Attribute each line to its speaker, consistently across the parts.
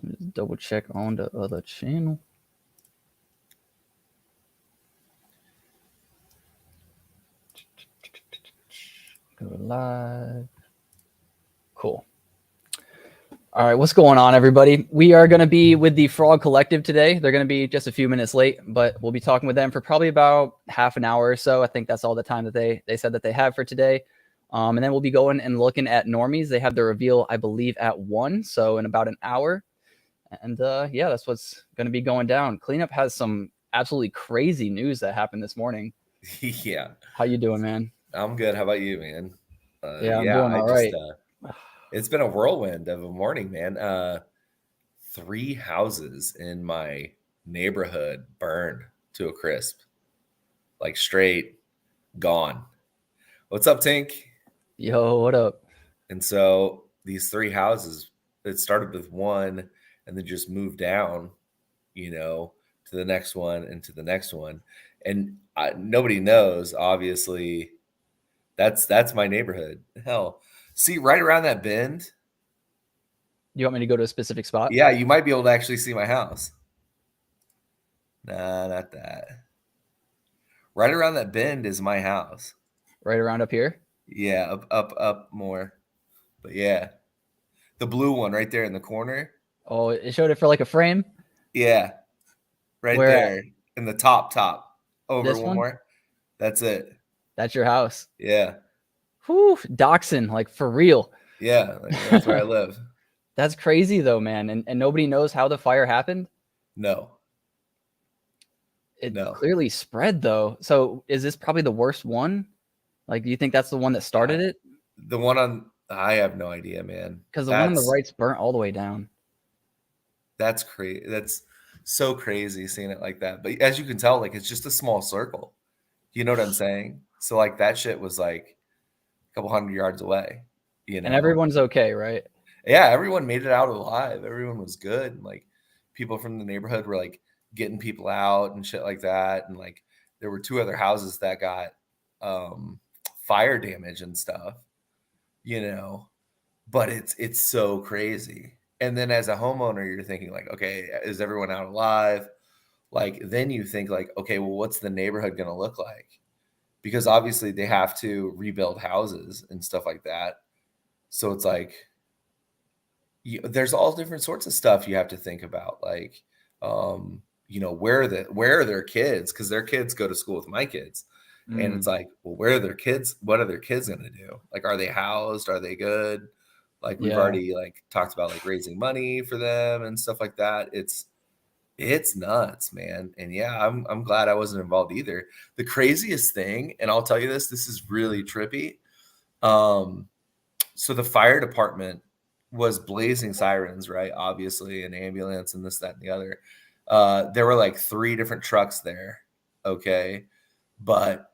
Speaker 1: Just double check on the other channel. Go live. Cool. All right, what's going on, everybody? We are going to be with the Frog Collective today. They're going to be just a few minutes late, but we'll be talking with them for probably about half an hour or so. I think that's all the time that they said that they have for today. And then we'll be going and looking at normies. They have the reveal, I believe, at 1, so in about an hour. And yeah, that's what's going to be going down. Cleanup has some absolutely crazy news that happened this morning.
Speaker 2: Yeah.
Speaker 1: How you doing, man?
Speaker 2: I'm good. How about you, man?
Speaker 1: Yeah, I'm doing all right.
Speaker 2: It's been a whirlwind of a morning, man. 3 houses in my neighborhood burned to a crisp, like straight gone. What's up, Tink?
Speaker 1: Yo, what up?
Speaker 2: And so these 3 houses, it started with one and then just moved down, to the next one and to the next one. And nobody knows, obviously. That's my neighborhood. Hell, see right around that bend.
Speaker 1: You want me to go to a specific spot?
Speaker 2: Yeah, you might be able to actually see my house. Nah, not that. Right around that bend is my house.
Speaker 1: Right around up here?
Speaker 2: Yeah, up more. But yeah, the blue one right there in the corner.
Speaker 1: Oh, it showed it for like a frame?
Speaker 2: Yeah, right
Speaker 1: Where
Speaker 2: there in the top. Over
Speaker 1: this
Speaker 2: one
Speaker 1: one?
Speaker 2: more. That's it.
Speaker 1: That's your house.
Speaker 2: Yeah.
Speaker 1: Whew, Dachshund, like for real.
Speaker 2: Yeah, that's where I live.
Speaker 1: That's crazy though, man. And nobody knows how the fire happened?
Speaker 2: No.
Speaker 1: It clearly spread though. So is this probably the worst one? Like, do you think that's the one that started it?
Speaker 2: The one on, I have no idea, man.
Speaker 1: Because the one on the right's burnt all the way down.
Speaker 2: That's crazy. That's so crazy seeing it like that. But as you can tell, like, it's just a small circle. You know what I'm saying? So like that shit was like a couple hundred yards away.
Speaker 1: And everyone's okay, right?
Speaker 2: Yeah, everyone made it out alive. Everyone was good. And like people from the neighborhood were like getting people out and shit like that. And like there were 2 other houses that got fire damage and stuff, but it's so crazy. And then as a homeowner, you're thinking like, okay, is everyone out alive? Like, then you think like, okay, well, what's the neighborhood going to look like? Because obviously they have to rebuild houses and stuff like that. So it's like, there's all different sorts of stuff you have to think about. Like, where are their kids? Because their kids go to school with my kids. And it's like, well, where are their kids? What are their kids going to do? Like, are they housed? Are they good? Like, we've already like talked about like raising money for them and stuff like that. It's nuts, man. And yeah, I'm glad I wasn't involved either. The craziest thing, and I'll tell you this is really trippy. So the fire department was blazing sirens, right? Obviously, an ambulance and this, that, and the other. There were like 3 different trucks there. Okay. But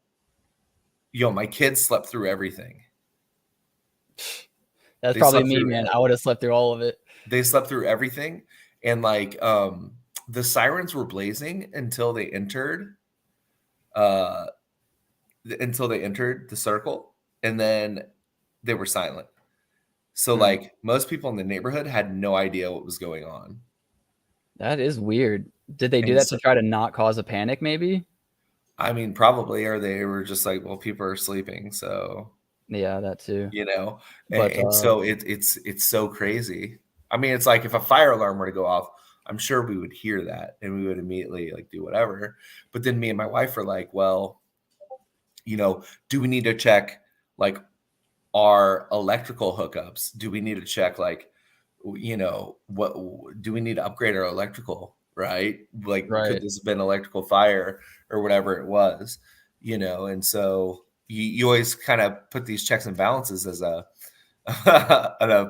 Speaker 2: my kids slept through everything.
Speaker 1: That's probably me, man. I would have slept through all of it.
Speaker 2: They slept through everything. And like the sirens were blazing until they entered the circle, and then they were silent. So like most people in the neighborhood had no idea what was going on.
Speaker 1: That is weird. Did they do that to try to not cause a panic maybe?
Speaker 2: I mean, probably, or they were just like, well, people are sleeping, so
Speaker 1: yeah, that too.
Speaker 2: But and so it's so crazy. I mean, it's like if a fire alarm were to go off, I'm sure we would hear that and we would immediately like do whatever. But then me and my wife are like, well, do we need to check like our electrical hookups? Do we need to check like, what do we need to upgrade our electrical? Right? Like, could this have been electrical fire or whatever it was, And so you always kind of put these checks and balances as a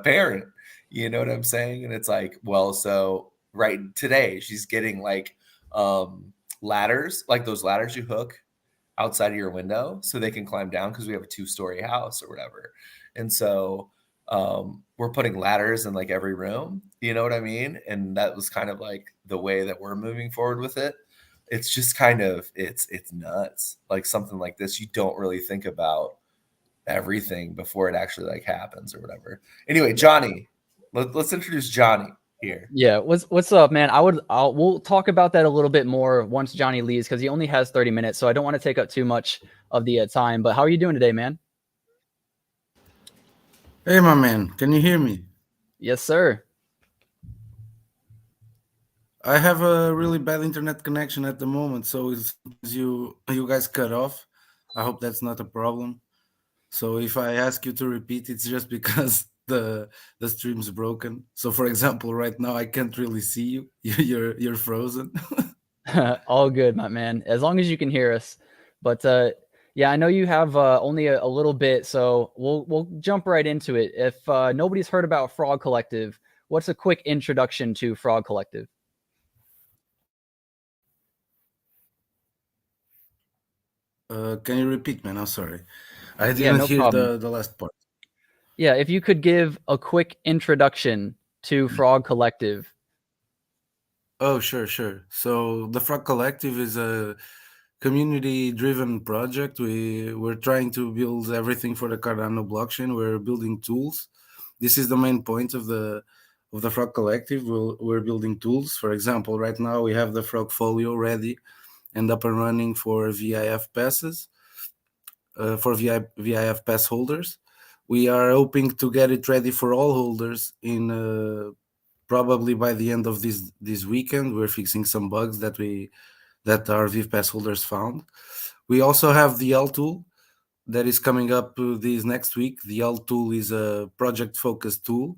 Speaker 2: parent, you know what I'm saying? And it's like, well, so right today she's getting like ladders, like those ladders you hook outside of your window so they can climb down because we have a 2-story house or whatever. And so we're putting ladders in like every room, you know what I mean? And that was kind of like the way that we're moving forward with it. It's just kind of, it's nuts. Like something like this, you don't really think about everything before it actually like happens or whatever. Anyway, Johnny, let's introduce Johnny. here.
Speaker 1: Yeah, what's up, man? We'll talk about that a little bit more once Johnny leaves because he only has 30 minutes, so I don't want to take up too much of the time. But how are you doing today, man?
Speaker 3: Hey, my man, can you hear me?
Speaker 1: Yes, sir.
Speaker 3: I have a really bad internet connection at the moment, so it's you guys cut off. I hope that's not a problem. So if I ask you to repeat, it's just because the stream's broken. So for example, right now I can't really see you. You're frozen.
Speaker 1: All good, my man. As long as you can hear us. But yeah, I know you have only a little bit, so we'll jump right into it. If nobody's heard about Frog Collective, what's a quick introduction to Frog Collective?
Speaker 3: Can you repeat, man? I'm sorry. I
Speaker 1: Yeah,
Speaker 3: didn't
Speaker 1: no
Speaker 3: hear
Speaker 1: problem.
Speaker 3: the last part.
Speaker 1: Yeah, if you could give a quick introduction to Frog Collective.
Speaker 3: Oh, sure, sure. So the Frog Collective is a community-driven project. We're trying to build everything for the Cardano blockchain. We're building tools. This is the main point of the Frog Collective. We're building tools. For example, right now we have the Frog Folio ready and up and running for VIF passes, for VIF pass holders. We are hoping to get it ready for all holders in probably by the end of this weekend. We're fixing some bugs that our VIF pass holders found. We also have the L tool that is coming up this next week. The L tool is a project focused tool.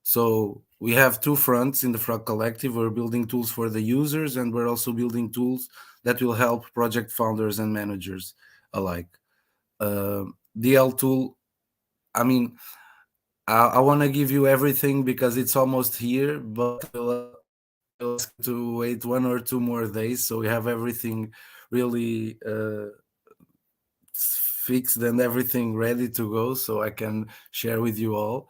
Speaker 3: So we have two fronts in the Frog Collective. We're building tools for the users, and we're also building tools that will help project founders and managers alike. The L tool, I mean, I want to give you everything because it's almost here, but I'll ask you to wait 1 or 2 more days so we have everything really fixed and everything ready to go so I can share with you all.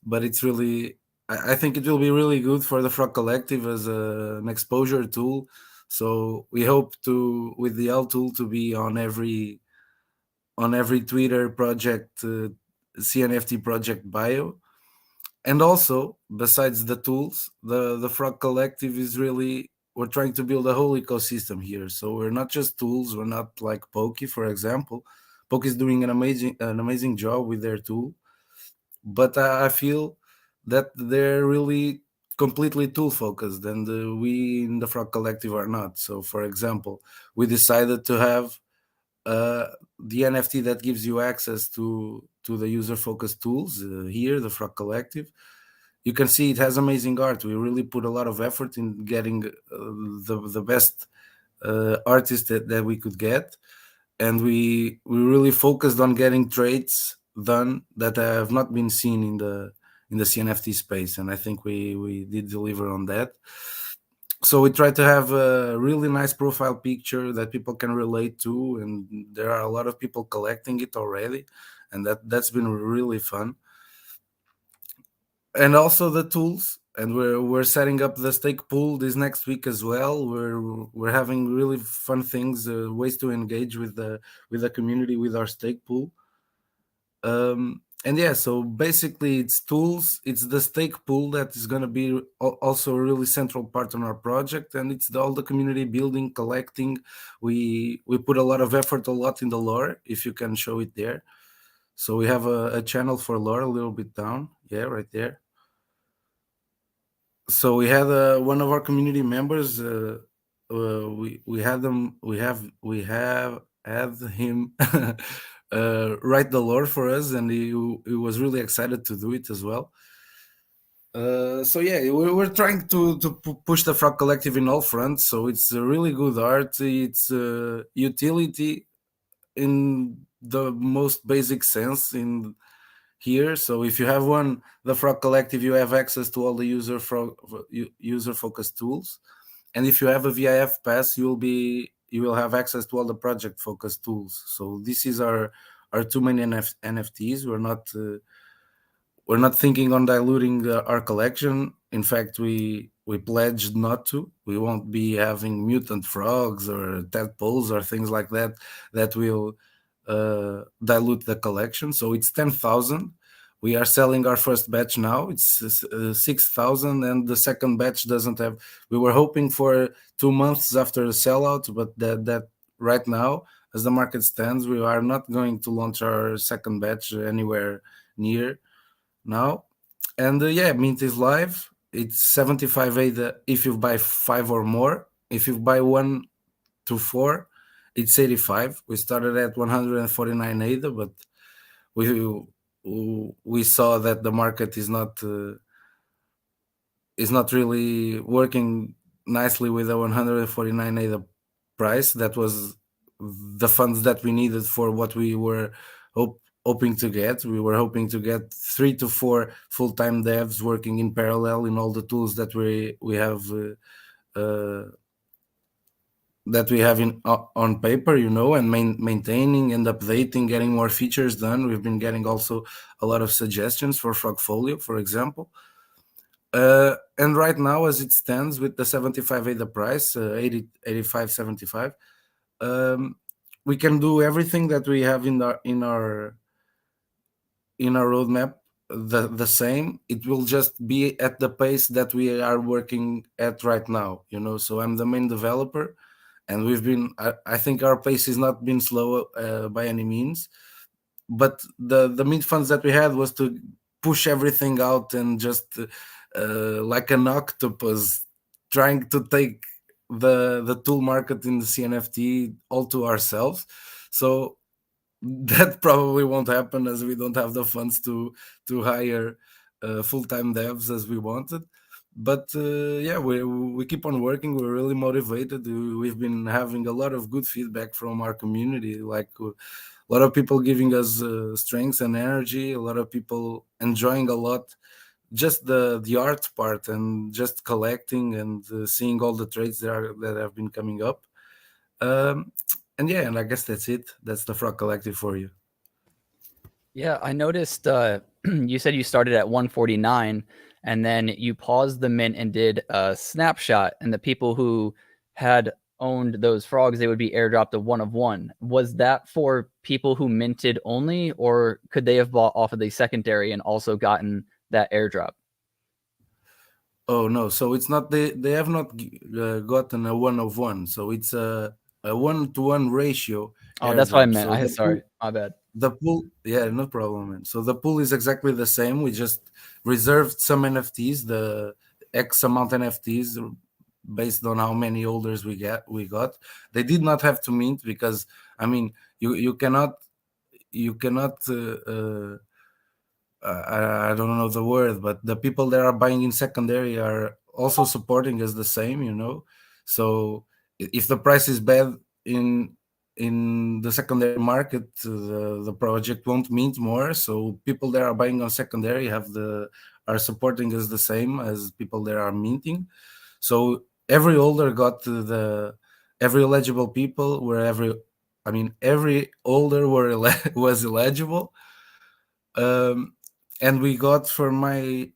Speaker 3: But it's really, I think it will be really good for the Frog Collective as an exposure tool. So we hope to, with the L tool, to be on every Twitter project, CNFT project bio. And also, besides the tools, the Frog Collective is really, we're trying to build a whole ecosystem here. So we're not just tools. We're not like Pokey, for example. Pokey is doing an amazing job with their tool, but I feel that they're really completely tool focused, and we in the Frog Collective are not. So, for example, we decided to have the NFT that gives you access to the user focused tools here, the Frog Collective. You can see it has amazing art. We really put a lot of effort in getting the best artist that we could get, and we really focused on getting trades done that have not been seen in the CNFT space, and I think we did deliver on that. So we try to have a really nice profile picture that people can relate to, and there are a lot of people collecting it already, and that's been really fun. And also the tools, and we're setting up the stake pool this next week as well. We're having really fun things, ways to engage with the community with our stake pool. And yeah, so basically it's tools, it's the stake pool that is going to be also a really central part on our project, and it's all the community building, collecting. We put a lot of effort, a lot in the lore, if you can show it there. So we have a channel for lore a little bit down, yeah, right there. So we had one of our community members. We had them. We have had him write the lore for us, and he was really excited to do it as well. So yeah, we're trying to push the Frog Collective in all fronts. So it's a really good art. It's utility in the most basic sense in here. So if you have the Frog Collective, you have access to all the user focused tools, and if you have a VIF pass, you will have access to all the project focused tools. So this is our two main NFTs. We're not thinking on diluting our collection. In fact, we pledged not to. We won't be having mutant frogs or tadpoles or things like that that will dilute the collection. So it's 10,000. We are selling our first batch now. It's 6,000, and the second batch doesn't have. We were hoping for 2 months after the sellout, but that right now, as the market stands, we are not going to launch our second batch anywhere near now. And yeah, Mint is live. It's 75 ADA if you buy 5 or more. If you buy 1 to 4, it's 85. We started at 149 ADA, but we we saw that the market is not really working nicely with the 149 ADA price. That was the funds that we needed for what we were hoping to get. We were hoping to get 3 to 4 full-time devs working in parallel in all the tools that we have that we have in on paper, and maintaining and updating, getting more features done. We've been getting also a lot of suggestions for Frogfolio, for example. And right now, as it stands with the 75 ADA price, 80, 85, 75, we can do everything that we have in our roadmap the same. It will just be at the pace that we are working at right now. So I'm the main developer, and I think our pace has not been slow by any means, but the Mint funds that we had was to push everything out and just like an octopus trying to take the tool market in the CNFT all to ourselves. So that probably won't happen, as we don't have the funds to hire full-time devs as we wanted. But yeah, we keep on working. We're really motivated. We've been having a lot of good feedback from our community, like a lot of people giving us strength and energy, a lot of people enjoying a lot just the art part and just collecting and seeing all the trades that have been coming up. And yeah, and I guess that's it. That's the Frog Collective for you.
Speaker 1: Yeah, I noticed you said you started at 149 and then you paused the mint and did a snapshot, and the people who had owned those frogs, they would be airdropped a 1 of 1. Was that for people who minted only, or could they have bought off of the secondary and also gotten that airdrop?
Speaker 3: Oh no, so it's not, they have not gotten a 1 of 1, so it's a 1-to-1 ratio.
Speaker 1: Oh, that's what I
Speaker 3: airdrop.
Speaker 1: meant.
Speaker 3: So
Speaker 1: Sorry, my bad.
Speaker 3: the pool, yeah, no problem, man. So the pool is exactly the same. We just reserved some NFTs, the X amount NFTs, based on how many holders we got. They did not have to mint, because I mean, you cannot I don't know the word, but the people that are buying in secondary are also supporting us the same, So if the price is bad in the secondary market, the project won't mint more. So people that are buying on secondary are supporting us the same as people that are minting. So every holder got every eligible people were every holder was eligible. And we got, for my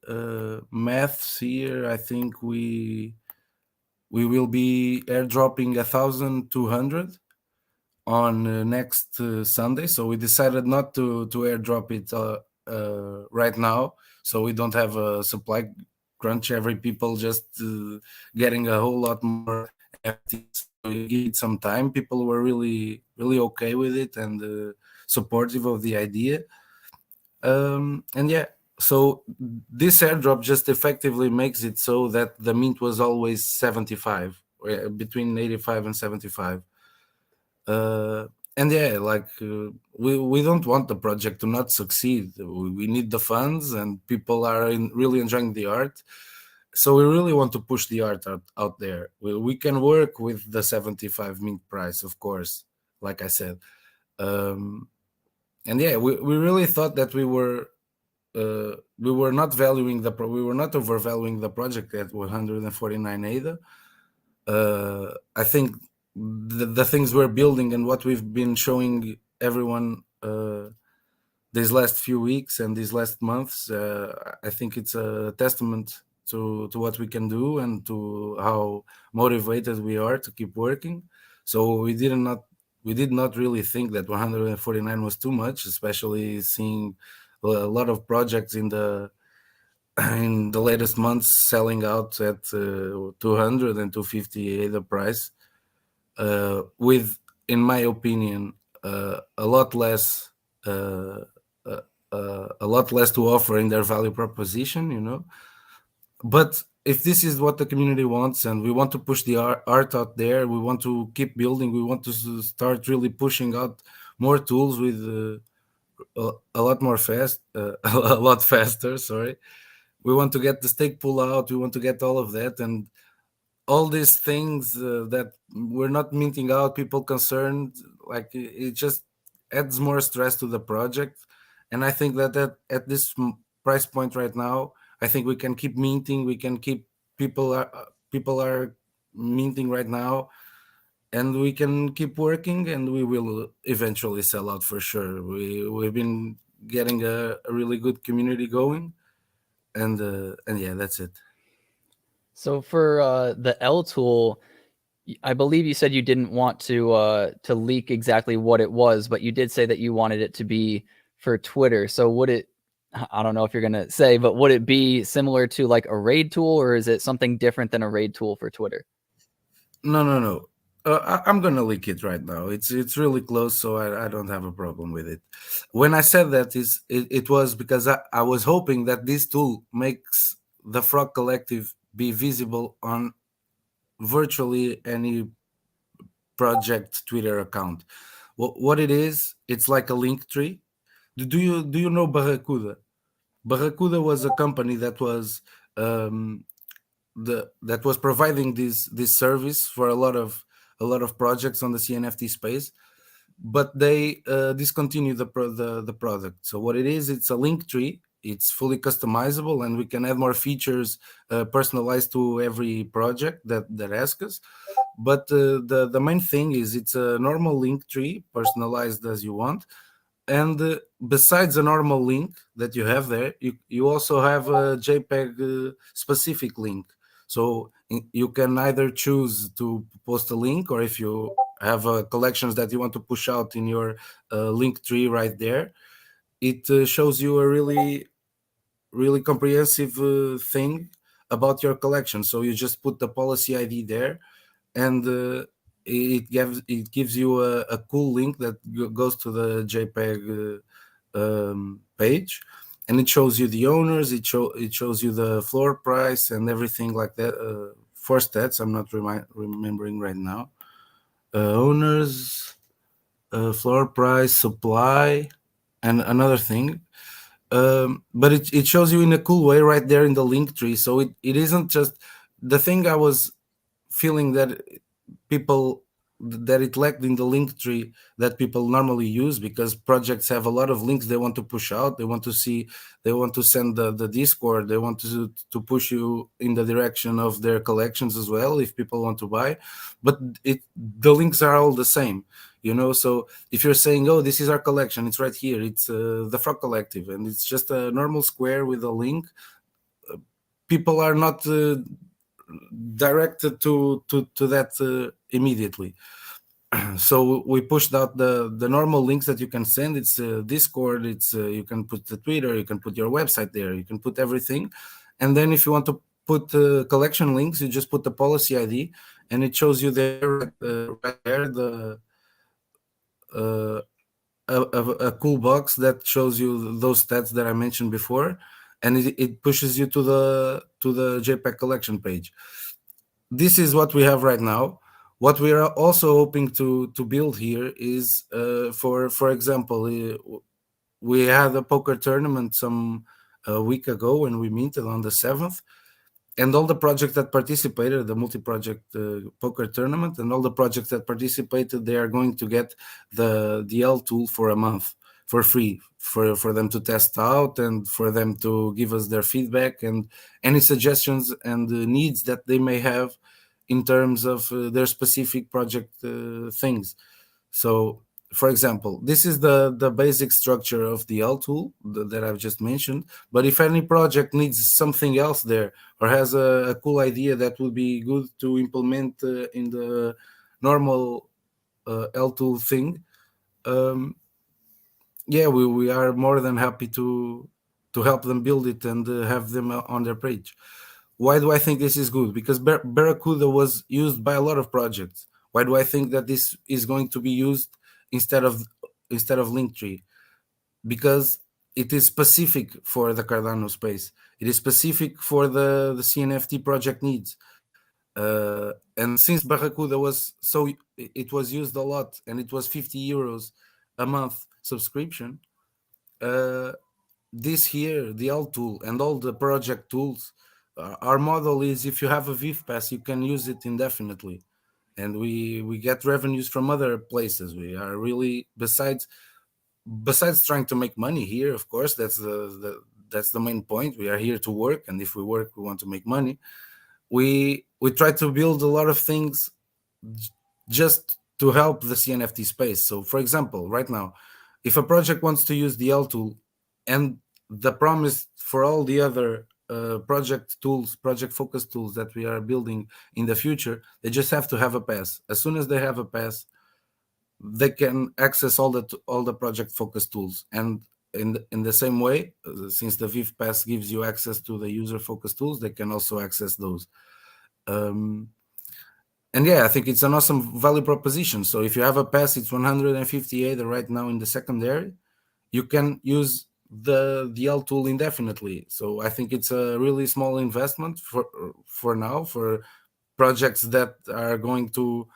Speaker 3: maths here, I think we will be airdropping 1,200 on next Sunday. So we decided not to airdrop it right now, so we don't have a supply crunch. Every people just getting a whole lot more NFTs. So we give it some time. People were really okay with it and supportive of the idea. And yeah, so this airdrop just effectively makes it so that the mint was always 75, between 85 and 75. And yeah, like we don't want the project to not succeed. We need the funds, and people are really enjoying the art. So we really want to push the art out there. We can work with the 75 mint price, of course, like I said. And yeah, we really thought that we were not overvaluing the project at 149 ADA. I think the things we're building and what we've been showing everyone these last few weeks and these last months, I think it's a testament to what we can do and to how motivated we are to keep working. So we did not really think that 149 was too much, especially seeing lot of projects in the in the latest months selling out at 200 and 250 either price, with, in my opinion, a lot less uh, uh, a lot less to offer in their value proposition, But if this is what the community wants, and we want to push the art out there, we want to keep building, we want to start really pushing out more tools with a lot more fast, a lot faster. Sorry, we want to get the stake pull out, we want to get all of that, and all these things that we're not minting out, people concerned, like it just adds more stress to the project. And I think that at this price point right now, I think we can keep minting, we can keep people are minting right now, and we can keep working, and we will eventually sell out for sure. We've been getting a really good community going, and yeah, that's it.
Speaker 1: So for the L tool, I believe you said you didn't want to leak exactly what it was, but you did say that you wanted it to be for Twitter. So would it? I don't know if you're gonna say, but would it be similar to like a raid tool, or is it something different than a raid tool for Twitter?
Speaker 3: No. I'm gonna leak it right now. It's really close, so I don't have a problem with it. When I said that, it was because I was hoping that this tool makes the Frog Collective be visible on virtually any project Twitter account. What it is, it's like a link tree. Do you know Barracuda? Barracuda was a company that was um, that was providing this service for a lot of projects on the CNFT space, but they discontinued the product. So what it is, it's a link tree. It's fully customizable, and we can add more features personalized to every project that asks us. But the main thing is it's a normal link tree, personalized as you want. And besides a normal link that you have there, you also have a JPEG specific link. So you can either choose to post a link, or if you have collections that you want to push out in your link tree right there, it shows you a really comprehensive thing about your collection. So you just put the policy ID there, and it gives you a cool link that goes to the JPEG page, and it shows you the owners. It shows you the floor price and everything like that. For stats, I'm not remembering right now. Owners, floor price, supply, and another thing. But it shows you in a cool way right there in the link tree. So it isn't just the thing I was feeling that it lacked in the link tree that people normally use, because projects have a lot of links they want to push out. They want to send the Discord. They want to push you in the direction of their collections as well if people want to buy. But the links are all the same, so if you're saying, oh, this is our collection, it's right here, it's the Frog Collective, and it's just a normal square with a link, people are not directed to that immediately. So we pushed out the normal links that you can send. It's Discord, it's you can put the Twitter, you can put your website there, you can put everything. And then if you want to put collection links, you just put the policy ID, and it shows you there right there uh, a cool box that shows you those stats that I mentioned before, and it pushes you to the JPEG collection page. This is what we have right now. What we are also hoping to build here is, for example, we had a poker tournament some a week ago when we minted on the 7th, and all the projects that participated, the multi-project poker tournament, and all the projects that participated, they are going to get the L tool for a month for free, for them to test out, and for them to give us their feedback and any suggestions and needs that they may have in terms of their specific project things. So, for example, this is the basic structure of the L tool that I've just mentioned. But if any project needs something else there, or has a cool idea that would be good to implement in the normal L tool thing, um, yeah, we are more than happy to help them build it and have them on their page. Why do I think this is good? Because Barracuda was used by a lot of projects. Why do I think that this is going to be used instead of Linktree? Because it is specific for the Cardano space. It is specific for the CNFT project needs. And since Barracuda was so, it was used a lot, and it was 50 euros a month subscription. Uh, this here, the L tool and all the project tools, our model is if you have a VIF pass, you can use it indefinitely, and we get revenues from other places. We are really besides trying to make money here. Of course, that's the main point. We are here to work, and if we work, we want to make money. We try to build a lot of things just to help the CNFT space. So, for example, right now, if a project wants to use the L tool, and the promise for all the other project tools, project focus tools that we are building in the future, they just have to have a pass. As soon as they have a pass, they can access all the project focus tools. And in the same way, since the VIF pass gives you access to the user focus tools, they can also access those. And yeah, I think it's an awesome value proposition. So if you have a pass, it's 158 right now in the secondary. You can use the L tool indefinitely. So I think it's a really small investment for now, for projects that are going to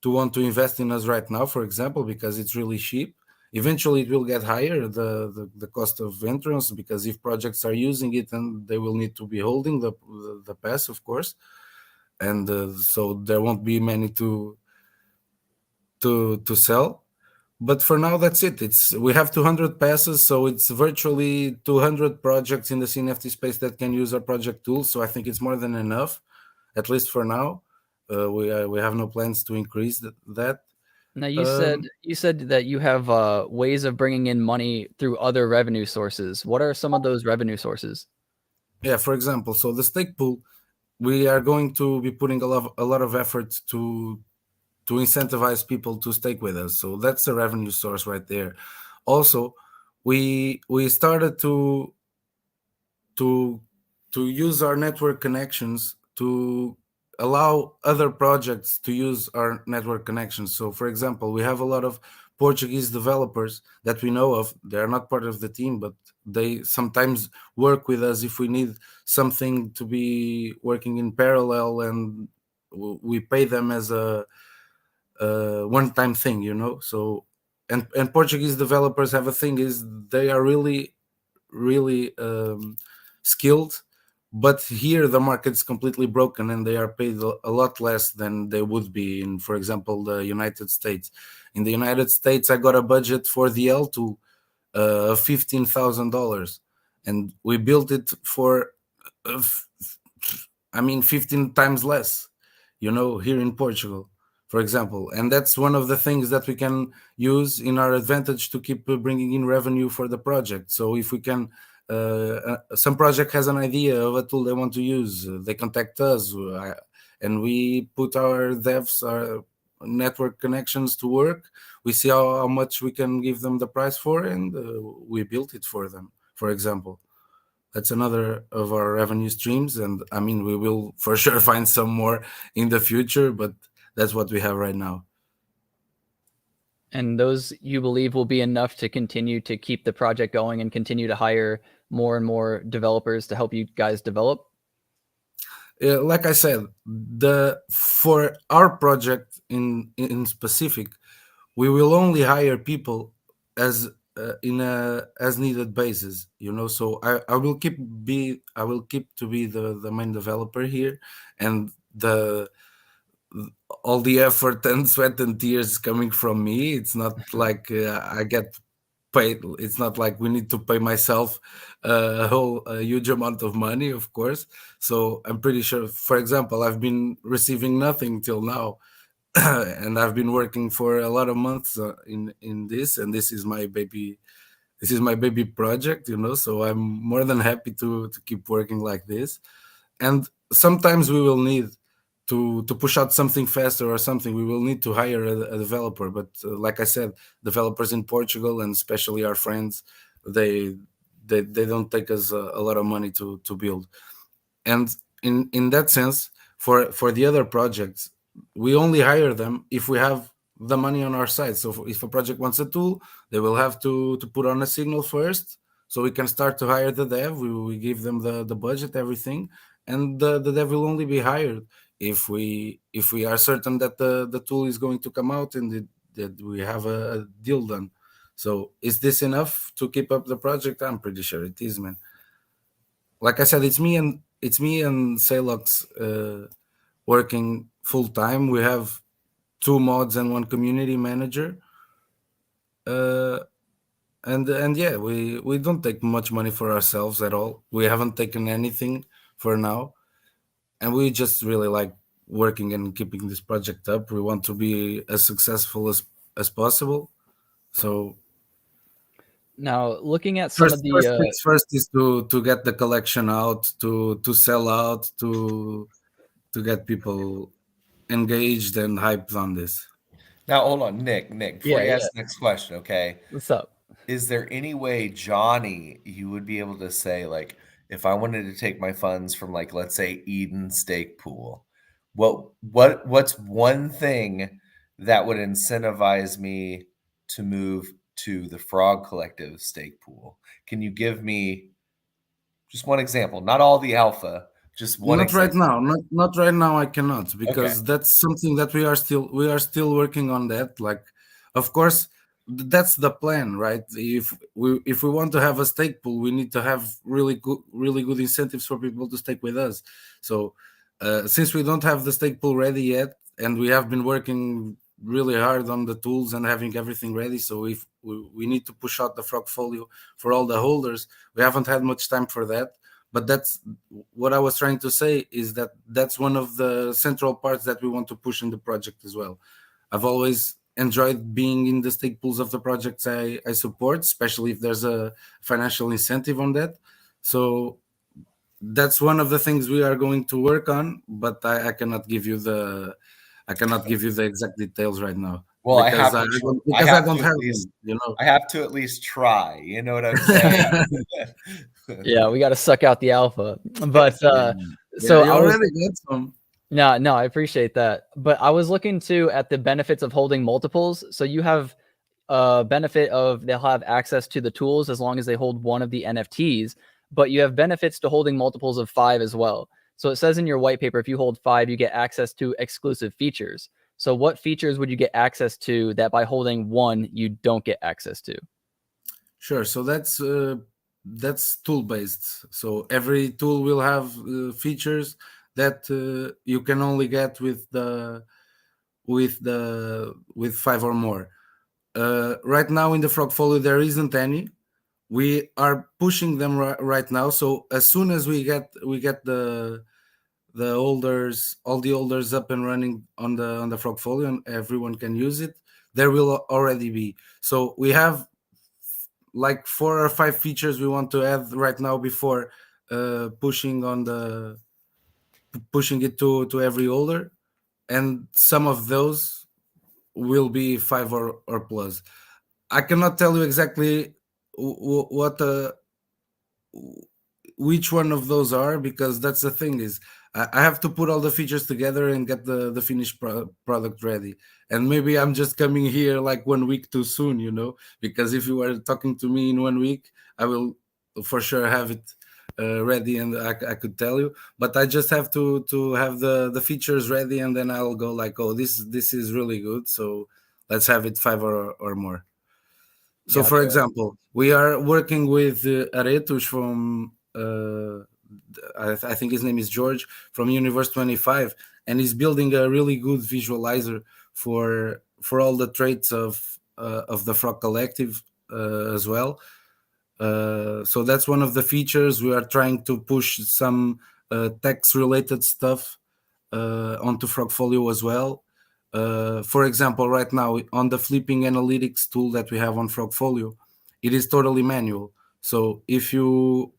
Speaker 3: want to invest in us right now, for example, because it's really cheap. Eventually it will get higher, the cost of entrance, because if projects are using it, and they will need to be holding the pass, of course. And so there won't be many to sell. But for now, that's it. We have 200 passes, so it's virtually 200 projects in the CNFT space that can use our project tools. So I think it's more than enough, at least for now. We have no plans to increase that.
Speaker 1: Now you said that you have ways of bringing in money through other revenue sources. What are some of those revenue sources?
Speaker 3: Yeah, for example, so the stake pool, we are going to be putting a lot of effort to incentivize people to stake with us. So that's a revenue source right there. Also, we started to use our network connections to allow other projects to use our network connections. So, for example, we have a lot of Portuguese developers that we know of. They are not part of the team, but they sometimes work with us if we need something to be working in parallel, and we pay them as a one-time thing, you know. So, and Portuguese developers have a thing, is they are really skilled, but here the market's completely broken, and they are paid a lot less than they would be in, for example, the United States. In the United States, I got a budget for the L2 of $15,000, and we built it for 15 times less, you know, here in Portugal, for example. And that's one of the things that we can use in our advantage to keep bringing in revenue for the project. So if we can, some project has an idea of a tool they want to use, they contact us, and we put our devs, our network connections to work. We see how much we can give them the price for, and we built it for them, for example. That's another of our revenue streams, and I mean, we will for sure find some more in the future, but that's what we have right now.
Speaker 1: And those, you believe, will be enough to continue to keep the project going and continue to hire more and more developers to help you guys develop?
Speaker 3: Like I said, for our project in specific, we will only hire people as in a as needed basis, you know. So I will keep to be the main developer here, and all the effort and sweat and tears coming from me. It's not like I get paid. It's not like we need to pay myself a huge amount of money, of course. So I'm pretty sure, for example, I've been receiving nothing till now. And I've been working for a lot of months in this, and this is my baby. This is my baby project, you know. So I'm more than happy to keep working like this. And sometimes we will need to push out something faster or something, we will need to hire a developer. But like I said, developers in Portugal, and especially our friends, they they don't take us a lot of money to build. And in that sense, for the other projects, we only hire them if we have the money on our side. So if a project wants a tool, they will have to put on a signal first, so we can start to hire the dev. We give them the budget, everything, and the dev will only be hired if we are certain that the tool is going to come out and that we have a deal done. So is this enough to keep up the project? I'm pretty sure it is, man. Like I said, it's me and Salox working full time. We have two mods and one community manager. Uh, and yeah, we don't take much money for ourselves at all. We haven't taken anything for now, and we just really like working and keeping this project up. We want to be as successful as possible. So
Speaker 1: Now, looking at some of the
Speaker 3: first things first is to get the collection out, to sell out, to get people engaged and hyped on this.
Speaker 2: Now, hold on, Nick, before
Speaker 1: Yeah,
Speaker 2: you
Speaker 1: yeah.
Speaker 2: ask the next question, okay?
Speaker 1: What's up?
Speaker 2: Is there any way, Johnny, you would be able to say, like, if I wanted to take my funds from, like, let's say Eden Stake Pool, what's one thing that would incentivize me to move to the Frog Collective stake pool? Can you give me just one example? Not all the alpha, just one
Speaker 3: Not right
Speaker 2: example.
Speaker 3: now. Not right now. I cannot,
Speaker 2: Okay.
Speaker 3: because that's something that we are still working on that. Like, of course, that's the plan, right? If we want to have a stake pool, we need to have really good incentives for people to stake with us. So since we don't have the stake pool ready yet, and we have been working really hard on the tools and having everything ready, so if we need to push out the Frogfolio for all the holders, we haven't had much time for that. But that's what I was trying to say, is that that's one of the central parts that we want to push in the project as well. I've always enjoyed being in the stake pools of the projects I support, especially if there's a financial incentive on that. So that's one of the things we are going to work on, but I cannot give you the exact details right now,
Speaker 2: Well,
Speaker 3: because I don't have them, you know.
Speaker 2: I have to at least try. You know what I'm saying?
Speaker 1: Yeah, we got to suck out the alpha. But
Speaker 3: Yeah,
Speaker 1: so
Speaker 3: you
Speaker 1: I was
Speaker 3: already got some.
Speaker 1: no, I appreciate that. But I was looking too at the benefits of holding multiples. So you have a benefit of they'll have access to the tools as long as they hold one of the NFTs, but you have benefits to holding multiples of 5 as well. So it says in your white paper, if you hold 5, you get access to exclusive features. So what features would you get access to that by holding 1 you don't get access to?
Speaker 3: Sure. So that's tool based. So every tool will have features that you can only get with with 5 or more. Right now in the Frogfolio there isn't any. We are pushing them right now. So as soon as we get the holders, all the holders up and running on the Frogfolio, and everyone can use it, there will already be. So we have like 4 or 5 features we want to add right now before pushing it to every holder, and some of those will be 5 or plus. I cannot tell you exactly what which one of those are, because that's the thing, is I have to put all the features together and get the finished product ready. And maybe I'm just coming here like 1 week too soon, you know, because if you were talking to me in 1 week, I will for sure have it ready, and I could tell you. But I just have to have the features ready, and then I'll go like, oh, this is really good, so let's have it 5 or more. So, for
Speaker 1: Gotcha.
Speaker 3: example, we are working with Aretus from, I think his name is George, from Universe 25, and he's building a really good visualizer for all the traits of the Frog Collective as well. So that's one of the features. We are trying to push some text-related stuff onto Frogfolio as well. For example, right now on the flipping analytics tool that we have on Frogfolio, it is totally manual. So if you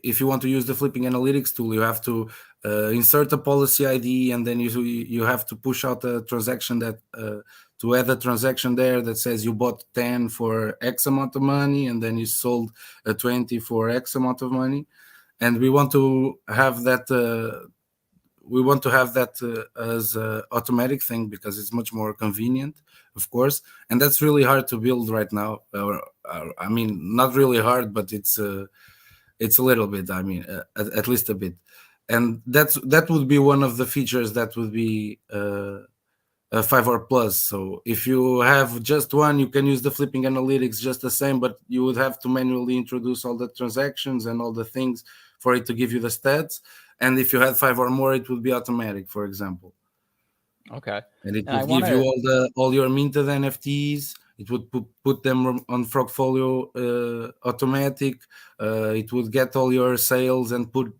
Speaker 3: if you want to use the flipping analytics tool, you have to insert a policy ID, and then you have to push out a transaction that to add a transaction there that says you bought 10 for X amount of money, and then you sold a 20 for X amount of money. And we want to have that. As an automatic thing because it's much more convenient, of course, and that's really hard to build right now. I mean, not really hard, but it's a little bit. I mean, at least a bit, and that would be one of the features that would be a 5 or plus. So if you have just one, you can use the flipping analytics just the same, but you would have to manually introduce all the transactions and all the things for it to give you the stats. And if you had 5 or more, it would be automatic, for example.
Speaker 1: Okay.
Speaker 3: And it would give you all your minted NFTs. It would put them on Frogfolio automatic. It would get all your sales and put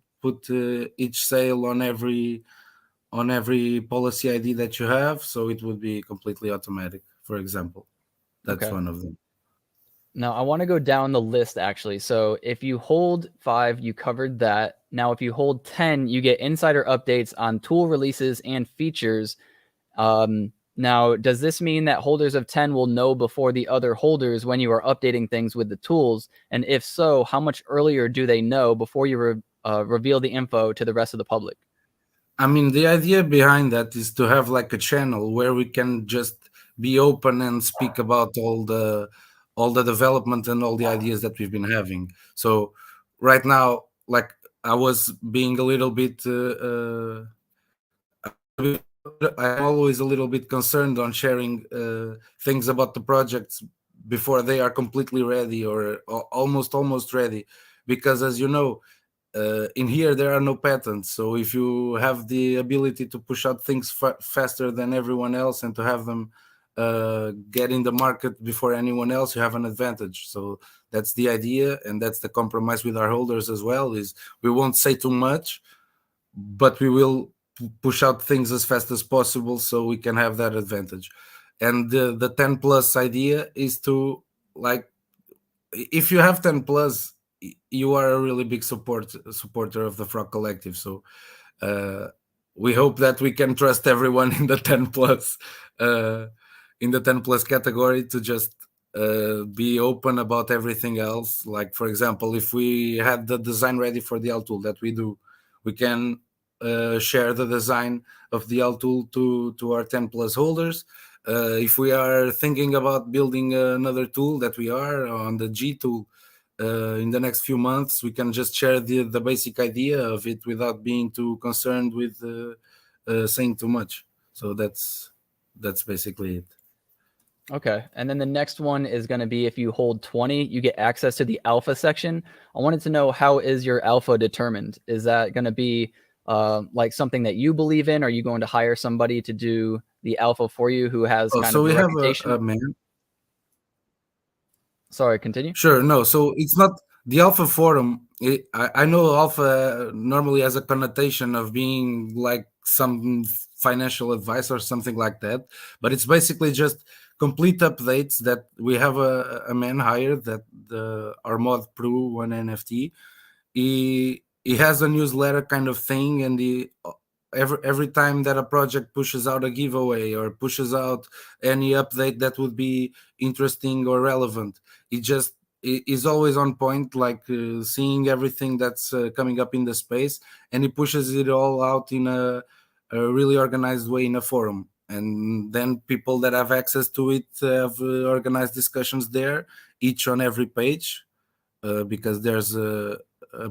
Speaker 3: each sale on every policy ID that you have. So it would be completely automatic, for example. That's one of them.
Speaker 1: Now, I want to go down the list, actually. So if you hold 5, you covered that. Now, if you hold 10, you get insider updates on tool releases and features. Now, does this mean that holders of 10 will know before the other holders when you are updating things with the tools? And if so, how much earlier do they know before you reveal the info to the rest of the public?
Speaker 3: I mean, the idea behind that is to have like a channel where we can just be open and speak about all the development and all the ideas that we've been having. So right now, like I was being a little bit, I'm always a little bit concerned on sharing things about the projects before they are completely ready or almost ready, because as you know, in here there are no patents. So if you have the ability to push out things faster than everyone else and to have them get in the market before anyone else, you have an advantage. So that's the idea, and that's the compromise with our holders as well, is we won't say too much, but we will push out things as fast as possible so we can have that advantage. And the 10 plus idea is to, like, if you have 10 plus, you are a really big supporter of the Frog Collective. So we hope that we can trust everyone in the 10 plus category to just be open about everything else. Like, for example, if we had the design ready for the L tool that we do, we can share the design of the L tool to our 10 plus holders. If we are thinking about building another tool that we are on the G tool in the next few months, we can just share the basic idea of it without being too concerned with saying too much. So that's basically it.
Speaker 1: Okay. And then the next one is going to be, if you hold 20, you get access to the alpha section. I wanted to know, how is your alpha determined? Is that going to be like something that you believe in? Are you going to hire somebody to do the alpha for you who has kind of a reputation?
Speaker 3: Have a man.
Speaker 1: Sorry, continue.
Speaker 3: Sure. No, so it's not the alpha forum. I know alpha normally has a connotation of being like some financial advice or something like that, but it's basically just complete updates that we have a man hired, that our mod Pro 1NFT. He has a newsletter kind of thing, and every time that a project pushes out a giveaway or pushes out any update that would be interesting or relevant, it just is always on point, like seeing everything that's coming up in the space, and he pushes it all out in a really organized way in a forum. And then people that have access to it have organized discussions there, each on every page, because there's a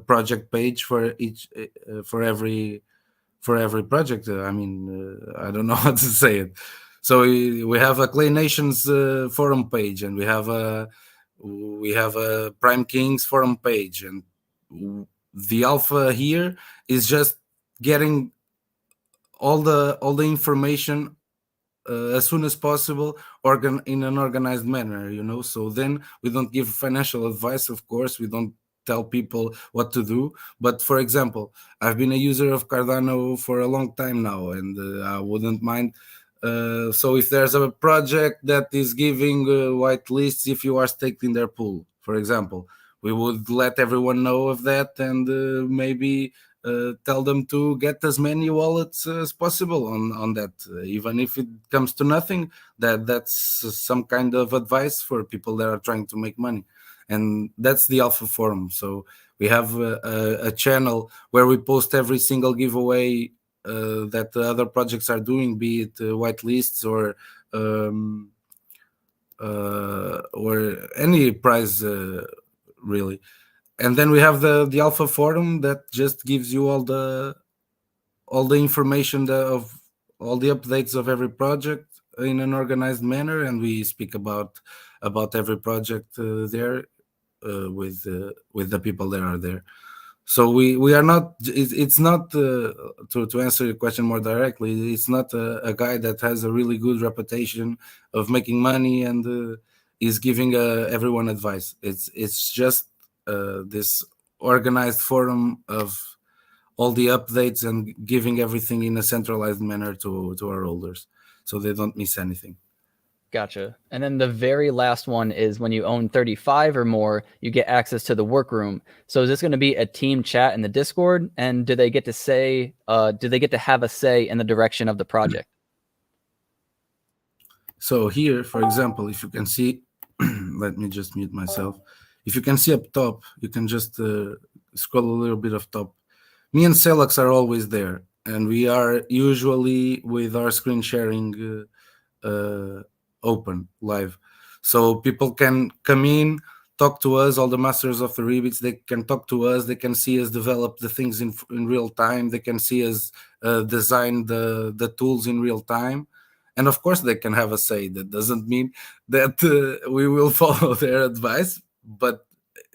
Speaker 3: project page for each for every project. I mean, I don't know how to say it. So we have a Clay Nations forum page, and we have a Prime Kings forum page, and the alpha here is just getting all the information as soon as possible, in an organized manner, so then we don't give financial advice, of course. We don't tell people what to do, but for example, I've been a user of Cardano for a long time now, and I wouldn't mind, so if there's a project that is giving white lists if you are staked in their pool, for example, we would let everyone know of that, and maybe tell them to get as many wallets as possible on that, even if it comes to nothing. That's some kind of advice for people that are trying to make money, and that's the Alpha Forum. So we have a channel where we post every single giveaway that the other projects are doing, be it whitelists or any prize, really. And then we have the Alpha Forum that just gives you all the information of all the updates of every project in an organized manner, and we speak about every project there with the people that are there. So we are not. It's not to answer your question more directly. It's not a guy that has a really good reputation of making money and is giving everyone advice. It's just this organized forum of all the updates and giving everything in a centralized manner to our holders, so they don't miss anything.
Speaker 1: Gotcha. And then the very last one is when you own 35 or more, you get access to the workroom. So is this going to be a team chat in the Discord? And do they get to have a say in the direction of the project?
Speaker 3: So here, for example, if you can see, let me just mute myself. If you can see up top, you can just scroll a little bit up top. Me and Celax are always there, and we are usually with our screen sharing open live, so people can come in, talk to us. All the masters of the rebits, they can talk to us, they can see us develop the things in real time, they can see us design the tools in real time, and of course they can have a say. That doesn't mean that we will follow their advice, but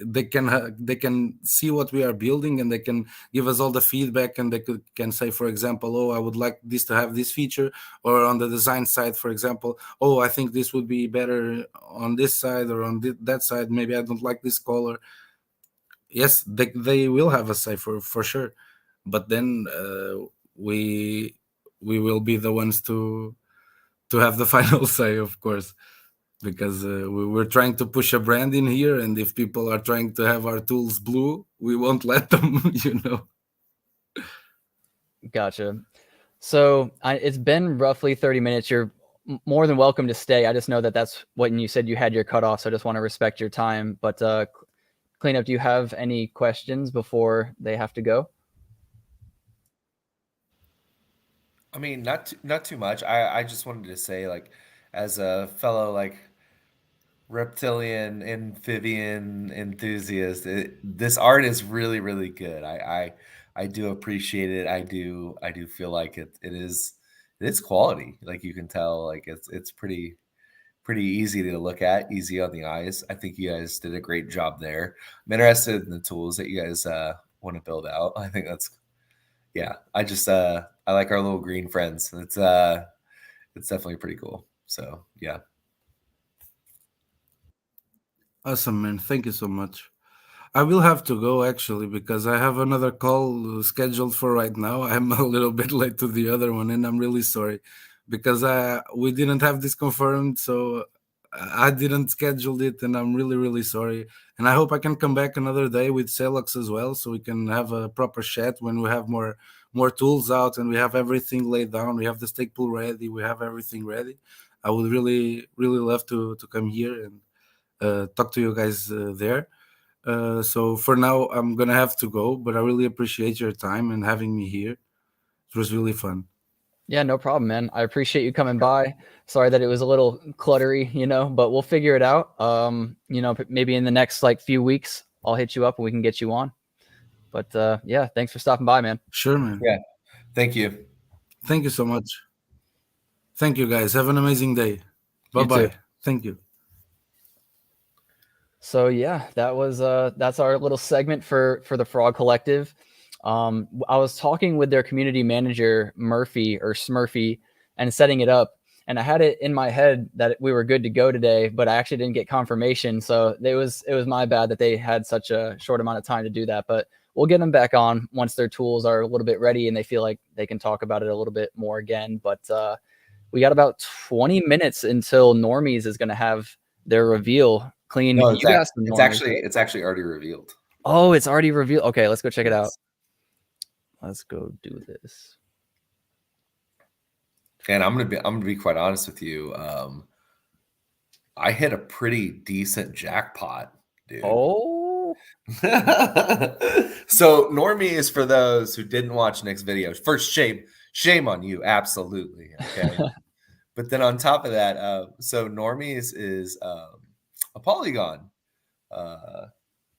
Speaker 3: they can see what we are building, and they can give us all the feedback, and they can say, for example, oh, I would like this to have this feature, or on the design side, for example, oh, I think this would be better on this side or on that side, maybe I don't like this color. Yes, they will have a say for sure, but then we will be the ones to have the final say, of course, because we're trying to push a brand in here, and if people are trying to have our tools blue, we won't let them.
Speaker 1: Gotcha. So it's been roughly 30 minutes. You're more than welcome to stay. I just know that that's when you said you had your cutoff, so I just want to respect your time. But Cleanup, do you have any questions before they have to go?
Speaker 2: I mean, not too much. I just wanted to say, like, as a fellow like reptilian amphibian enthusiast, this art is really really good. I do appreciate it. I do feel like it is quality. Like, you can tell, like, it's pretty easy to look at, easy on the eyes. I think you guys did a great job there. I'm interested in the tools that you guys want to build out. I think that's, yeah. I just I like our little green friends. It's definitely pretty cool. So yeah.
Speaker 3: Awesome, man. Thank you so much. I will have to go, actually, because I have another call scheduled for right now. I'm a little bit late to the other one, and I'm really sorry because we didn't have this confirmed, so I didn't schedule it, and I'm really, really sorry. And I hope I can come back another day with Celax as well, so we can have a proper chat when we have more tools out and we have everything laid down. We have the stake pool ready. We have everything ready. I would really, really love to come here and talk to you guys there. So for now, I'm gonna have to go, but I really appreciate your time and having me here. It was really fun.
Speaker 1: Yeah, no problem, man. I appreciate you coming by. Sorry that it was a little cluttery, but we'll figure it out. Maybe in the next few weeks, I'll hit you up and we can get you on. But yeah, thanks for stopping by, man.
Speaker 3: Sure, man.
Speaker 2: Yeah. Thank you.
Speaker 3: Thank you so much. Thank you, guys. Have an amazing day.
Speaker 1: You
Speaker 3: Bye-bye.
Speaker 1: too.
Speaker 3: Thank you.
Speaker 1: So yeah, that's our little segment for the Frog Collective. I was talking with their community manager, Murphy or Smurfy, and setting it up. And I had it in my head that we were good to go today, but I actually didn't get confirmation. So it was my bad that they had such a short amount of time to do that. But we'll get them back on once their tools are a little bit ready and they feel like they can talk about it a little bit more again. But we got about 20 minutes until Normies is going to have their reveal. clean.
Speaker 2: No,
Speaker 1: You got some normies, right?
Speaker 2: it's actually already revealed.
Speaker 1: Oh, it's already revealed. Okay, let's go check it out.
Speaker 2: Yes.
Speaker 1: Let's go do this.
Speaker 2: And I'm gonna be quite honest with you. I hit a pretty decent jackpot, dude.
Speaker 1: Oh,
Speaker 2: So normies, for those who didn't watch Nick's video, first shame on you, absolutely. Okay. But then on top of that, so normies is a Polygon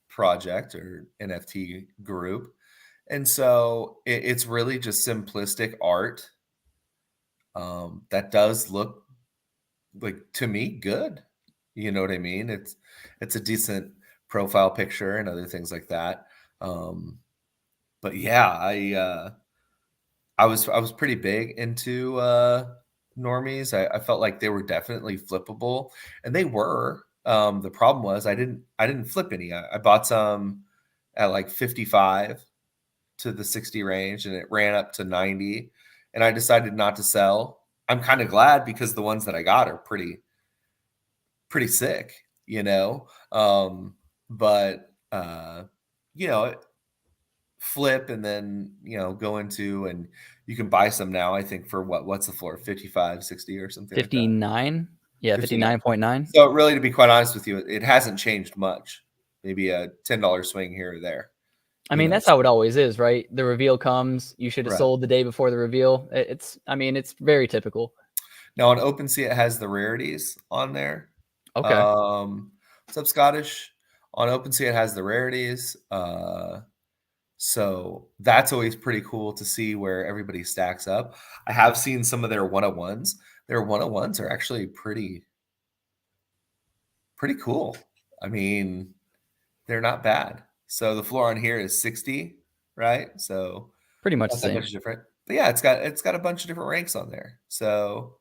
Speaker 2: project or NFT group. And so it's really just simplistic art that does look like, to me, good. You know what I mean? It's a decent profile picture and other things like that. But yeah, I was pretty big into normies. I felt like they were definitely flippable, and they were. The problem was I didn't flip any. I bought some at like 55 to the 60 range, and it ran up to 90, and I decided not to sell. I'm kind of glad because the ones that I got are pretty sick, you know. But you know, flip and then, you know, go into, and you can buy some now, I think, for what's the floor, 55, 60 or something like that.
Speaker 1: 59. Yeah, 59.9.
Speaker 2: So really, to be quite honest with you, it hasn't changed much. Maybe a $10 swing here or there.
Speaker 1: I mean, that's how it always is, right? The reveal comes. You should have sold the day before the reveal. It's very typical.
Speaker 2: Now on OpenSea, it has the rarities on there.
Speaker 1: Okay.
Speaker 2: What's up, Scottish? On OpenSea, it has the rarities. So that's always pretty cool to see where everybody stacks up. I have seen some of their 101s. Their 101s are actually pretty cool. I mean, they're not bad. So the floor on here is 60, right? So
Speaker 1: pretty much the
Speaker 2: not
Speaker 1: same.
Speaker 2: that much different. But yeah, it's got a bunch of different ranks on there. So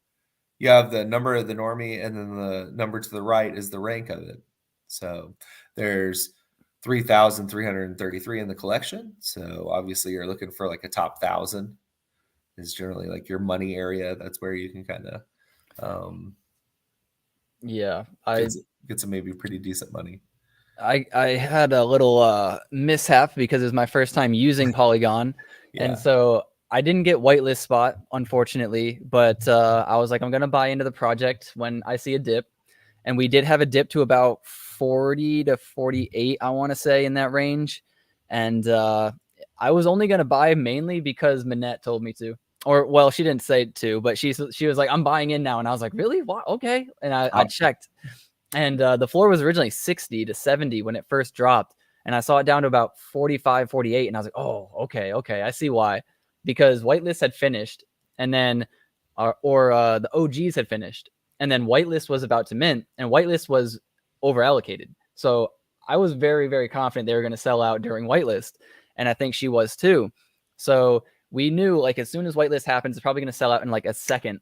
Speaker 2: you have the number of the normie, and then the number to the right is the rank of it. So there's 3,333 in the collection. So obviously you're looking for like a top 1,000 is generally like your money area. That's where you can kind of get some maybe pretty decent money.
Speaker 1: I had a little mishap because it was my first time using Polygon. Yeah. And so I didn't get whitelist spot, unfortunately, but I was like, I'm going to buy into the project when I see a dip. And we did have a dip to about 40 to 48, I want to say, in that range. And I was only going to buy mainly because Manette told me to. Or, well, she didn't say to, but she was like, I'm buying in now. And I was like, really? What? Okay. And I checked. And the floor was originally 60 to 70 when it first dropped. And I saw it down to about 45, 48. And I was like, oh, okay. I see why. Because whitelist had finished. And then, the OGs had finished. And then whitelist was about to mint. And whitelist was over allocated. So I was very, very confident they were going to sell out during whitelist. And I think she was too. So we knew, like, as soon as whitelist happens, it's probably going to sell out in like a second.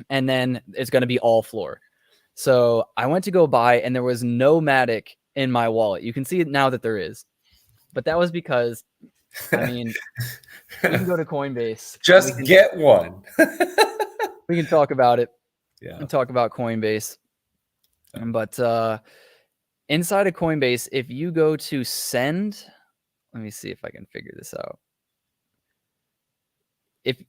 Speaker 1: And then it's going to be all floor. So I went to go buy, and there was no Matic in my wallet. You can see it now that there is. But that was because, I mean, we can go to Coinbase.
Speaker 2: Just get one.
Speaker 1: We can talk about it.
Speaker 2: Yeah.
Speaker 1: And talk about Coinbase. But inside of Coinbase, if you go to send, let me see if I can figure this out. If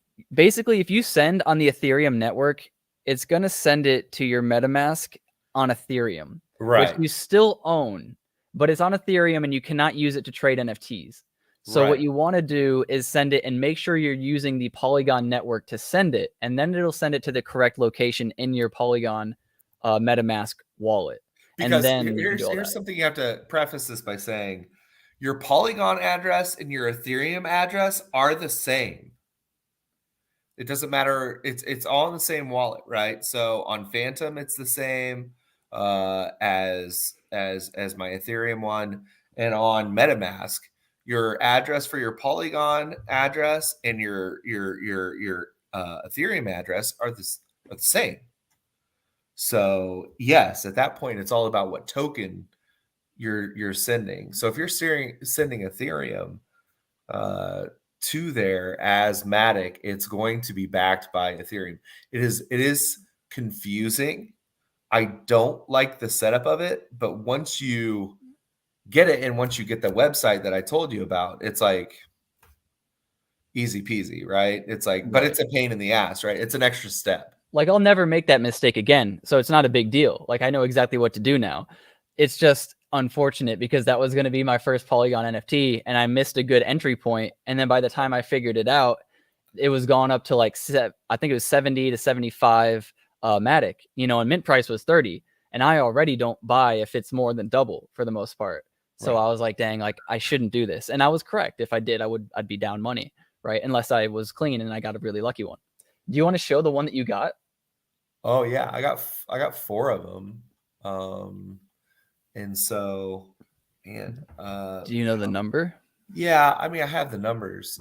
Speaker 1: you send on the Ethereum network, it's going to send it to your MetaMask on Ethereum,
Speaker 2: right?
Speaker 1: Which you still own, but it's on Ethereum and you cannot use it to trade NFTs. So what you want to do is send it and make sure you're using the Polygon network to send it, and then it'll send it to the correct location in your Polygon MetaMask wallet.
Speaker 2: Because
Speaker 1: and then
Speaker 2: here's something you have to preface this by saying: your Polygon address and your Ethereum address are the same. It doesn't matter. It's all in the same wallet, right? So on Phantom, it's the same as my Ethereum one, and on MetaMask, your address for your Polygon address and your Ethereum address are the same. So yes, at that point, it's all about what token you're sending. So if you're sending Ethereum to there as Matic, it's going to be backed by Ethereum. It is confusing I don't like the setup of it, but once you get it and once you get the website that I told you about, it's like easy peasy, right? It's like, but
Speaker 1: Right.
Speaker 2: it's a pain in the ass, right? It's an extra step.
Speaker 1: Like, I'll never make that mistake again, so it's not a big deal. Like, I know exactly what to do now. It's just unfortunate because that was going to be my first Polygon NFT, and I missed a good entry point. And then by the time I figured it out, it was gone up to like I think it was 70 to 75 Matic, you know, and mint price was 30. And I already don't buy if it's more than double for the most part. So
Speaker 2: Right.
Speaker 1: I was like, dang, like I shouldn't do this. And I was correct. If I did, I'd be down money, right? Unless I was clean and I got a really lucky one. Do you want to show the one that you got?
Speaker 2: Oh yeah, I got 4 of them. And so, man,
Speaker 1: Do you know the number?
Speaker 2: yeah, I mean, I have the numbers.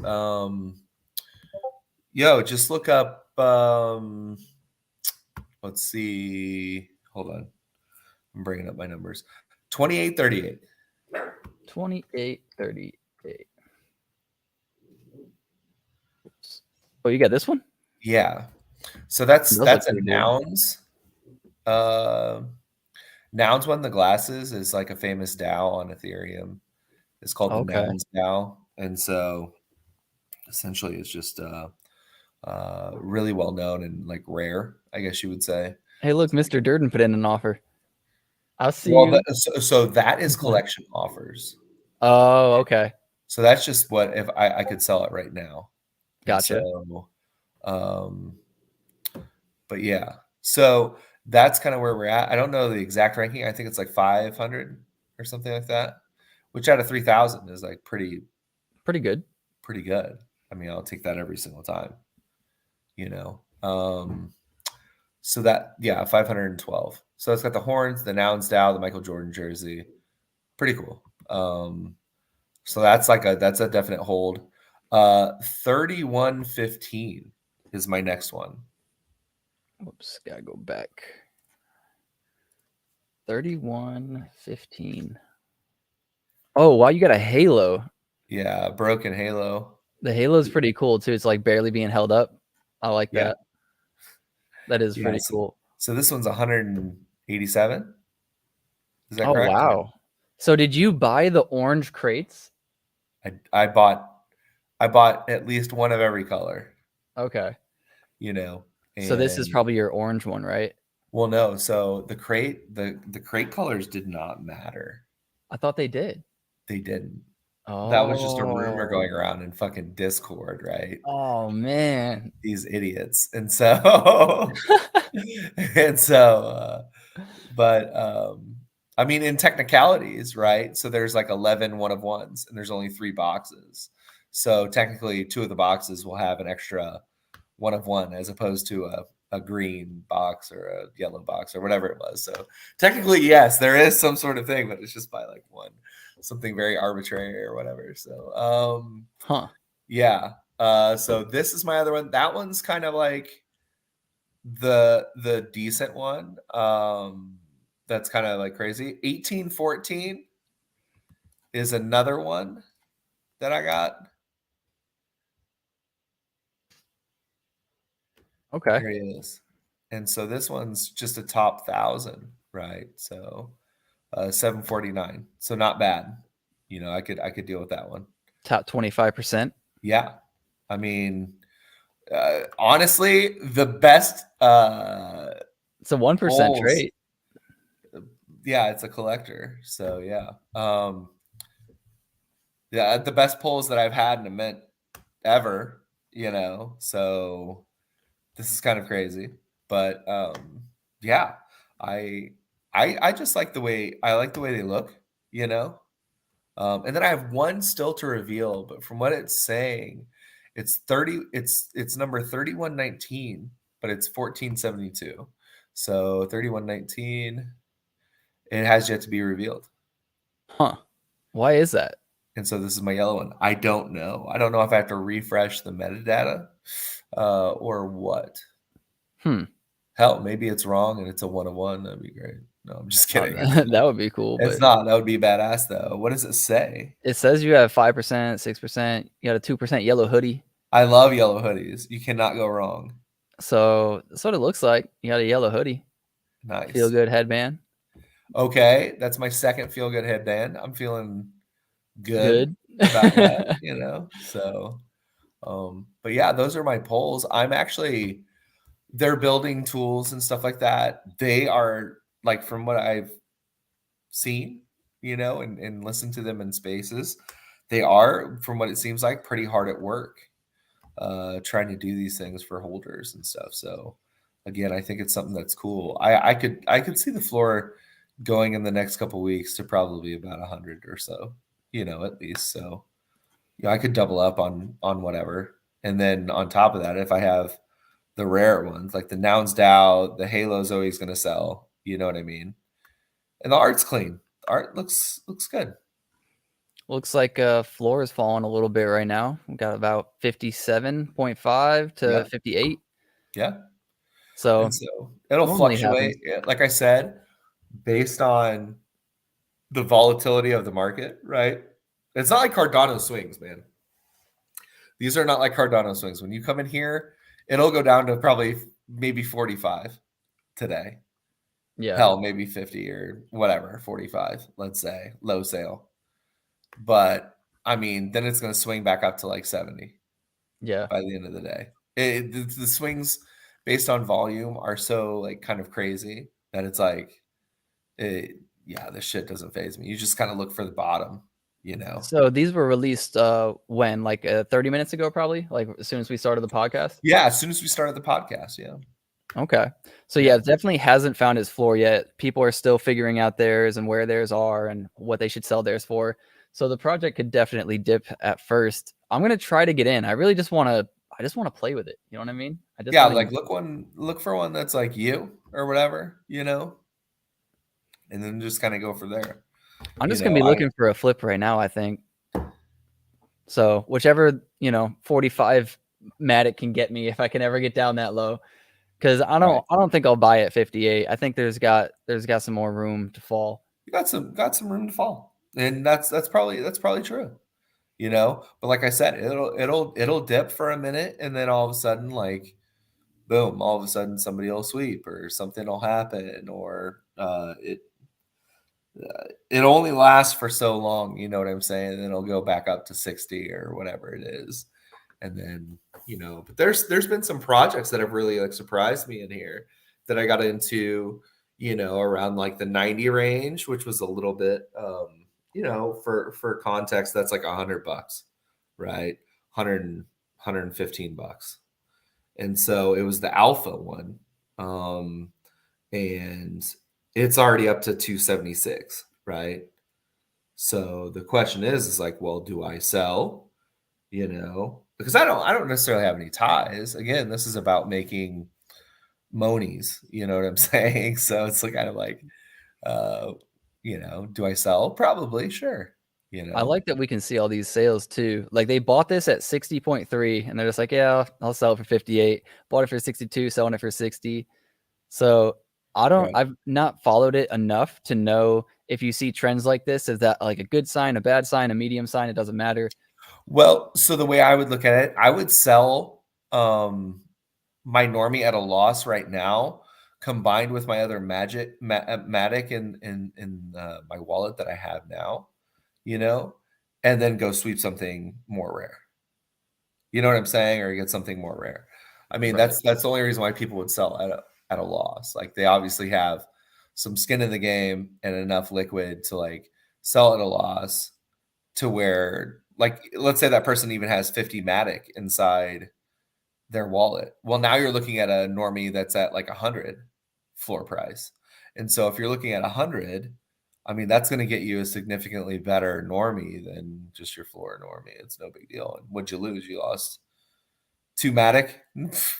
Speaker 2: Yo, just look up. Let's see. Hold on, I'm bringing up my numbers. 2838.
Speaker 1: 2838. Oh, you got this one?
Speaker 2: Yeah. So that's
Speaker 1: Those look
Speaker 2: a
Speaker 1: pretty cool.
Speaker 2: nouns. Nouns won the glasses is like a famous DAO on Ethereum. It's called the
Speaker 1: Okay.
Speaker 2: Nouns DAO, and so essentially it's just really well known and like rare, I guess you would say.
Speaker 1: Hey, look, Mr. Durden put in an offer. I'll see
Speaker 2: Well,
Speaker 1: you.
Speaker 2: so that is collection offers.
Speaker 1: Oh, okay.
Speaker 2: So that's just what if I could sell it right now. And
Speaker 1: Gotcha.
Speaker 2: so, but yeah, so that's kind of where we're at. I don't know the exact ranking. I think it's like 500 or something like that, which out of 3,000 is like pretty
Speaker 1: good.
Speaker 2: Pretty good. I mean, I'll take that every single time, you know. So that, yeah, 512. So it's got the horns, the nouns DAO, the Michael Jordan jersey. Pretty cool. So that's a definite hold. 3115 is my next one.
Speaker 1: Whoops, gotta go back. 3115. Oh, wow, you got a halo.
Speaker 2: Yeah, broken halo.
Speaker 1: The halo's pretty cool too. It's like barely being held up. I like
Speaker 2: Yeah.
Speaker 1: that. That is pretty cool.
Speaker 2: So this one's 187. Is that
Speaker 1: Oh,
Speaker 2: correct?
Speaker 1: wow. So did you buy the orange crates?
Speaker 2: I bought at least one of every color.
Speaker 1: Okay.
Speaker 2: You know.
Speaker 1: So this is probably your orange one, right?
Speaker 2: Well, no. So the crate colors did not matter.
Speaker 1: I thought they did.
Speaker 2: They didn't.
Speaker 1: Oh.
Speaker 2: That was just a rumor going around in fucking Discord, right?
Speaker 1: Oh man.
Speaker 2: These idiots. And so but I mean in technicalities, right? So there's like 11 one of ones and there's only 3 boxes. So technically 2 of the boxes will have an extra one of one as opposed to a green box or a yellow box or whatever it was. So technically, yes, there is some sort of thing, but it's just by like one, something very arbitrary or whatever. So, yeah. So this is my other one. That one's kind of like the decent one. That's kind of like crazy. 1814 is another one that I got.
Speaker 1: Okay.
Speaker 2: There he is. And so this one's just a top 1,000, right? So 749. So not bad. You know, I could deal with that one.
Speaker 1: Top 25%.
Speaker 2: Yeah. I mean, honestly, the best
Speaker 1: it's a 1% trait.
Speaker 2: Yeah, it's a collector. So yeah. Yeah, the best polls that I've had in a mint ever, you know. So this is kind of crazy. But yeah, I just like the way they look, you know. And then I have one still to reveal, but from what it's saying, it's number 3119, but it's 1472. So 3119, it has yet to be revealed.
Speaker 1: Huh. Why is that?
Speaker 2: And so this is my yellow one. I don't know. I don't know if I have to refresh the metadata or what. Hell, maybe it's wrong and it's a 1 of 1. That'd be great. No, I'm just kidding.
Speaker 1: That would be cool.
Speaker 2: It's not. That would be badass, though. What does it say?
Speaker 1: It says you have 5%, 6%. You got a 2% yellow hoodie.
Speaker 2: I love yellow hoodies. You cannot go wrong.
Speaker 1: So that's what it looks like. You got a yellow hoodie.
Speaker 2: Nice.
Speaker 1: Feel good headband.
Speaker 2: Okay, that's my second feel good headband. I'm feeling good about that, So, but yeah, those are my polls. They're building tools and stuff like that. They are like, from what I've seen, and listened to them in spaces, they are, from what it seems like, pretty hard at work, trying to do these things for holders and stuff. So again, I think it's something that's cool. I could see the floor going in the next couple of weeks to probably about 100 or so, at least. So I could double up on whatever. And then on top of that, if I have the rare ones, like the Nouns Dow, the Halo's always going to sell, you know what I mean? And the art's clean. The art looks good.
Speaker 1: Looks like floor is falling a little bit right now. We've got about 57.5 to 58.
Speaker 2: Yeah.
Speaker 1: So
Speaker 2: it'll
Speaker 1: normally
Speaker 2: fluctuate. Like I said, based on the volatility of the market, right? It's not like Cardano swings, man. These are not like Cardano swings. When you come in here, it'll go down to probably maybe 45 today.
Speaker 1: Yeah.
Speaker 2: Hell, maybe 50 or whatever, 45, let's say, low sale. But I mean, then it's going to swing back up to like 70.
Speaker 1: Yeah.
Speaker 2: By the end of the day. The swings based on volume are so like kind of crazy that it's like, this shit doesn't faze me. You just kind of look for the bottom,
Speaker 1: So these were released when, like 30 minutes ago, probably, like as soon as we started the podcast?
Speaker 2: Yeah, as soon as we started the podcast, yeah.
Speaker 1: Okay. So yeah, it definitely hasn't found its floor yet. People are still figuring out theirs and where theirs are and what they should sell theirs for. So the project could definitely dip at first. I'm going to try to get in. I really just want to play with it. You know what I mean?
Speaker 2: Like look for one that's like you or whatever, and then just kind of go from there.
Speaker 1: I'm just going to be looking for a flip right now, I think. So whichever, 45 Matic can get me, if I can ever get down that low. Because I don't think I'll buy at 58. I think there's got some more room to fall.
Speaker 2: You got some room to fall, and that's probably true, But like I said, it'll dip for a minute, and then all of a sudden, like, boom! All of a sudden, somebody will sweep, or something will happen, or it only lasts for so long. You know what I'm saying? And then it'll go back up to 60 or whatever it is. And then, but there's been some projects that have really like surprised me in here that I got into, around like the 90 range, which was a little bit, for context, that's like $100, right? 115 bucks. And so it was the alpha one. And it's already up to 276, right? So the question is like, well, do I sell? Because I don't necessarily have any ties. Again, this is about making monies, you know what I'm saying? So it's like kind of like, do I sell? Probably, sure.
Speaker 1: I like that we can see all these sales too. Like they bought this at 60.3 and they're just like, yeah, I'll sell it for 58. Bought it for 62, selling it for 60. So I've not followed it enough to know if you see trends like this, is that like a good sign, a bad sign, a medium sign? It doesn't matter.
Speaker 2: Well, so the way I would look at it, I would sell my normie at a loss right now, combined with my other Matic in my wallet that I have now, and then go sweep something more rare. You know what I'm saying? Or get something more rare. I mean, that's the only reason why people would sell at a loss. Like they obviously have some skin in the game and enough liquid to like sell at a loss to where, like, let's say that person even has 50 Matic inside their wallet. Well, now you're looking at a normie that's at like 100 floor price. And so if you're looking at 100, I mean, that's going to get you a significantly better normie than just your floor normie. It's no big deal. And what'd you lose? You lost 2 Matic.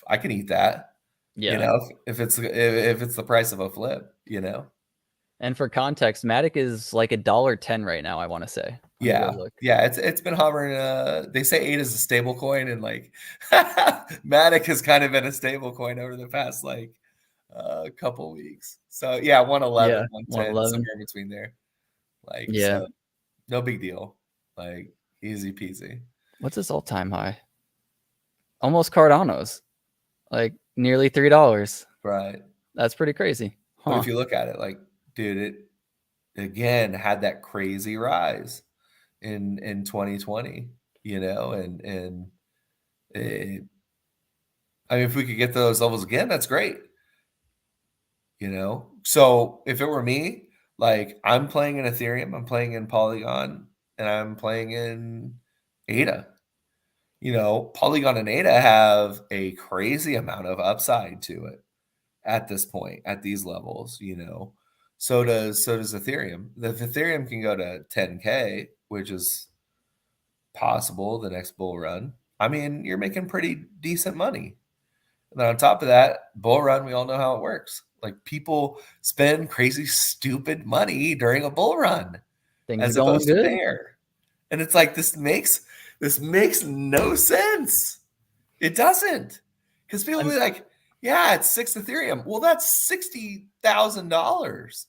Speaker 2: I can eat that.
Speaker 1: Yeah.
Speaker 2: If it's the price of a flip,
Speaker 1: And for context, Matic is like $1.10 right now, I want to say.
Speaker 2: Yeah. It's been hovering. They say 8 is a stable coin, and like Matic has kind of been a stable coin over the past like couple weeks. So yeah, 111, 110, somewhere in between there. Like, so no big deal. Like easy peasy.
Speaker 1: What's this all-time high? Almost Cardano's. Like nearly $3.
Speaker 2: Right.
Speaker 1: That's pretty crazy.
Speaker 2: But
Speaker 1: Huh.
Speaker 2: if you look at it, like, dude, it again had that crazy rise in 2020, and it, I mean, if we could get those levels again, that's great. So if it were me, like, I'm playing in Ethereum, I'm playing in Polygon, and I'm playing in ADA. Polygon and ADA have a crazy amount of upside to it at this point, at these levels. So does Ethereum. If Ethereum can go to 10K, which is possible the next bull run, I mean, you're making pretty decent money. And then on top of that, bull run, we all know how it works. Like, people spend crazy, stupid money during a bull run
Speaker 1: Things are
Speaker 2: as
Speaker 1: going
Speaker 2: opposed to
Speaker 1: good.
Speaker 2: bear. And it's like, this makes no sense. It doesn't. Because people will be like, yeah, it's 6 Ethereum. Well, that's $60,000.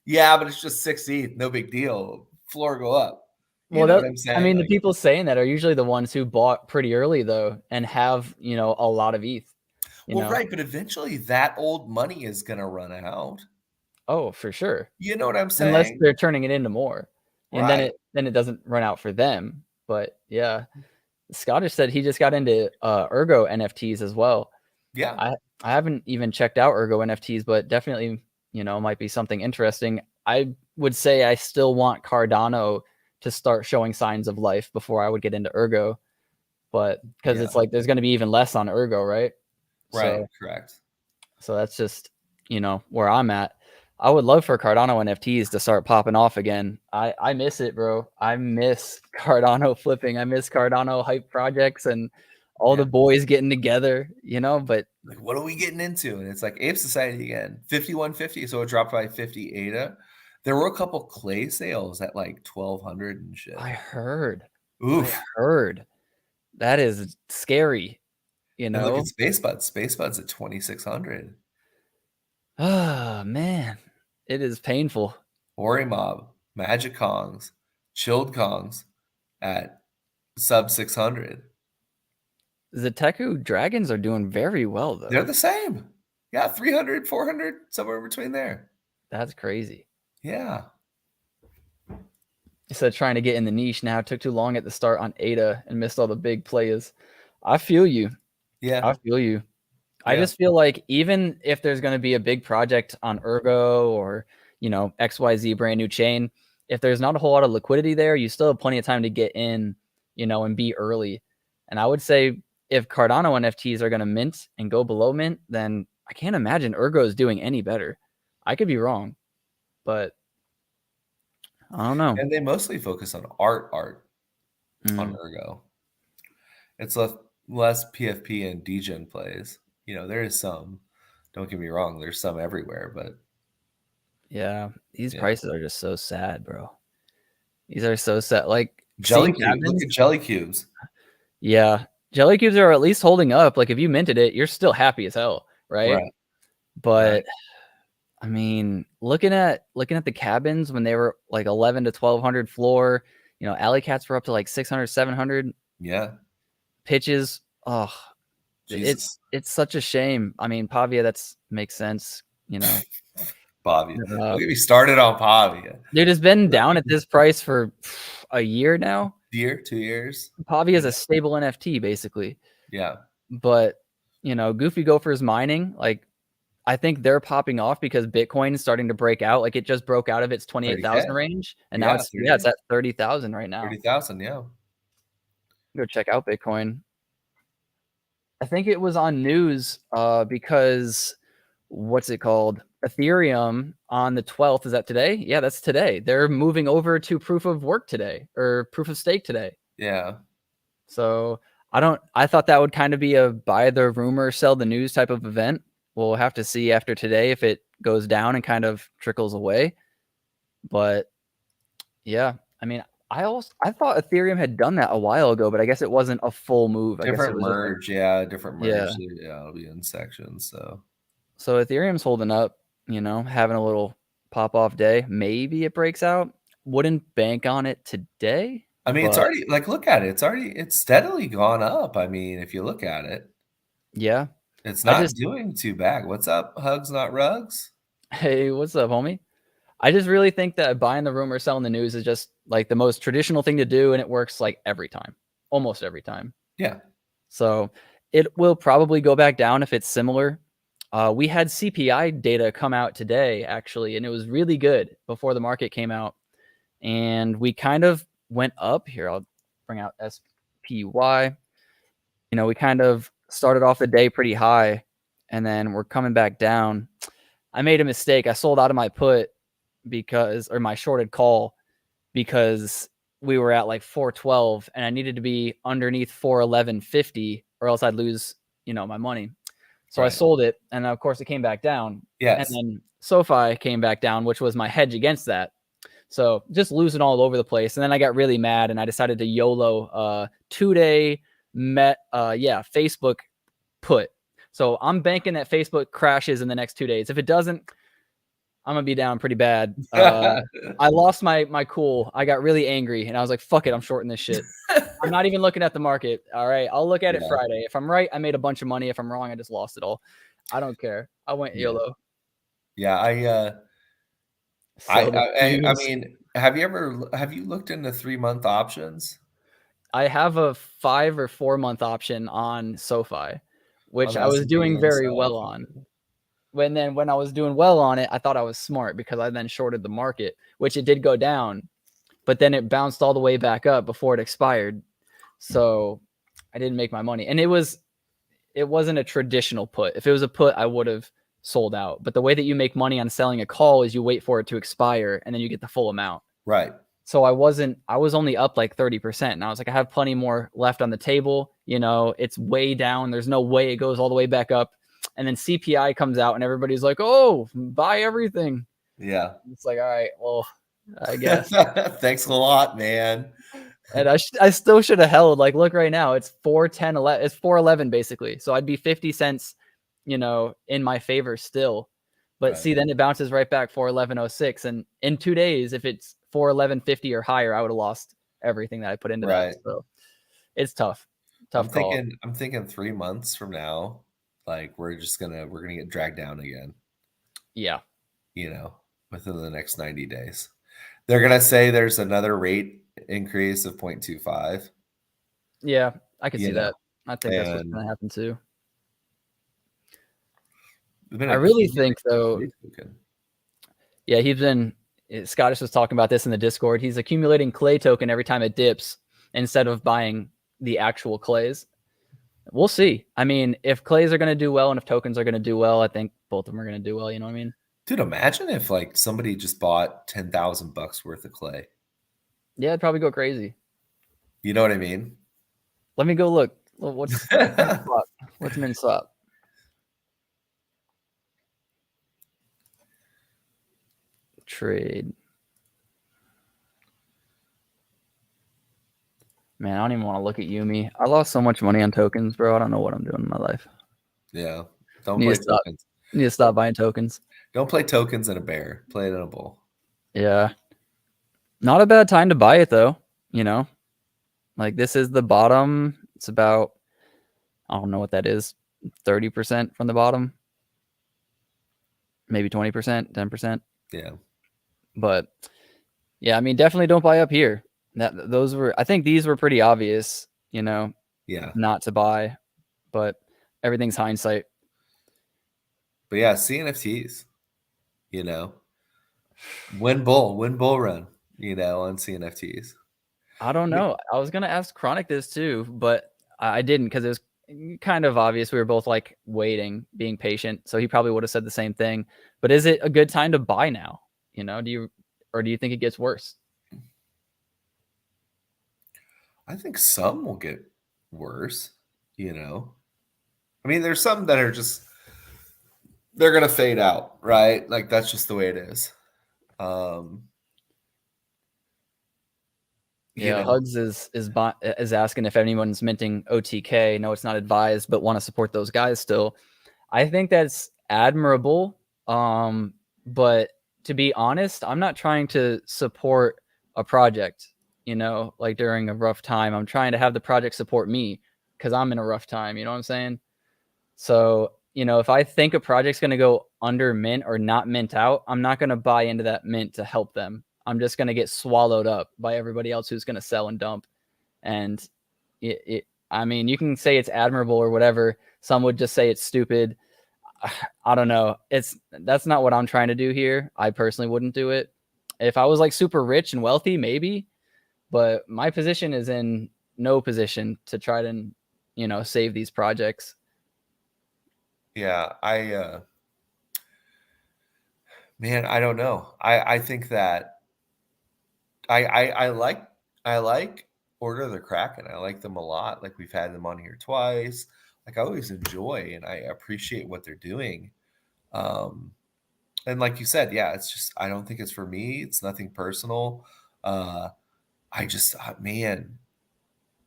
Speaker 2: Yeah, but it's just 6 ETH. No big deal. Floor go up. You know what I'm saying?
Speaker 1: I mean, the
Speaker 2: Like,
Speaker 1: people saying that are usually the ones who bought pretty early though, and have, a lot of ETH.
Speaker 2: right, but eventually that old money is going to run out.
Speaker 1: Oh, for sure.
Speaker 2: You know what I'm
Speaker 1: Unless
Speaker 2: saying?
Speaker 1: they're turning it into more. And
Speaker 2: Right.
Speaker 1: then it doesn't run out for them. But yeah. Scottish said he just got into Ergo NFTs as well.
Speaker 2: Yeah.
Speaker 1: I haven't even checked out Ergo NFTs, but definitely, might be something interesting. I would say I still want Cardano to start showing signs of life before I would get into Ergo. But because it's like there's going to be even less on Ergo, right?
Speaker 2: Right. Correct.
Speaker 1: So that's just, where I'm at. I would love for Cardano NFTs to start popping off again. I miss it, bro. I miss Cardano flipping. I miss Cardano hype projects and all the boys getting together, but
Speaker 2: like, what are we getting into? And it's like Ape Society again, 5150. So it dropped by 50 ADA. There were a couple clay sales at like 1200 and shit.
Speaker 1: I heard.
Speaker 2: Oof.
Speaker 1: I heard. That is scary,
Speaker 2: And look at Space Buds. Space Buds at 2600.
Speaker 1: Oh, man. It is painful.
Speaker 2: Ori Mob, Magic Kongs, Chilled Kongs at sub 600.
Speaker 1: The Teku Dragons are doing very well, though.
Speaker 2: They're the same. Yeah, 300, 400, somewhere between there.
Speaker 1: That's crazy.
Speaker 2: Yeah.
Speaker 1: You said trying to get in the niche now. It took too long at the start on ADA and missed all the big players. I feel you.
Speaker 2: Yeah.
Speaker 1: I feel you. I just feel like even if there's going to be a big project on Ergo or, XYZ brand new chain, if there's not a whole lot of liquidity there, you still have plenty of time to get in, and be early. And I would say if Cardano NFTs are going to mint and go below mint, then I can't imagine Ergo is doing any better. I could be wrong, but I don't know.
Speaker 2: And they mostly focus on art on Ergo. It's less PFP and degen plays. There is some. Don't get me wrong. There's some everywhere, but
Speaker 1: yeah, these prices are just so sad, bro. These are so sad. Like
Speaker 2: Jelly cubes. Look at Jelly cubes.
Speaker 1: Yeah, Jelly cubes are at least holding up. Like if you minted it, you're still happy as hell, right? But I mean, looking at the cabins when they were like 11 to 1200 floor, alley cats were up to like 600, 700.
Speaker 2: Yeah.
Speaker 1: Pitches. Oh,
Speaker 2: Jesus.
Speaker 1: it's such a shame. I mean, Pavia, makes sense,
Speaker 2: Pavia. Don't get me started on Pavia.
Speaker 1: Dude, it's been down at this price for a year now.
Speaker 2: 2 years.
Speaker 1: Pavia is a stable NFT, basically.
Speaker 2: Yeah.
Speaker 1: But, Goofy Gopher's mining, like, I think they're popping off because Bitcoin is starting to break out. Like, it just broke out of its 28,000 range. And now it's at 30,000 right now.
Speaker 2: 30,000, yeah.
Speaker 1: Go check out Bitcoin. I think it was on news because what's it called? Ethereum on the 12th. Is that today? Yeah, that's today. They're moving over to proof of work today or proof of stake today.
Speaker 2: Yeah.
Speaker 1: So I thought that would kind of be a buy the rumor, sell the news type of event. We'll have to see after today if it goes down and kind of trickles away. But yeah, I mean, I thought Ethereum had done that a while ago, but I guess it wasn't a full move.
Speaker 2: Different merge, different merge.
Speaker 1: Yeah,
Speaker 2: it'll be in sections.
Speaker 1: So Ethereum's holding up, having a little pop off day. Maybe it breaks out. Wouldn't bank on it today.
Speaker 2: I mean, it's already look at it. It's steadily gone up. I mean, if you look at it,
Speaker 1: yeah,
Speaker 2: it's not doing too bad. What's up, Hugs Not Rugs?
Speaker 1: Hey, what's up, homie? I just really think that buying the rumor, selling the news is just like the most traditional thing to do, and it works like every time, almost every time.
Speaker 2: Yeah.
Speaker 1: So it will probably go back down if it's similar. We had CPI data come out today, actually, and it was really good before the market came out. And we kind of went up here. I'll bring out SPY. We kind of started off the day pretty high, and then we're coming back down. I made a mistake. I sold out of my put or my shorted call, because we were at like 412 and I needed to be underneath 411.50 or else I'd lose, my money. So I sold it, and of course it came back down.
Speaker 2: Yes.
Speaker 1: And then SoFi came back down, which was my hedge against that. So just losing all over the place. And then I got really mad and I decided to YOLO 2-day Facebook put. So I'm banking that Facebook crashes in the next 2 days. If it doesn't, I'm gonna be down pretty bad. I lost my cool. I got really angry and I was like, fuck it, I'm shorting this shit. I'm not even looking at the market. All right, I'll look at it Friday. If I'm right, I made a bunch of money. If I'm wrong, I just lost it all. I don't care. I went YOLO.
Speaker 2: Yeah, I mean, have you looked into 3-month options?
Speaker 1: I have a 5 or 4 month option on SoFi, which I was
Speaker 2: S&P
Speaker 1: doing
Speaker 2: and
Speaker 1: very
Speaker 2: stuff.
Speaker 1: well on. When I was doing well on it, I thought I was smart because I then shorted the market, which it did go down, but then it bounced all the way back up before it expired. So I didn't make my money. And it wasn't a traditional put. If it was a put, I would have sold out. But the way that you make money on selling a call is you wait for it to expire and then you get the full amount.
Speaker 2: Right.
Speaker 1: So I was only up like 30%. And I was like, I have plenty more left on the table. It's way down. There's no way it goes all the way back up. And then CPI comes out and everybody's like, oh, buy everything.
Speaker 2: Yeah.
Speaker 1: It's like, all right, well, I guess.
Speaker 2: Thanks a lot, man.
Speaker 1: And I still should have held. Like, look right now, it's 410, 11. It's 411 basically. So I'd be 50 cents, in my favor still. But see, then it bounces right back 411.06. And in 2 days, if it's 411.50 or higher, I would have lost everything that I put into that. So it's tough.
Speaker 2: I'm
Speaker 1: call.
Speaker 2: thinking 3 months from now, like we're gonna get dragged down again.
Speaker 1: Yeah.
Speaker 2: Within the next 90 days. They're gonna say there's another rate increase of 0.25.
Speaker 1: Yeah, I could see that. I think that's what's gonna happen too. I really think though. Yeah, Scottish was talking about this in the Discord. He's accumulating clay token every time it dips instead of buying the actual clays. We'll see. I mean, if clays are going to do well and if tokens are going to do well, I think both of them are going to do well. You know what I mean?
Speaker 2: Dude, imagine if like somebody just bought $10,000 worth of clay.
Speaker 1: Yeah, it'd probably go crazy.
Speaker 2: You know what I mean?
Speaker 1: Let me go look. What's min swap? Trade. Man, I don't even want to look at Yumi. I lost so much money on tokens, bro. I don't know what I'm doing in my life.
Speaker 2: Yeah. Don't play tokens.
Speaker 1: Need to stop buying tokens.
Speaker 2: Don't play tokens in a bear. Play it in a bull.
Speaker 1: Yeah. Not a bad time to buy it, though. Like this is the bottom. It's about, I don't know what that is, 30% from the bottom. Maybe 20%, 10%.
Speaker 2: Yeah.
Speaker 1: But yeah, I mean, definitely don't buy up here. I think these were pretty obvious,
Speaker 2: Yeah.
Speaker 1: not to buy, but everything's hindsight.
Speaker 2: But yeah, CNFTs, win bull run, on CNFTs.
Speaker 1: I don't know. I was going to ask Chronic this too, but I didn't because it was kind of obvious. We were both like waiting, being patient. So he probably would have said the same thing. But is it a good time to buy now? Do you think it gets worse?
Speaker 2: I think some will get worse, I mean, there's some that are just, they're going to fade out, right? Like that's just the way it is.
Speaker 1: Hugs is asking if anyone's minting OTK. No, it's not advised, but want to support those guys still. I think that's admirable. But to be honest, I'm not trying to support a project, like during a rough time. I'm trying to have the project support me because I'm in a rough time. You know what I'm saying? So if I think a project's going to go under mint or not mint out, I'm not going to buy into that mint to help them. I'm just going to get swallowed up by everybody else who's going to sell and dump. And I mean, you can say it's admirable or whatever. Some would just say it's stupid. I don't know. That's not what I'm trying to do here. I personally wouldn't do it. If I was like super rich and wealthy, maybe, but my position is in no position to try to, save these projects.
Speaker 2: Yeah, man, I don't know. I think that I like Order of the Kraken. I like them a lot. Like we've had them on here twice. Like I always enjoy and I appreciate what they're doing. And like you said, yeah, it's just I don't think it's for me. It's nothing personal. I just man,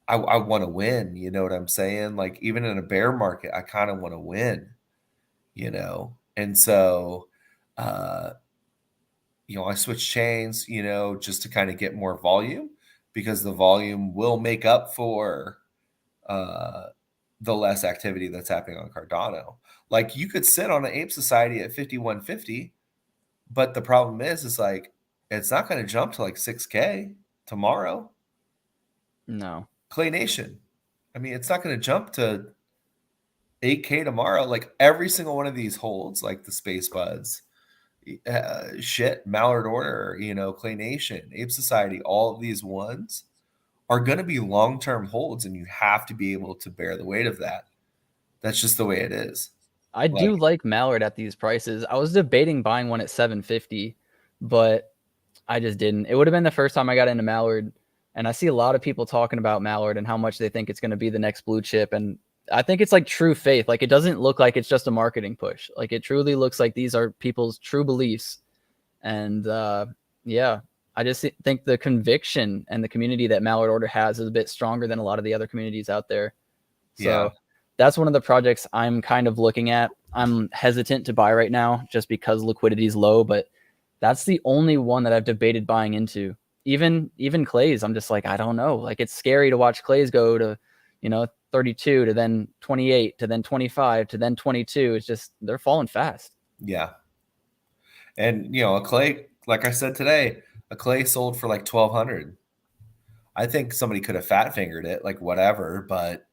Speaker 2: I want to win. You know what I'm saying? Like even in a bear market, I kind of want to win. And so I switch chains, just to kind of get more volume because the volume will make up for the less activity that's happening on Cardano. Like you could sit on an Ape Society at 5150, but the problem is like it's not going to jump to like 6K tomorrow.
Speaker 1: No.
Speaker 2: Clay Nation. I mean, it's not going to jump to 8K tomorrow. Like every single one of these holds, like the Space Buds, Mallard Order, Clay Nation, Ape Society, all of these ones are going to be long-term holds, and you have to be able to bear the weight of that. That's just the way it is.
Speaker 1: I do like Mallard at these prices. I was debating buying one at 750, but I just didn't. It would have been the first time I got into Mallard, and I see a lot of people talking about Mallard and how much they think it's going to be the next blue chip, and I think it's like true faith. Like it doesn't look like it's just a marketing push. Like it truly looks like these are people's true beliefs. And yeah, I just think the conviction and the community that Mallard Order has is a bit stronger than a lot of the other communities out there. So that's one of the projects I'm kind of looking at. I'm hesitant to buy right now just because liquidity is low, but that's the only one that I've debated buying into. Even Clay's, I'm just like, I don't know. Like it's scary to watch Clay's go to, 32 to then 28 to then 25 to then 22. It's just they're falling fast.
Speaker 2: Yeah. And a Clay, like I said today, a Clay sold for like 1,200. I think somebody could have fat fingered it, like whatever, but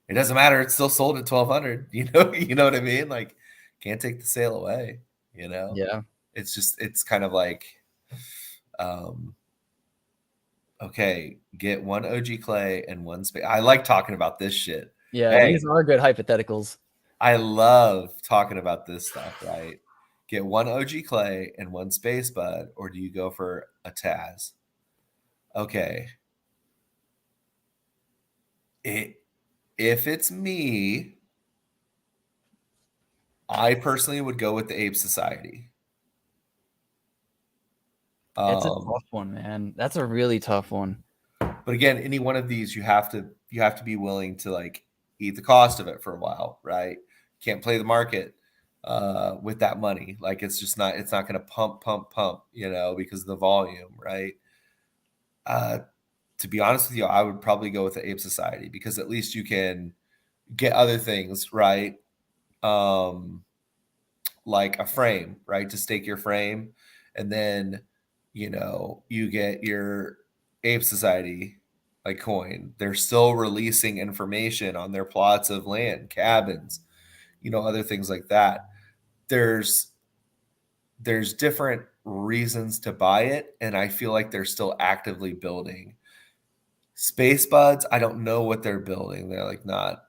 Speaker 2: it doesn't matter. It's still sold at 1,200. You know what I mean? Like, can't take the sale away.
Speaker 1: Yeah.
Speaker 2: It's kind of like, okay, get one OG Clay and one space. I like talking about this shit.
Speaker 1: Yeah, these are good hypotheticals.
Speaker 2: I love talking about this stuff, right? Get one OG Clay and one Space Bud, or do you go for a Taz? Okay. If it's me, I personally would go with the Ape Society.
Speaker 1: It's a tough one, man. That's a really tough one.
Speaker 2: But again, any one of these, you have to be willing to like eat the cost of it for a while, right? Can't play the market with that money. Like it's not going to pump, because of the volume, right? To be honest with you, I would probably go with the Ape Society because at least you can get other things, right? Like a frame, right? To stake your frame. And then, you get your Ape Society like coin. They're still releasing information on their plots of land, cabins, other things like that. There's different reasons to buy it, and I feel like they're still actively building. Space Buds, I don't know what they're building. They're like not.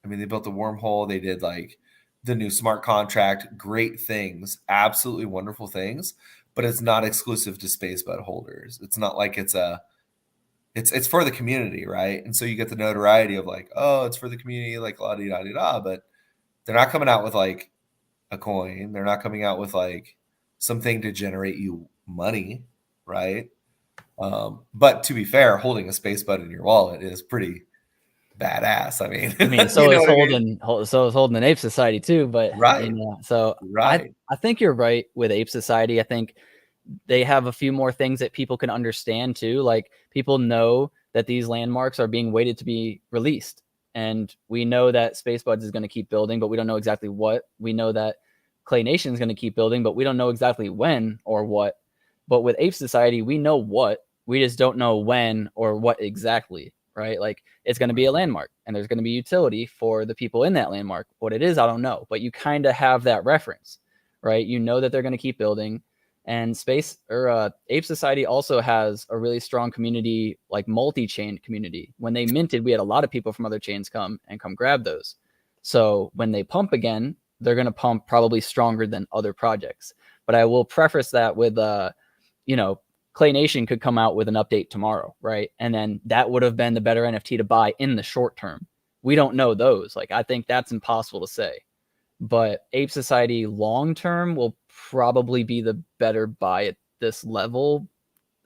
Speaker 2: I mean, they built the wormhole. They did like the new smart contract. Great things, absolutely wonderful things, but it's not exclusive to Space Bud holders. It's not like it's for the community, right? And so you get the notoriety of like, oh, it's for the community, like la di da di da. But they're not coming out with like a coin. They're not coming out with like something to generate you money, right? But to be fair, holding a Space Bud in your wallet is pretty badass. I mean,
Speaker 1: so is holding an Ape Society too, but
Speaker 2: right.
Speaker 1: So
Speaker 2: right.
Speaker 1: I think you're right with Ape Society. I think they have a few more things that people can understand too. Like people know that these landmarks are being waited to be released. And we know that Space Buds is going to keep building, but we don't know exactly what. We know that Clay Nation is going to keep building, but we don't know exactly when or what. But with Ape Society, we know what. We just don't know when or what exactly, right? Like it's going to be a landmark and there's going to be utility for the people in that landmark. What it is, I don't know, but you kind of have that reference, right? You know that they're going to keep building. And Ape Society also has a really strong community, like multi-chain community. When they minted, we had a lot of people from other chains come grab those. So when they pump again, they're going to pump probably stronger than other projects. But I will preface that with, Clay Nation could come out with an update tomorrow, right? And then that would have been the better NFT to buy in the short term. We don't know those. Like, I think that's impossible to say. But Ape Society long term will probably be the better buy at this level.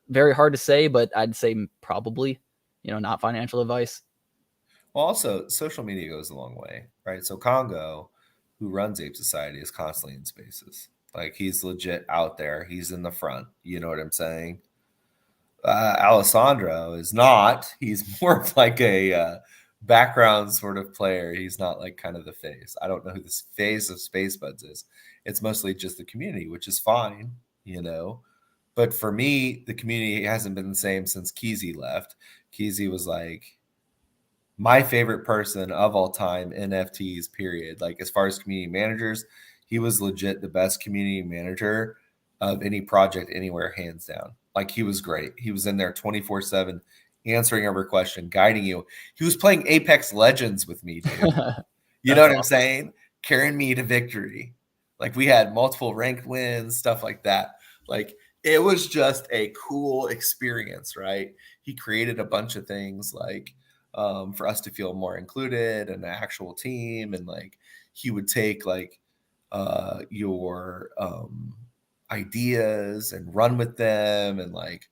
Speaker 1: Very hard to say, but I'd say probably, not financial advice.
Speaker 2: Well, also, social media goes a long way, right? So Congo, who runs Ape Society, is constantly in spaces. Like, he's legit out there. He's in the front. You know what I'm saying? Alessandro is not. He's more of like a background sort of player. He's not like kind of the face. I don't know who the face of Space Buds is. It's mostly just the community, which is fine, But for me, the community hasn't been the same since Keezy left. Keezy was like my favorite person of all time, NFTs, period. Like, as far as community managers, he was legit the best community manager of any project anywhere, hands down. Like, he was great. He was in there 24/7, answering every question, guiding you. He was playing Apex Legends with me, dude. You know what I'm saying? Carrying me to victory. Like, we had multiple ranked wins, stuff like that. Like, it was just a cool experience, right? He created a bunch of things like for us to feel more included and an actual team. And like, he would take like your ideas and run with them. And like,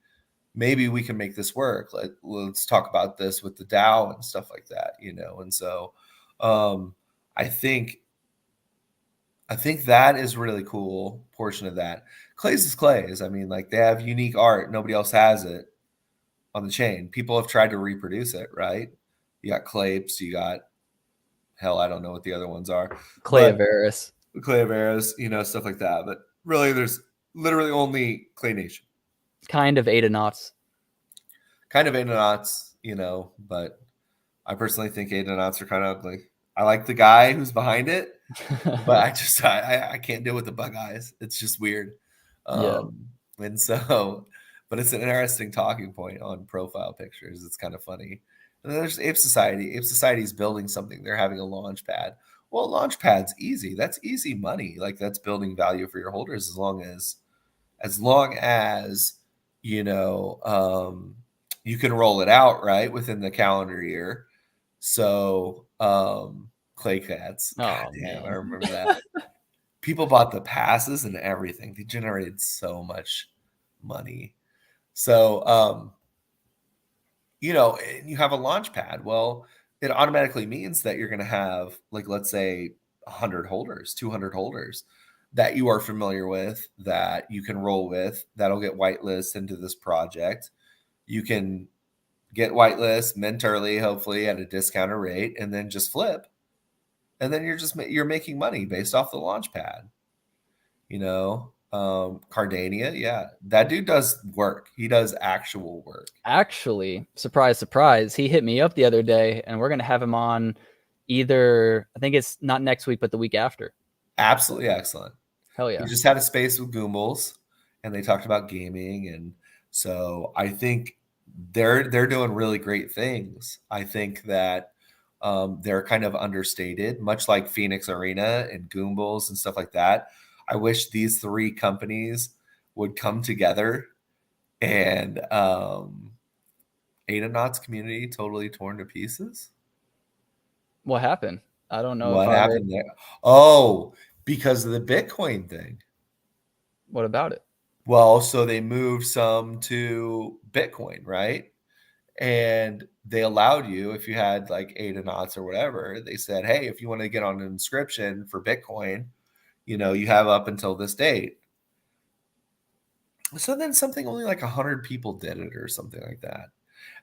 Speaker 2: maybe we can make this work. Like, let's talk about this with the DAO and stuff like that, And so I think that is really cool portion of that. Clay's is Clay's. I mean, like, they have unique art. Nobody else has it on the chain. People have tried to reproduce it, right? You got Clapes, you got, hell, I don't know what the other ones are.
Speaker 1: Clay Averis,
Speaker 2: stuff like that. But really, there's literally only Clay Nation.
Speaker 1: Kind of Adenauts.
Speaker 2: But I personally think Adenauts are kind of ugly. I like the guy who's behind it, but I can't deal with the bug eyes. It's just weird. And so, but it's an interesting talking point on profile pictures. It's kind of funny. And then there's Ape Society. Ape Society is building something. They're having a launch pad. Well, launch pad's easy. That's easy money. Like, that's building value for your holders as long as you can roll it out right within the calendar year. So Clay Cats. God damn, I remember that. People bought the passes and everything. They generated so much money. So you have a launch pad. Well, it automatically means that you're going to have, like, let's say 100 holders, 200 holders that you are familiar with, that you can roll with, that'll get whitelist into this project. You can get whitelist, mint early, hopefully at a discounted rate, and then just flip. And then you're making money based off the launch pad. Cardania, yeah, that dude does work. He does actual work.
Speaker 1: Actually, surprise, surprise, he hit me up the other day, and we're going to have him on either, I think it's not next week, but the week after.
Speaker 2: Absolutely excellent.
Speaker 1: Hell yeah.
Speaker 2: We just had a space with Goombles, and they talked about gaming. And so I think they're doing really great things. I think that they're kind of understated, much like Phoenix Arena and Goombles and stuff like that. I wish these three companies would come together, and Adenauts community totally torn to pieces.
Speaker 1: What happened? I don't know.
Speaker 2: What happened there? Oh, because of the Bitcoin thing.
Speaker 1: What about it?
Speaker 2: Well, so they moved some to Bitcoin, right? And they allowed you, if you had like Adenauts or whatever, they said, hey, if you want to get on an inscription for Bitcoin, you have up until this date. So then something only like 100 people did it or something like that.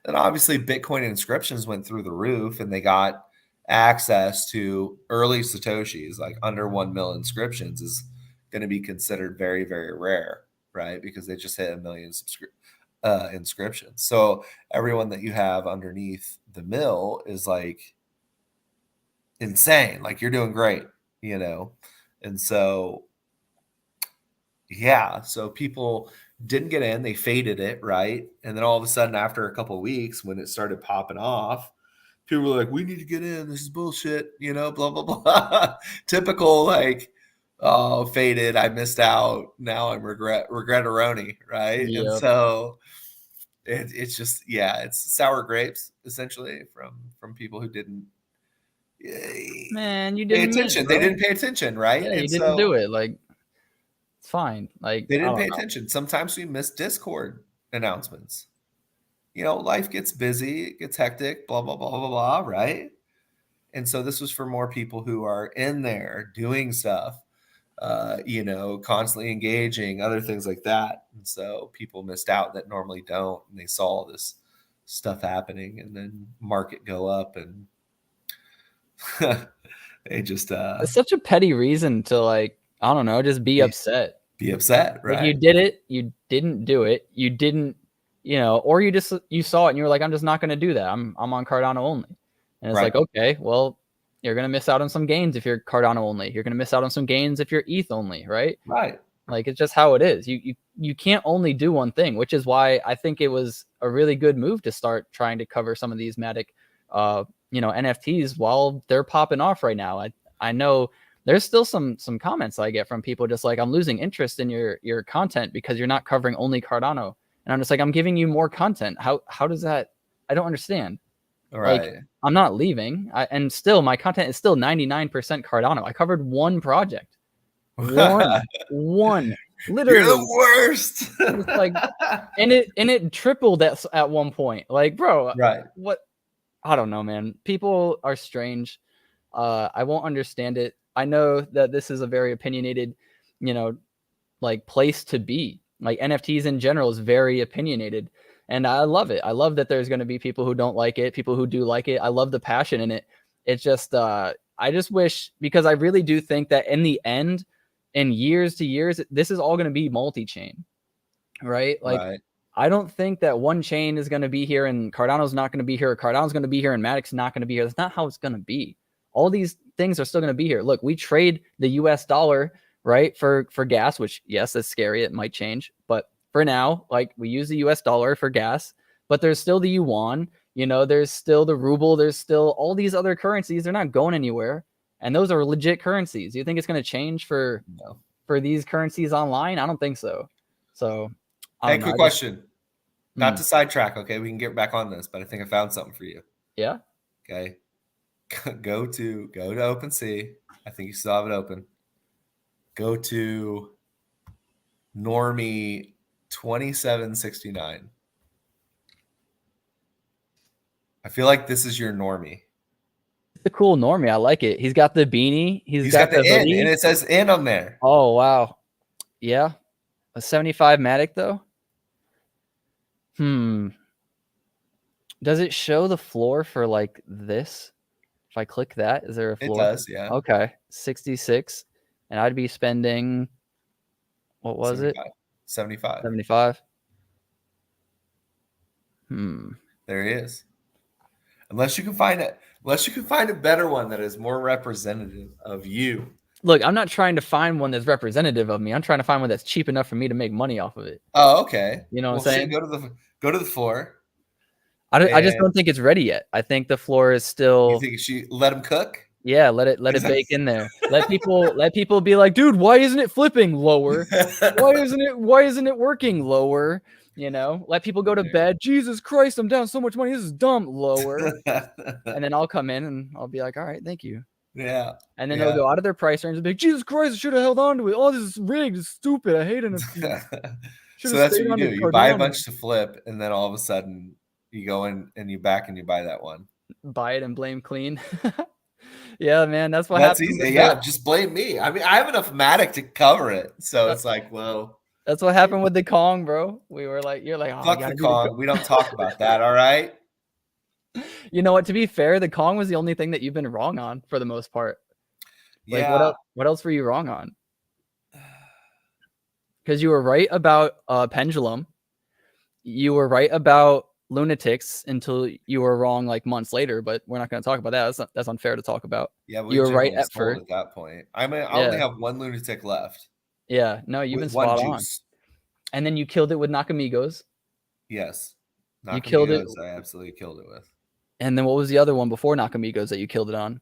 Speaker 2: And obviously Bitcoin inscriptions went through the roof, and they got access to early Satoshis, like under 1 mil inscriptions, is going to be considered very, very rare, right? Because they just hit 1 million inscriptions. So everyone that you have underneath the mill is like insane. Like, you're doing great, you know? And so, yeah, so people didn't get in, they faded it, right? And then all of a sudden, after a couple of weeks, when it started popping off, people were like, we need to get in. This is bullshit, you know, blah, blah, blah. Typical, like, oh, faded. I missed out. Now I'm regret-a-roni, right? And
Speaker 1: Yep.
Speaker 2: so it's just, yeah, it's sour grapes, essentially, from people who didn't
Speaker 1: Man, you
Speaker 2: pay
Speaker 1: didn't
Speaker 2: attention. They didn't pay attention, right?
Speaker 1: Yeah,
Speaker 2: And
Speaker 1: you didn't do
Speaker 2: so
Speaker 1: it. Like, it's fine. Like,
Speaker 2: they
Speaker 1: I
Speaker 2: didn't
Speaker 1: don't
Speaker 2: pay
Speaker 1: know.
Speaker 2: attention. Sometimes we miss Discord announcements. You know, life gets busy, it gets hectic, blah, blah, blah, blah, blah, right? And so this was for more people who are in there doing stuff, you know, constantly engaging, other things like that. And so people missed out that normally don't, and they saw all this stuff happening, and then market go up, and they just
Speaker 1: It's such a petty reason to, like, I don't know, just be upset.
Speaker 2: be upset,
Speaker 1: Like,
Speaker 2: right?
Speaker 1: you did it, you didn't do it, you didn't, you know, or you saw it and you were like, I'm just not going to do that. I'm on Cardano only. And it's
Speaker 2: Right.
Speaker 1: like, okay, well, you're going to miss out on some gains if you're Cardano only. You're going to miss out on some gains if you're ETH only, right?
Speaker 2: Right.
Speaker 1: Like, it's just how it is. You can't only do one thing, which is why I think it was a really good move to start trying to cover some of these Matic, you know, NFTs while they're popping off right now. I know there's still some comments I get from people just like, I'm losing interest in your content because you're not covering only Cardano. And I'm just like, I'm giving you more content. How does that? I don't understand.
Speaker 2: Right.
Speaker 1: Like, I'm not leaving. And still, my content is still 99% Cardano. I covered one project. One. Literally.
Speaker 2: You're the worst.
Speaker 1: It's like, and it tripled at one point. Like, bro,
Speaker 2: right.
Speaker 1: what? I don't know, man. People are strange. I won't understand it. I know that this is a very opinionated, you know, like, place to be. Like, NFTs in general is very opinionated, and I love it. I love that there's going to be people who don't like it, people who do like it. I love the passion in it. It's just, I just wish, because I really do think that in the end, in years to years, this is all going to be multi-chain, right? Like,
Speaker 2: Right.
Speaker 1: I don't think that one chain is going to be here and Cardano's not going to be here. Cardano's going to be here and Matic's not going to be here. That's not how it's going to be. All these things are still going to be here. Look, we trade the US dollar, right, for gas, which, yes, that's scary. It might change. But for now, like, we use the US dollar for gas, but there's still the yuan, you know, there's still the ruble, there's still all these other currencies. They're not going anywhere. And those are legit currencies. You think it's going to change for these currencies online? I don't think so. So,
Speaker 2: hey, quick question. Not to sidetrack, okay? We can get back on this, but I think I found something for you.
Speaker 1: Yeah.
Speaker 2: Okay. Go to OpenSea. I think you still have it open. Go to Normie 2769. I feel like this is your Normie.
Speaker 1: It's a cool Normie. I like it. He's got the beanie. He's got the
Speaker 2: in,
Speaker 1: hoodie.
Speaker 2: and it says in on there.
Speaker 1: Oh, wow. Yeah. A 75 Matic, though? Does it show the floor for, like, this? If I click that, is there a floor?
Speaker 2: It does, yeah.
Speaker 1: Okay. 66. And I'd be spending, what was
Speaker 2: 75.
Speaker 1: it?
Speaker 2: 75.
Speaker 1: 75.
Speaker 2: There he is. Unless you can find a better one that is more representative of you.
Speaker 1: Look, I'm not trying to find one that's representative of me. I'm trying to find one that's cheap enough for me to make money off of it.
Speaker 2: Oh, okay.
Speaker 1: You know what I'm saying?
Speaker 2: Go to the floor.
Speaker 1: I just don't think it's ready yet. I think the floor is still.
Speaker 2: You think let him cook?
Speaker 1: Yeah, let it bake in there. Let people be like, dude, why isn't it flipping lower? Why isn't it working lower? You know, let people go to bed. Jesus Christ, I'm down so much money. This is dumb. Lower. And then I'll come in and I'll be like, all right, thank you.
Speaker 2: Yeah.
Speaker 1: And then they'll go out of their price range and be like, Jesus Christ, I should have held on to it. Oh, this is rigged. It's stupid. I hate NFT.
Speaker 2: So that's what you do. You buy a bunch to flip, and then all of a sudden you go in and you buy that one.
Speaker 1: Buy it and blame clean. Yeah, man, that's what happens.
Speaker 2: Easy. Yeah, just blame me. I mean, I have enough Matic to cover it, so it's like, well,
Speaker 1: that's what happened with the Kong, bro. We were like, you're like, oh,
Speaker 2: fuck the Kong. We don't talk about that. All right.
Speaker 1: You know what? To be fair, the Kong was the only thing that you've been wrong on for the most part. Like,
Speaker 2: Yeah.
Speaker 1: what else were you wrong on? Because you were right about pendulum. You were right about lunatics until you were wrong like months later. But we're not going to talk about that. That's unfair to talk about.
Speaker 2: Yeah, we
Speaker 1: You were right
Speaker 2: generally
Speaker 1: at
Speaker 2: sold
Speaker 1: first.
Speaker 2: at that point. I mean, I only
Speaker 1: Yeah,
Speaker 2: have one lunatic left
Speaker 1: yeah. No, you've been
Speaker 2: with one
Speaker 1: spot on.
Speaker 2: juice.
Speaker 1: And then you killed it with Nakamigos.
Speaker 2: Yes.
Speaker 1: You killed it.
Speaker 2: Nakamigos, I absolutely killed it with.
Speaker 1: And then what was the other one before Nakamigos that you killed it on?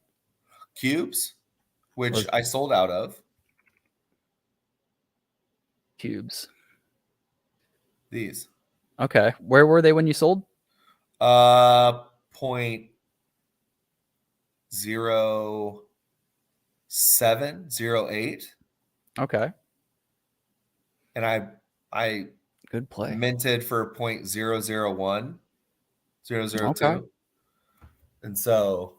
Speaker 2: Cubes, which
Speaker 1: Was
Speaker 2: I sold out of.
Speaker 1: cubes.
Speaker 2: These.
Speaker 1: Okay. Where were they when you sold?
Speaker 2: 0.0708.
Speaker 1: Okay.
Speaker 2: And I
Speaker 1: Good play.
Speaker 2: minted for 0.001, 002.
Speaker 1: Okay.
Speaker 2: And so,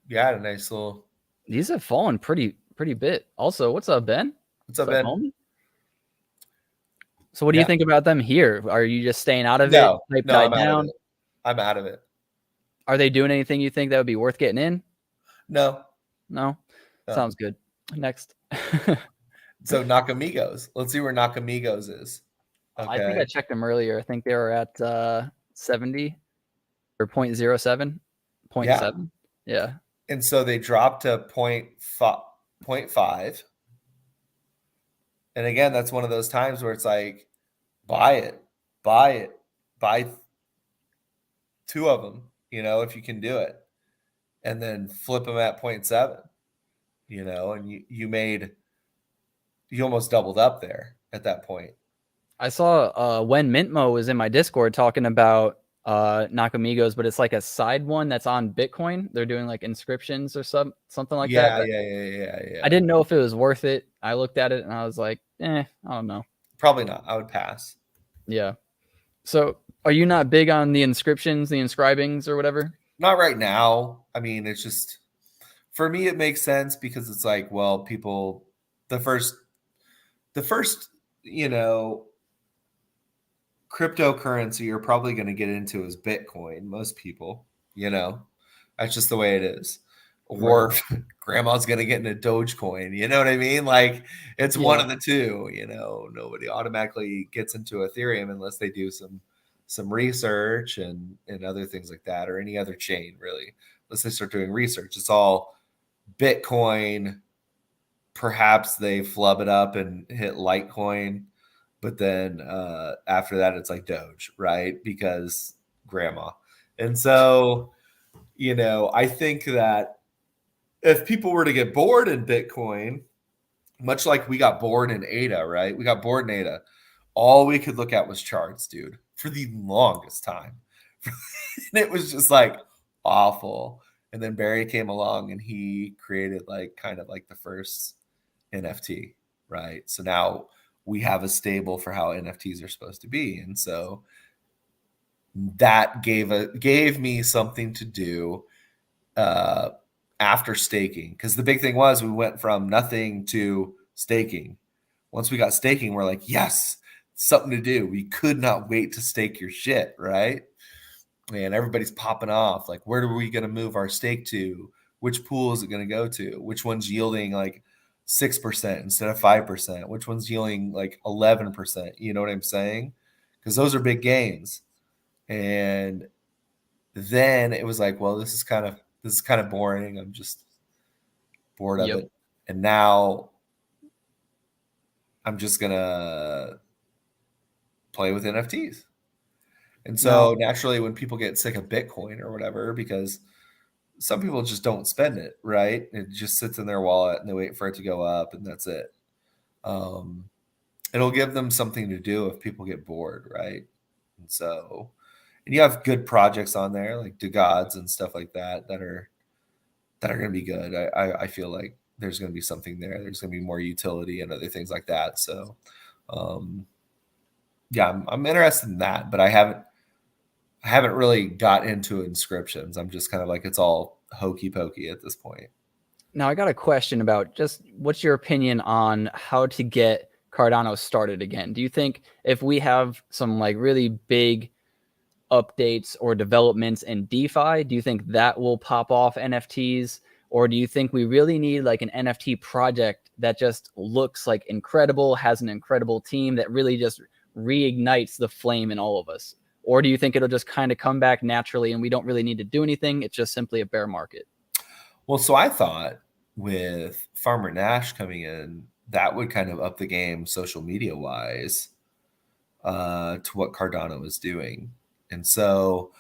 Speaker 2: yeah, a nice little.
Speaker 1: These have fallen pretty bit. Also, what's up, Ben?
Speaker 2: What's up, Ben?
Speaker 1: Homie? So what do you think about them here? Are you just staying out of it?
Speaker 2: No,
Speaker 1: Hype
Speaker 2: no,
Speaker 1: died
Speaker 2: I'm out
Speaker 1: down?
Speaker 2: of it. I'm out of it.
Speaker 1: Are they doing anything you think that would be worth getting in?
Speaker 2: No.
Speaker 1: No? Sounds good. Next.
Speaker 2: So Nakamigos. Let's see where Nakamigos is. Okay.
Speaker 1: I think I checked them earlier. I think they were at 70 or 0.07. 0.7. Yeah.
Speaker 2: And so they dropped to 0.5. And again, that's one of those times where it's like, buy two of them, if you can do it, and then flip them at 0.7, and you almost doubled up there at that point.
Speaker 1: I saw when Mintmo was in my Discord talking about Nakamigos, but it's like a side one that's on Bitcoin. They're doing like inscriptions or something like that.
Speaker 2: Yeah.
Speaker 1: I didn't know if it was worth it. I looked at it and I was like, I don't know.
Speaker 2: Probably not. I would pass.
Speaker 1: Yeah. So are you not big on the inscriptions, the inscribings or whatever?
Speaker 2: Not right now. I mean, it's just, for me, it makes sense because it's like, well, people, the first, cryptocurrency you're probably going to get into is Bitcoin. Most people, that's just the way it is. Or grandma's going to get into Dogecoin. You know what I mean? Like, it's one of the two. Nobody automatically gets into Ethereum unless they do some research and other things like that, or any other chain, really. Unless they start doing research, it's all Bitcoin. Perhaps they flub it up and hit Litecoin, but then after that, it's like Doge, right? Because grandma. And so, I think that if people were to get bored in Bitcoin, much like we got bored in ADA, right? We got bored in ADA. All we could look at was charts, dude, for the longest time. And it was just like awful. And then Barry came along and he created kind of like the first NFT, right? So now we have a stable for how NFTs are supposed to be. And so that gave me something to do after staking, because the big thing was we went from nothing to staking. Once we got staking, we're like, yes, something to do. We could not wait to stake your shit, right? And everybody's popping off. Like, where are we going to move our stake to? Which pool is it going to go to? Which one's yielding like 6% instead of 5%? Which one's yielding like 11%? You know what I'm saying? Because those are big gains. And then it was like, well, this is kind of boring. I'm just bored of it. And now I'm just gonna play with NFTs. And so naturally, when people get sick of Bitcoin or whatever, because some people just don't spend it, right? It just sits in their wallet and they wait for it to go up, and that's it. It'll give them something to do if people get bored, right? And so, and you have good projects on there like DeGods and stuff like that that are going to be good. I feel like there's going to be something there. There's going to be more utility and other things like that. So, yeah, I'm interested in that, but I haven't really got into inscriptions. I'm just kind of like, it's all hokey pokey at this point.
Speaker 1: Now I got a question about just what's your opinion on how to get Cardano started again? Do you think if we have some like really big updates or developments in DeFi? Do you think that will pop off NFTs? Or do you think we really need like an NFT project that just looks like incredible, has an incredible team that really just reignites the flame in all of us? Or do you think it'll just kind of come back naturally and we don't really need to do anything? It's just simply a bear market.
Speaker 2: Well, so I thought with Farmer Nash coming in, that would kind of up the game social media wise to what Cardano is doing. And so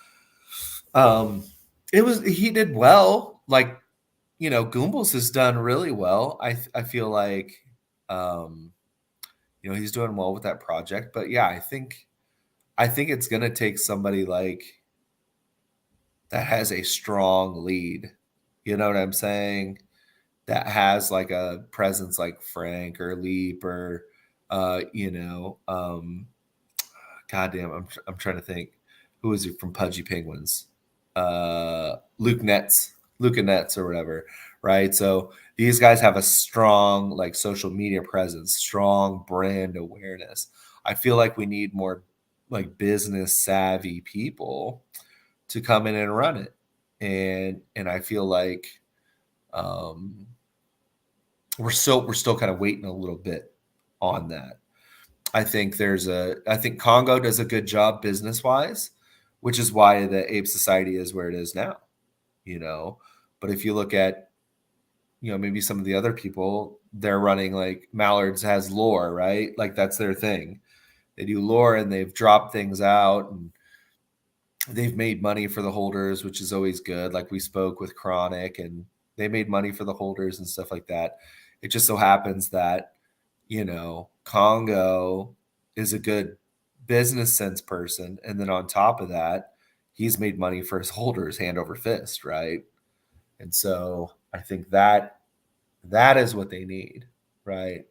Speaker 2: he did well. Like, you know, Goombles has done really well. I feel like, you know, he's doing well with that project. But yeah, I think it's going to take somebody like that has a strong lead. You know what I'm saying? That has like a presence like Frank or Leap or, you know, goddamn, I'm trying to think. Who is he from Pudgy Penguins? Luca Nets or whatever, right? So these guys have a strong like social media presence, strong brand awareness. I feel like we need more like business savvy people to come in and run it. And I feel like we're still kind of waiting a little bit on that. I think Congo does a good job business wise, which is why the Ape Society is where it is now, you know. But if you look at, you know, maybe some of the other people, they're running like Mallards has lore, right? Like that's their thing. They do lore and they've dropped things out and they've made money for the holders, which is always good. Like we spoke with Chronic and they made money for the holders and stuff like that. It just so happens that, you know, Congo is a good business sense person. And then on top of that, he's made money for his holders hand over fist, right? And so I think that is what they need, right?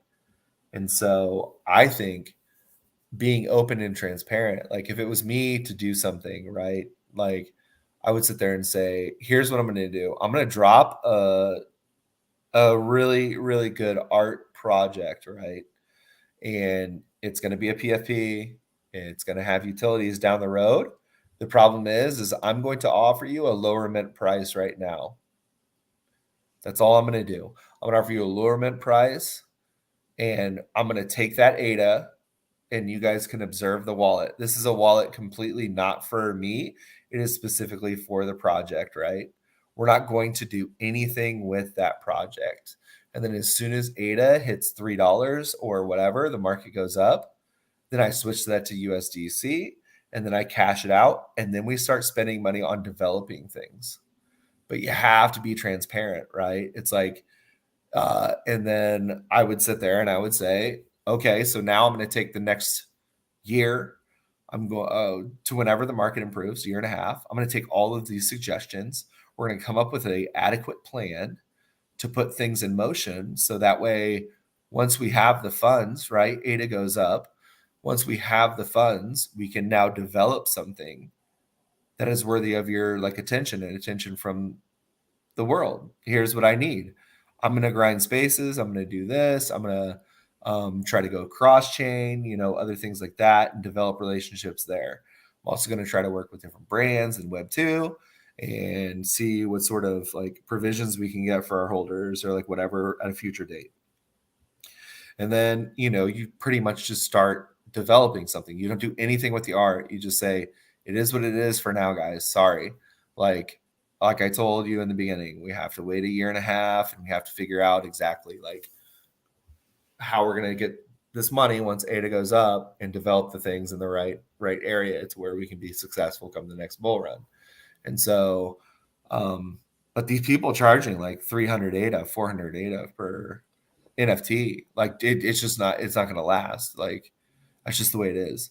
Speaker 2: And so I think being open and transparent, like if it was me to do something, right? Like I would sit there and say, here's what I'm going to do. I'm going to drop a really, really good art project, right? And it's going to be a PFP. It's going to have utilities down the road. The problem is I'm going to offer you a lower mint price right now. That's all I'm going to do. I'm going to offer you a lower mint price, and I'm going to take that ADA, and you guys can observe the wallet. This is a wallet completely not for me. It is specifically for the project, right? We're not going to do anything with that project. And then as soon as ADA hits $3 or whatever, the market goes up, then I switch that to USDC, and then I cash it out, and then we start spending money on developing things. But you have to be transparent, right? It's like, and then I would sit there and I would say, okay, so now I'm going to take the next year. I'm going to whenever the market improves, year and a half. I'm going to take all of these suggestions. We're going to come up with an adequate plan to put things in motion. So that way, once we have the funds, right, ADA goes up. Once we have the funds, we can now develop something that is worthy of your like attention and attention from the world. Here's what I need. I'm going to grind spaces. I'm going to do this. I'm going to try to go cross chain, you know, other things like that and develop relationships there. I'm also going to try to work with different brands in Web2 and see what sort of like provisions we can get for our holders or like whatever at a future date. And then, you know, you pretty much just start developing something. You don't do anything with the art. You just say, it is what it is for now, guys. Sorry. Like I told you in the beginning, we have to wait a year and a half and we have to figure out exactly like how we're going to get this money once ADA goes up and develop the things in the right area to where we can be successful come the next bull run. And so, but these people charging like 300 ADA, 400 ADA per NFT, like it's just not, it's not going to last. Like that's just the way it is.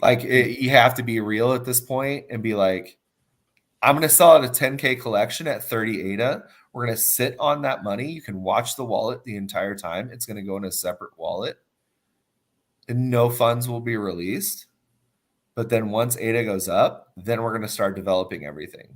Speaker 2: Like you have to be real at this point and be like, I'm going to sell out a 10K collection at 30 ADA. We're going to sit on that money. You can watch the wallet the entire time. It's going to go in a separate wallet and no funds will be released. But then once ADA goes up, then we're going to start developing everything.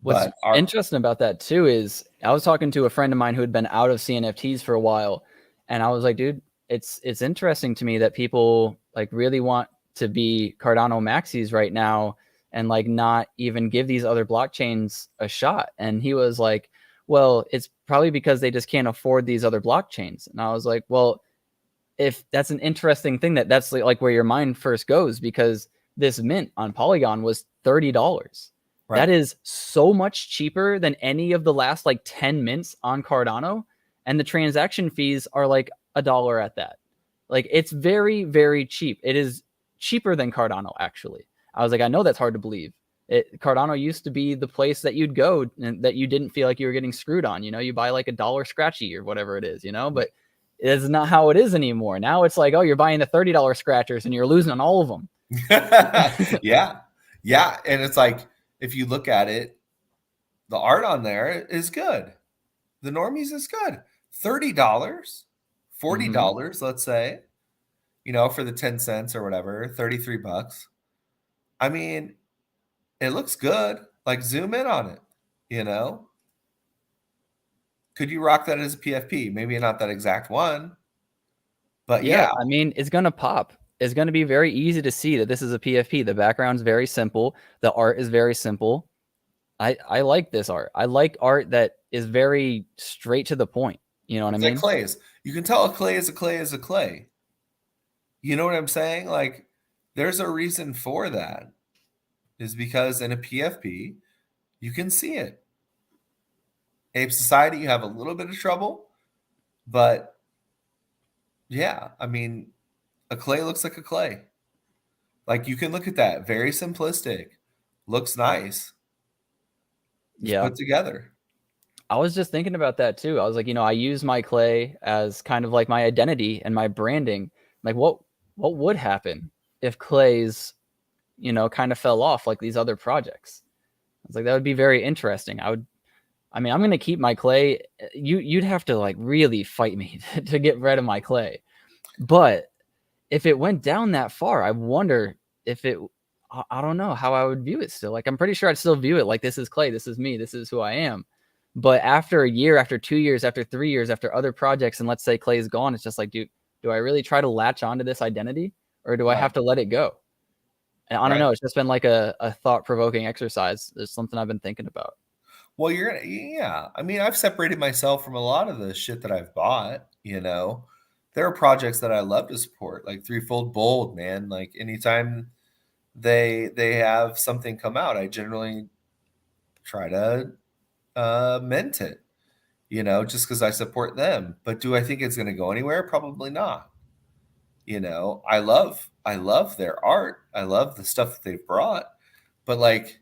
Speaker 1: What's interesting about that too is I was talking to a friend of mine who had been out of CNFTs for a while. And I was like, dude, it's interesting to me that people like really want to be Cardano maxis right now. and like not even give these other blockchains a shot. And he was like, well, it's probably because they just can't afford these other blockchains. And I was like, well, if that's an interesting thing, that's like where your mind first goes, because this mint on Polygon was $30.
Speaker 2: Right.
Speaker 1: That is so much cheaper than any of the last like 10 mints on Cardano. And the transaction fees are like $1 at that. Like, it's very, very cheap. It is cheaper than Cardano, actually. I was like, I know that's hard to believe. Cardano used to be the place that you'd go and that you didn't feel like you were getting screwed on. You know, you buy like $1 scratchy or whatever it is, you know, but it's not how it is anymore. Now it's like, oh, you're buying the $30 scratchers and you're losing on all of them.
Speaker 2: Yeah. Yeah. And it's like, if you look at it, the art on there is good. The normies is good. $30, $40, let's say, you know, for the 10 cents or whatever, 33 bucks. I mean, it looks good. Like, zoom in on it, you know? Could you rock that as a PFP? Maybe not that exact one, but yeah.
Speaker 1: I mean, it's going to pop. It's going to be very easy to see that this is a PFP. The background's very simple. The art is very simple. I like this art. I like art that is very straight to the point. You know what I mean?
Speaker 2: Like clays. You can tell a clay is a clay is a clay. You know what I'm saying? Like, there's a reason for that. Is because in a PFP, you can see it. Ape Society, you have a little bit of trouble, but yeah, I mean, a clay looks like a clay. Like, you can look at that, very simplistic, looks nice. Just put together.
Speaker 1: I was just thinking about that too. I was like, you know, I use my clay as kind of like my identity and my branding. Like, what would happen if clays, you know, kind of fell off like these other projects? I was like, that would be very interesting. I'm going to keep my clay. You'd have to like really fight me to get rid of my clay. But if it went down that far, I wonder if I don't know how I would view it still. Like, I'm pretty sure I'd still view it like, this is clay, this is me, this is who I am. But after a year, after 2 years, after 3 years, after other projects, and let's say clay is gone, it's just like, do I really try to latch onto this identity, or do I have to let it go? And I don't know. It's just been like a thought-provoking exercise. It's something I've been thinking about.
Speaker 2: Well, yeah. I mean, I've separated myself from a lot of the shit that I've bought, you know. There are projects that I love to support, like Threefold Bold, man. Like, anytime they have something come out, I generally try to mint it, you know, just because I support them. But do I think it's going to go anywhere? Probably not. You know, I love their art. I love the stuff that they've brought, but like,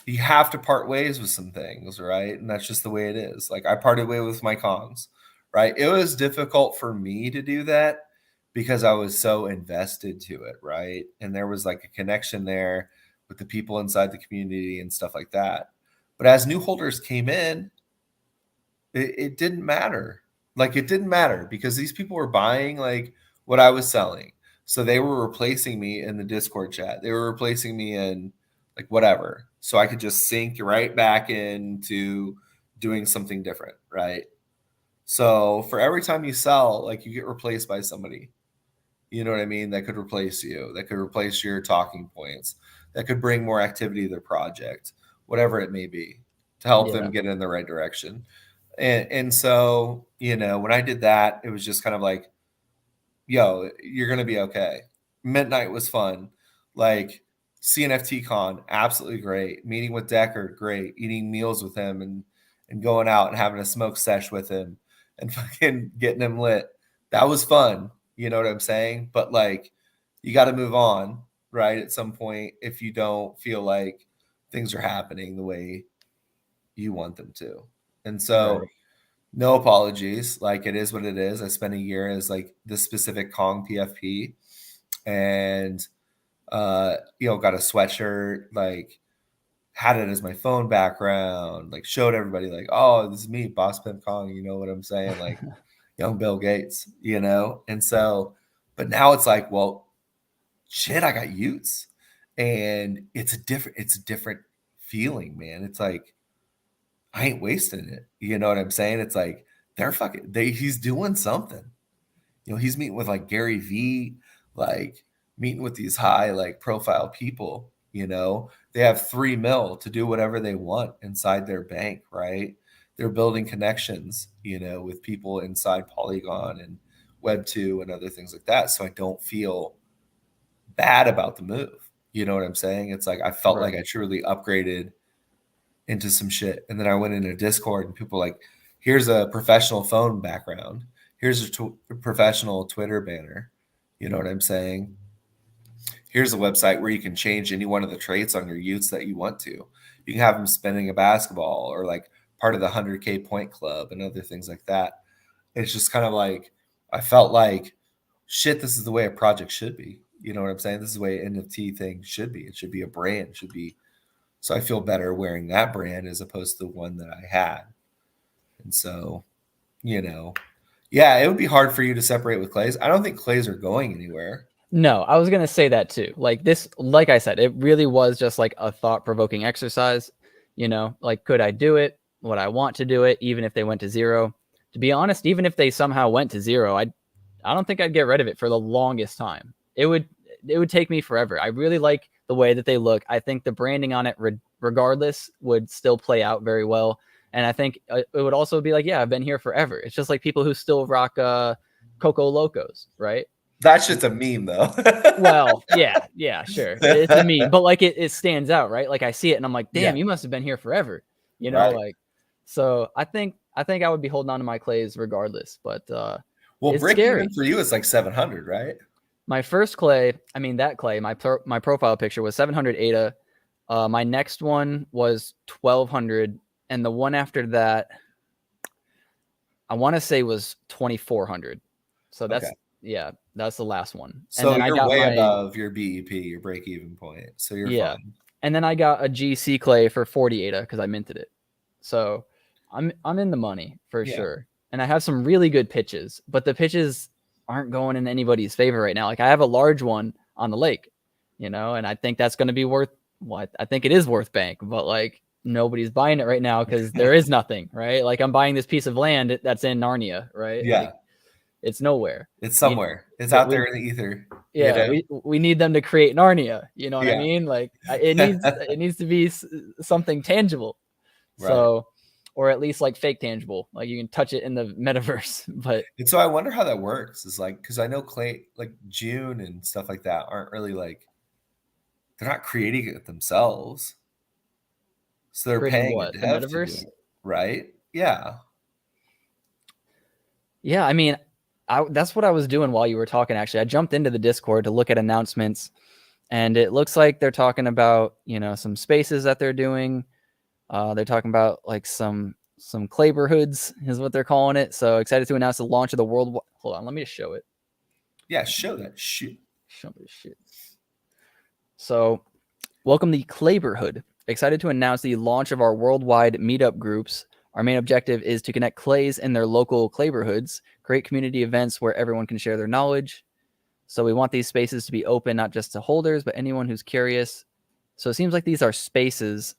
Speaker 2: you have to part ways with some things, right? And that's just the way it is. Like, I parted way with my Kongs, right? It was difficult for me to do that because I was so invested to it, right? And there was like a connection there with the people inside the community and stuff like that. But as new holders came in, it didn't matter. Like, it didn't matter because these people were buying like what I was selling. So they were replacing me in the Discord chat. They were replacing me in like whatever. So I could just sink right back into doing something different, right? So for every time you sell, like, you get replaced by somebody. You know what I mean? That could replace you. That could replace your talking points. That could bring more activity to their project, whatever it may be, to help them get in the right direction. And so, you know, when I did that, it was just kind of like, yo, you're going to be okay. Midnight was fun. Like, CNFT Con, absolutely great. Meeting with Deckard, great. Eating meals with him and going out and having a smoke sesh with him and fucking getting him lit. That was fun. You know what I'm saying? But like, you got to move on, right? At some point, if you don't feel like things are happening the way you want them to. And so, no apologies. Like, it is what it is. I spent a year as like this specific Kong PFP, and you know, got a sweatshirt, like, had it as my phone background, like, showed everybody like, oh, this is me, Boss Pimp Kong. You know what I'm saying? Like, young Bill Gates, you know? And so, but now it's like, well, shit, I got Utes, and it's a different feeling, man. It's like, I ain't wasting it. You know what I'm saying? It's like, he's doing something. You know, he's meeting with like Gary Vee, like meeting with these high like profile people, They have 3 mil to do whatever they want inside their bank, right? They're building connections, with people inside Polygon and Web2 and other things like that. So I don't feel bad about the move. You know what I'm saying? It's like I felt like I truly upgraded into some shit. And then I went into Discord and people were like, here's a professional phone background. Here's a professional Twitter banner. You know what I'm saying? Here's a website where you can change any one of the traits on your utes that you want to. You can have them spinning a basketball or like part of the 100K point club and other things like that. It's just kind of like, I felt like, shit, this is the way a project should be. You know what I'm saying? This is the way an NFT thing should be. It should be a brand. It should be. So I feel better wearing that brand as opposed to the one that I had. And so, yeah, it would be hard for you to separate with clays. I don't think clays are going anywhere.
Speaker 1: No, I was going to say that too. Like I said, it really was just like a thought-provoking exercise. Like, could I do it? Would I want to do it? Even if they went to 0? To be honest, even if they somehow went to 0, I don't think I'd get rid of it for the longest time. It would take me forever. I really like the way that they look. I think the branding on it, regardless, would still play out very well. And I think it would also be like, yeah, I've been here forever. It's just like people who still rock Coco Locos, right?
Speaker 2: That shit's a meme, though.
Speaker 1: Well, yeah, sure. It's a meme, but like it stands out, right? Like I see it and I'm like, damn, you must have been here forever,
Speaker 2: Right.
Speaker 1: like. So I think I would be holding on to my clays regardless, but
Speaker 2: well,
Speaker 1: it's
Speaker 2: break
Speaker 1: scary.
Speaker 2: even for you is like 700, right?
Speaker 1: My first clay, that clay, my profile picture was 700 ADA. My next one was 1200, and the one after that, I want to say was 2400. So that's that's the last one.
Speaker 2: So
Speaker 1: and then
Speaker 2: you're way above your BEP, your break-even point. So you're fine.
Speaker 1: And then I got a GC clay for 40 ADA because I minted it. So I'm in the money for sure. And I have some really good pitches, but the pitches aren't going in anybody's favor right now. Like I have a large one on the lake, and I think that's going to be worth what I think it is worth bank, but like nobody's buying it right now because there is nothing, right? Like I'm buying this piece of land that's in Narnia, right?
Speaker 2: Yeah.
Speaker 1: Like, it's nowhere.
Speaker 2: It's somewhere. It's out there in the ether.
Speaker 1: Yeah, we need them to create Narnia. You know what I mean? Like it needs to be something tangible. Right. So, or at least like fake tangible, like you can touch it in the metaverse. But
Speaker 2: and so I wonder how that works. Is like because I know clay, like June and stuff like that, aren't really like they're not creating it themselves. So they're paying
Speaker 1: what, the metaverse,
Speaker 2: right? Yeah.
Speaker 1: Yeah, I mean, that's what I was doing while you were talking. Actually, I jumped into the Discord to look at announcements, and it looks like they're talking about some spaces that they're doing. They're talking about like some Clayborhoods is what they're calling it. So excited to announce the launch of the world. Hold on, let me just show it.
Speaker 2: Yeah, show that shit.
Speaker 1: Show me shit. So, welcome the Clayborhood. Excited to announce the launch of our worldwide meetup groups. Our main objective is to connect clays in their local Clayborhoods, create community events where everyone can share their knowledge. So we want these spaces to be open, not just to holders, but anyone who's curious. So it seems like these are spaces.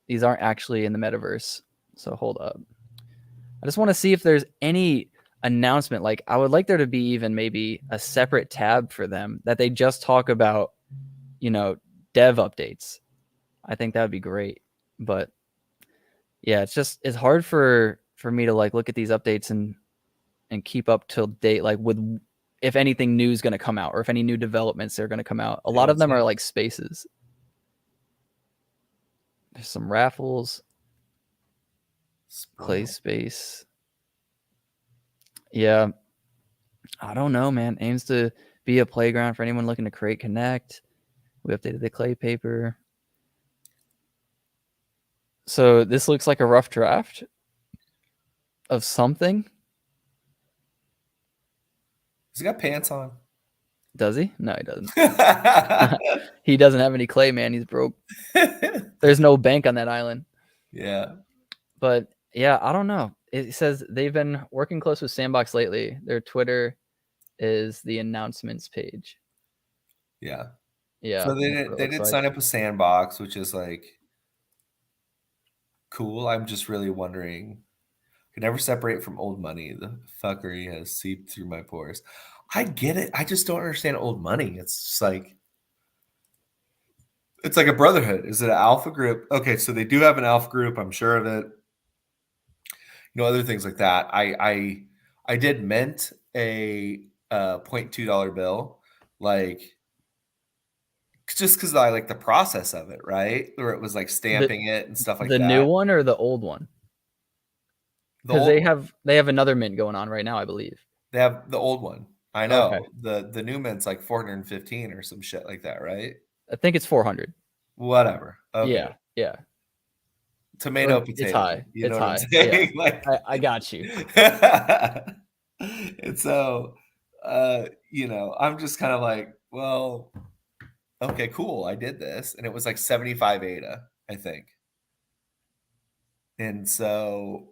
Speaker 1: These aren't actually in the metaverse. So hold up. I just want to see if there's any announcement. Like I would like there to be even maybe a separate tab for them that they just talk about, dev updates. I think that would be great. But yeah, it's hard for me to like look at these updates and keep up till date, like with if anything new is going to come out or if any new developments are going to come out. A lot of them are like spaces. There's some raffles, clay space. Yeah, I don't know, man. Aims to be a playground for anyone looking to create, connect. We updated the clay paper. So this looks like a rough draft of something.
Speaker 2: Has he got pants on?
Speaker 1: Does he? No, he doesn't. He doesn't have any clay, man. He's broke. There's no bank on that island.
Speaker 2: Yeah.
Speaker 1: But yeah, I don't know. It says they've been working close with Sandbox lately. Their Twitter is the announcements page.
Speaker 2: Yeah.
Speaker 1: Yeah.
Speaker 2: So they did sign up with Sandbox, which is like cool. I'm just really wondering. Could never separate from old money. The fuckery has seeped through my pores. I get it. I just don't understand old money. It's just like It's like a brotherhood. Is it an alpha group? Okay, so they do have an alpha group. I'm sure of it. Other things like that. I did mint a $0.2 bill, like just because I like the process of it, right? Where it was like stamping it and stuff like
Speaker 1: The
Speaker 2: that.
Speaker 1: new one or the old one?
Speaker 2: The
Speaker 1: Because
Speaker 2: old one.
Speaker 1: they have another mint going on right now, I believe.
Speaker 2: They have the old one. I
Speaker 1: Okay.
Speaker 2: know. The new mint's like 415 or some shit like that, right?
Speaker 1: I think it's 400.
Speaker 2: Whatever. Okay.
Speaker 1: Yeah.
Speaker 2: Tomato,
Speaker 1: It's
Speaker 2: potato.
Speaker 1: high.
Speaker 2: You know
Speaker 1: It's
Speaker 2: what I'm
Speaker 1: high.
Speaker 2: saying?
Speaker 1: Yeah.
Speaker 2: Like
Speaker 1: I got you.
Speaker 2: and so I'm just kind of like, well, okay, cool. I did this. And it was like 75 ADA, I think. And so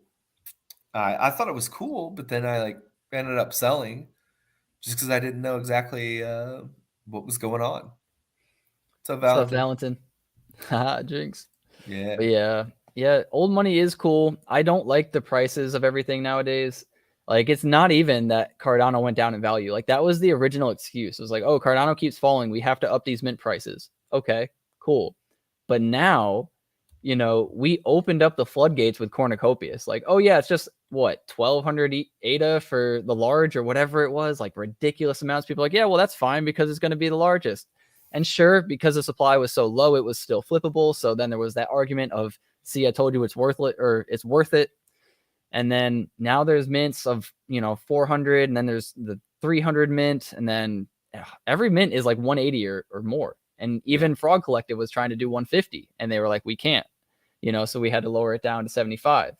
Speaker 2: I thought it was cool, but then I like ended up selling just because I didn't know exactly what was going on. So
Speaker 1: What's up,
Speaker 2: Valentin.
Speaker 1: Valentin? Jinx.
Speaker 2: Yeah.
Speaker 1: But yeah, old money is cool. I don't like the prices of everything nowadays. Like, it's not even that Cardano went down in value. Like, that was the original excuse. It was like, oh, Cardano keeps falling. We have to up these mint prices. Okay, cool. But now, we opened up the floodgates with Cornucopias. Like, oh yeah, it's just what, 1200 ADA for the large or whatever it was, like ridiculous amounts. People are like, yeah, well, that's fine because it's going to be the largest. And sure, because the supply was so low, it was still flippable. So then there was that argument of, see, I told you it's worth it, or it's worth it. And then now there's mints of, 400, and then there's the 300 mint, and then every mint is like 180 or more. And even Frog Collective was trying to do 150, and they were like, we can't, so we had to lower it down to 75.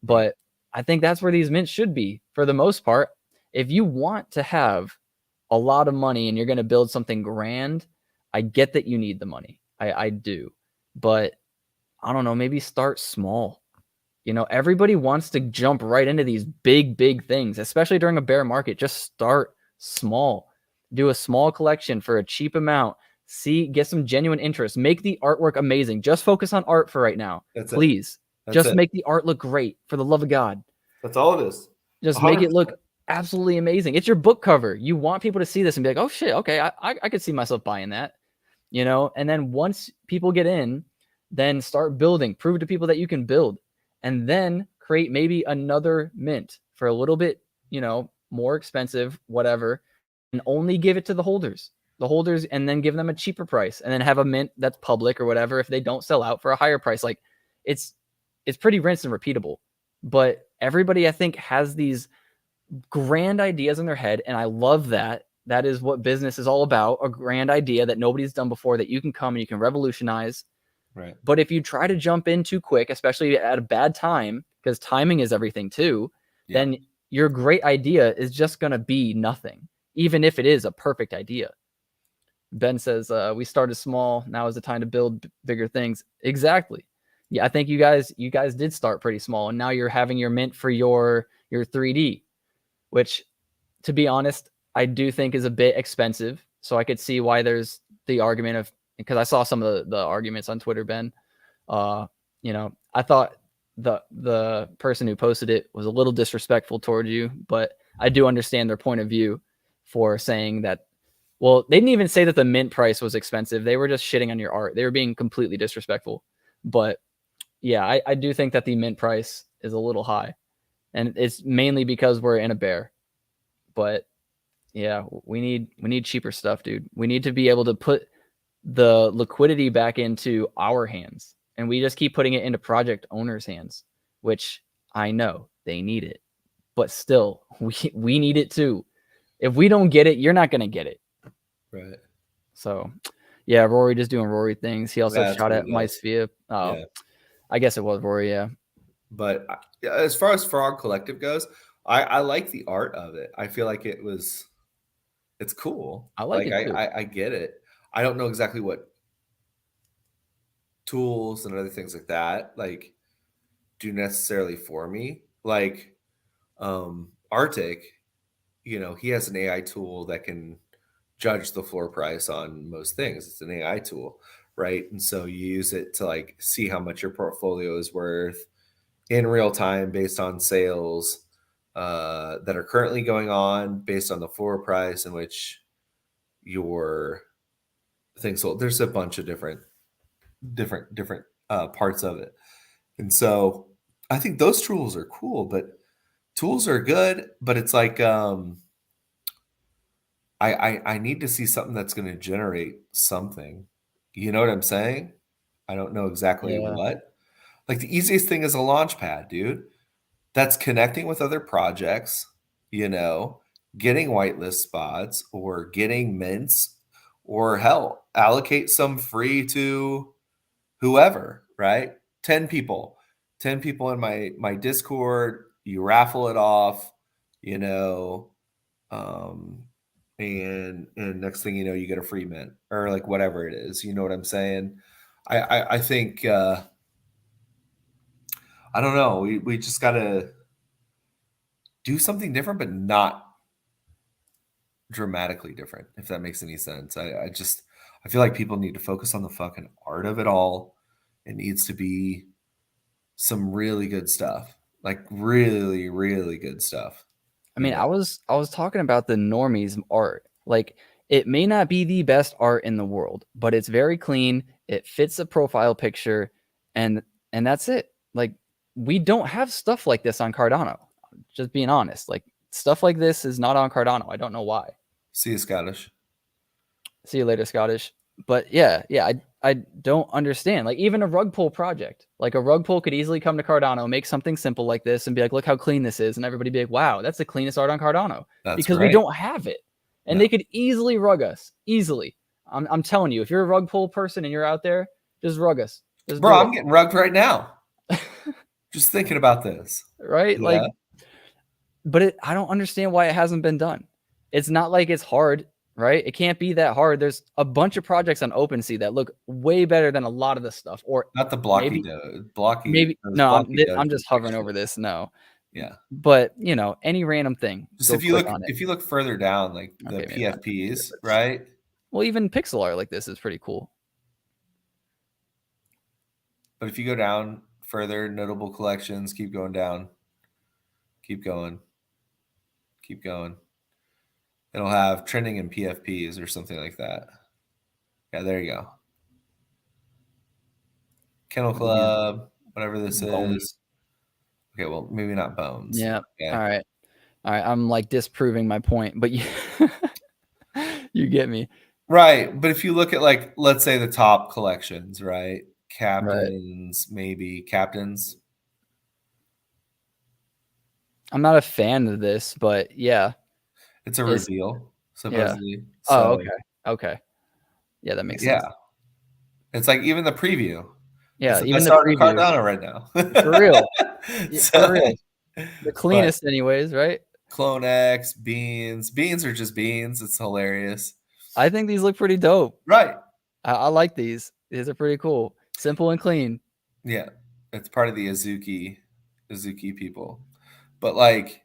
Speaker 1: But I think that's where these mints should be for the most part. If you want to have a lot of money and you're going to build something grand, I get that you need the money. I do. But I don't know, maybe start small. Everybody wants to jump right into these big things, especially during a bear market. Just start small. Do a small collection for a cheap amount. Get some genuine interest. Make the artwork amazing. Just focus on art for right now. Please. Just make the art look great, for the love of God.
Speaker 2: That's all it is.
Speaker 1: Just make it look absolutely amazing. It's your book cover. You want people to see this and be like, oh shit, okay, I could see myself buying that. And then once people get in, then start building. Prove to people that you can build. And then create maybe another mint for a little bit, more expensive, whatever, and only give it to the holders, and then give them a cheaper price, and then have a mint that's public or whatever if they don't sell out for a higher price. Like, it's pretty rinse and repeatable. But everybody, I think, has these grand ideas in their head, and I love that. That is what business is all about, a grand idea that nobody's done before that you can come and you can revolutionize.
Speaker 2: Right.
Speaker 1: But if you try to jump in too quick, especially at a bad time, because timing is everything too, then your great idea is just going to be nothing, even if it is a perfect idea. Ben says, we started small. Now is the time to build bigger things. Exactly. Yeah, I think you guys did start pretty small, and now you're having your mint for your 3D, which, to be honest, I do think is a bit expensive. So I could see why there's the argument of, because I saw some of the arguments on Twitter, Ben. I thought the person who posted it was a little disrespectful toward you, but I do understand their point of view for saying that. Well, they didn't even say that the mint price was expensive. They were just shitting on your art. They were being completely disrespectful. But yeah, I do think that the mint price is a little high, and it's mainly because we're in a bear. But yeah, we need cheaper stuff, dude. We need to be able to put the liquidity back into our hands, and we just keep putting it into project owners' hands, which I know they need it, but still we need it too. If we don't get it, you're not going to get it.
Speaker 2: Right.
Speaker 1: So yeah, Rory just doing Rory things. He also shot at MySphere. I guess it was Rory. Yeah.
Speaker 2: But as far as Frog Collective goes, I like the art of it. I feel like it's cool.
Speaker 1: I like it too.
Speaker 2: I get it. I don't know exactly what tools and other things like that like do necessarily for me. Like Arctic, he has an AI tool that can judge the floor price on most things. It's an AI tool, right? And so you use it to like see how much your portfolio is worth in real time based on sales that are currently going on, based on the floor price in which your thing sold. There's a bunch of different different parts of it. And so I think those tools are cool, but tools are good, but it's like I need to see something that's going to generate something. You know what I'm saying? I don't know exactly
Speaker 1: Yeah.
Speaker 2: what. Like the easiest thing is a launch pad, dude. That's connecting with other projects, getting whitelist spots or getting mints, or hell, allocate some free to whoever, right? 10 people. 10 people in my Discord, you raffle it off, you know, um and next thing you know, you get a free mint or like whatever it is. You know what I'm saying? I think I don't know. We just gotta do something different, but not dramatically different, if that makes any sense. I feel like people need to focus on the fucking art of it all. It needs to be some really good stuff. Like really, really good stuff.
Speaker 1: I mean, I was talking about the normies art. Like, it may not be the best art in the world, but it's very clean. It fits a profile picture, and that's it. Like, we don't have stuff like this on Cardano. Just being honest, like stuff like this is not on Cardano. I don't know why.
Speaker 2: See you, Scottish.
Speaker 1: See you later, Scottish. But yeah, I don't understand. Like, even a rug pull project, like a rug pull could easily come to Cardano, make something simple like this, and be like, look how clean this is, and everybody be like, wow, that's the cleanest art on Cardano.
Speaker 2: That's
Speaker 1: because
Speaker 2: right.
Speaker 1: we don't have it, and
Speaker 2: No.
Speaker 1: they could easily rug us. Easily, I'm telling you, if you're a rug pull person and you're out there, just rug us. Just
Speaker 2: Bro,
Speaker 1: do
Speaker 2: I'm getting rugged right now. Just thinking about this.
Speaker 1: right?
Speaker 2: Yeah.
Speaker 1: Like, but I don't understand why it hasn't been done. It's not like it's hard, right? It can't be that hard. There's a bunch of projects on OpenSea that look way better than a lot of this stuff. Or
Speaker 2: Not the blocky
Speaker 1: maybe,
Speaker 2: blocky.
Speaker 1: maybe
Speaker 2: those
Speaker 1: no,
Speaker 2: blocky
Speaker 1: I'm
Speaker 2: does
Speaker 1: just hovering
Speaker 2: shit.
Speaker 1: over this. No,
Speaker 2: Yeah.
Speaker 1: but any random thing.
Speaker 2: Just
Speaker 1: go
Speaker 2: if you
Speaker 1: click
Speaker 2: look
Speaker 1: on it.
Speaker 2: if you look further down, like the
Speaker 1: Okay, maybe not.
Speaker 2: PFPs, right?
Speaker 1: Well, even pixel art like this is pretty cool.
Speaker 2: But if you go down further, notable collections, keep going down. Keep going. Keep going. It'll have trending in PFPs or something like that. Yeah, there you go. Kennel Club, whatever this
Speaker 1: Bones.
Speaker 2: is. Okay, well, maybe not bones.
Speaker 1: Yeah.
Speaker 2: Okay.
Speaker 1: All right. I'm like disproving my point, but you get me.
Speaker 2: Right. But if you look at, like, let's say the top collections, right? Captains, maybe captains.
Speaker 1: I'm not a fan of this, but yeah.
Speaker 2: It's a reveal, supposedly.
Speaker 1: Oh, okay. Okay. Yeah, that makes sense.
Speaker 2: Yeah. It's like even the preview.
Speaker 1: Yeah,
Speaker 2: It's the
Speaker 1: even
Speaker 2: best
Speaker 1: the
Speaker 2: art in
Speaker 1: preview.
Speaker 2: Cardano right now.
Speaker 1: For real.
Speaker 2: So-
Speaker 1: For real. The cleanest anyways, right?
Speaker 2: Clone X, beans. Beans are just beans. It's hilarious.
Speaker 1: I think these look pretty dope.
Speaker 2: Right.
Speaker 1: I like these. These are pretty cool. Simple and clean.
Speaker 2: Yeah. It's part of the Azuki people. But like,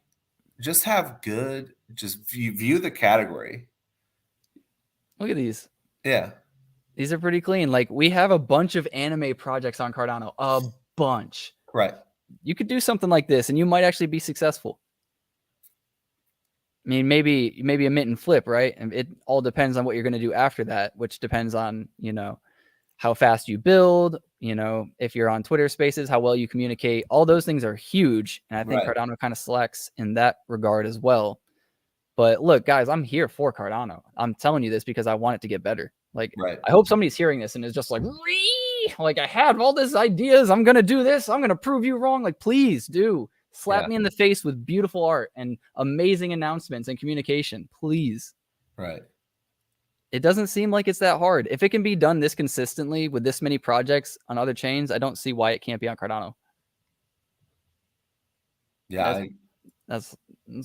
Speaker 2: just have good, just view the category.
Speaker 1: Look at these.
Speaker 2: Yeah.
Speaker 1: These are pretty clean. Like, we have a bunch of anime projects on Cardano. A bunch.
Speaker 2: Right.
Speaker 1: You could do something like this and you might actually be successful. I mean, maybe a mint and flip, right? And it all depends on what you're going to do after that, which depends on, how fast you build, if you're on Twitter Spaces, how well you communicate. All those things are huge. And I think Cardano kind of slacks in that regard as well. But look, guys, I'm here for Cardano. I'm telling you this because I want it to get better. Like, I hope somebody's hearing this and is just like, like, I had all these ideas. I'm going to do this. I'm going to prove you wrong. Like, please do. Slap me in the face with beautiful art and amazing announcements and communication, please.
Speaker 2: Right.
Speaker 1: It doesn't seem like it's that hard. If it can be done this consistently with this many projects on other chains, I don't see why it can't be on Cardano.
Speaker 2: Yeah.
Speaker 1: That's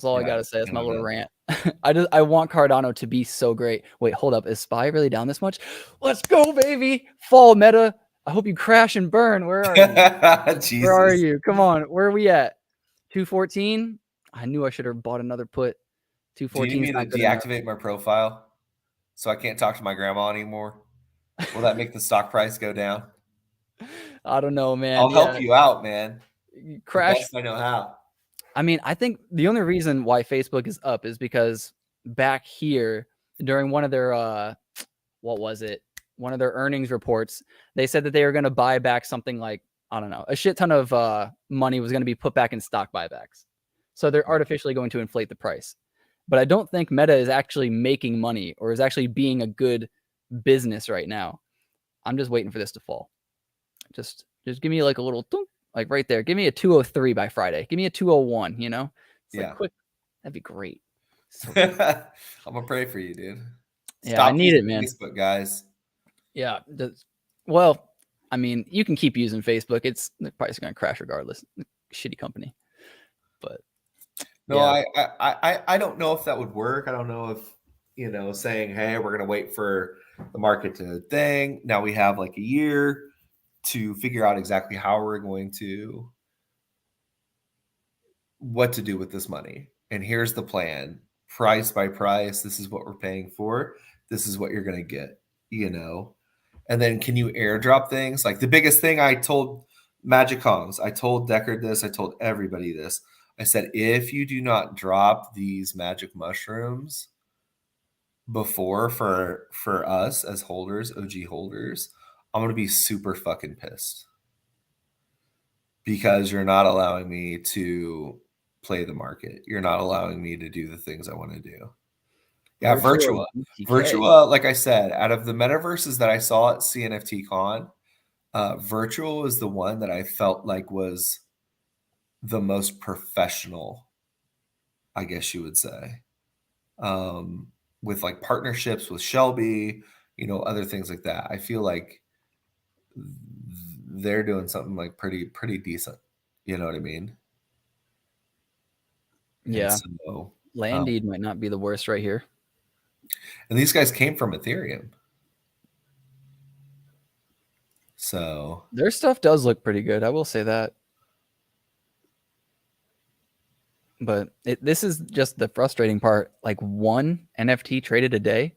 Speaker 1: all I got to say. That's my little rant. I want Cardano to be so great. Wait, hold up. Is SPY really down this much? Let's go, baby. Fall meta. I hope you crash and burn. Where are you?
Speaker 2: Jesus.
Speaker 1: Where are you? Come on. Where are we at? 214. I knew I should have bought another put. 214.
Speaker 2: Do you need me to deactivate my profile so I can't talk to my grandma anymore? Will that make the stock price go down?
Speaker 1: I don't know, man.
Speaker 2: I'll help you out, man.
Speaker 1: Crash.
Speaker 2: The best I know how.
Speaker 1: I mean, I think the only reason why Facebook is up is because back here during one of their what was it? one of their earnings reports, they said that they were going to buy back something like, I don't know, a shit ton of money was going to be put back in stock buybacks. So they're artificially going to inflate the price. But I don't think Meta is actually making money or is actually being a good business right now. I'm just waiting for this to fall. Just give me like a little thunk, like right there. Give me a 203 by Friday. Give me a 201, you know? It's like quick. That'd be great.
Speaker 2: So I'm gonna pray for you, dude.
Speaker 1: Yeah, I need it, man.
Speaker 2: Facebook, guys.
Speaker 1: Yeah. Well, I mean, you can keep using Facebook. It's probably going to crash regardless. Shitty company. But
Speaker 2: no, yeah. I don't know if that would work. I don't know if, saying, hey, we're going to wait for the market to thing. Now we have like a year to figure out exactly how we're going to, what to do with this money. And here's the plan, price by price. This is what we're paying for. This is what you're going to get, And then can you airdrop things? Like the biggest thing I told Magic Kongs, I told Deckard this, I told everybody this. I said, if you do not drop these magic mushrooms before for us as holders, OG holders, I'm going to be super fucking pissed. Because you're not allowing me to play the market. You're not allowing me to do the things I want to do. Yeah, Virtua, like I said, out of the metaverses that I saw at CNFT Con, Virtual is the one that I felt like was the most professional, I guess you would say, with like partnerships with Shelby, other things like that. I feel like they're doing something like pretty decent. You know what I mean?
Speaker 1: Yeah. So, Landeed might not be the worst right here.
Speaker 2: And these guys came from Ethereum. So
Speaker 1: their stuff does look pretty good. I will say that. But this is just the frustrating part. Like one NFT traded a day.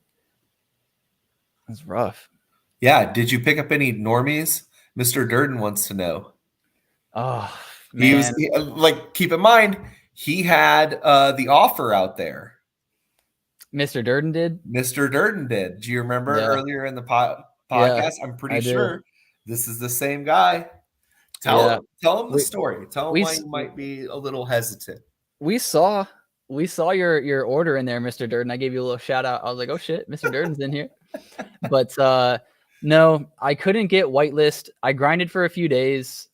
Speaker 1: That's rough.
Speaker 2: Yeah. Did you pick up any normies? Mr. Durden wants to know.
Speaker 1: Oh, man.
Speaker 2: Keep in mind, he had the offer out there.
Speaker 1: Mr. Durden did?
Speaker 2: Mr. Durden did. Do you remember earlier in the podcast? Yeah, I'm pretty sure this is the same guy. Tell him the story. Tell him why you might be a little hesitant.
Speaker 1: We saw your order in there, Mr. Durden. I gave you a little shout out. I was like, oh shit, Mr. Durden's in here. But no, I couldn't get whitelist. I grinded for a few days.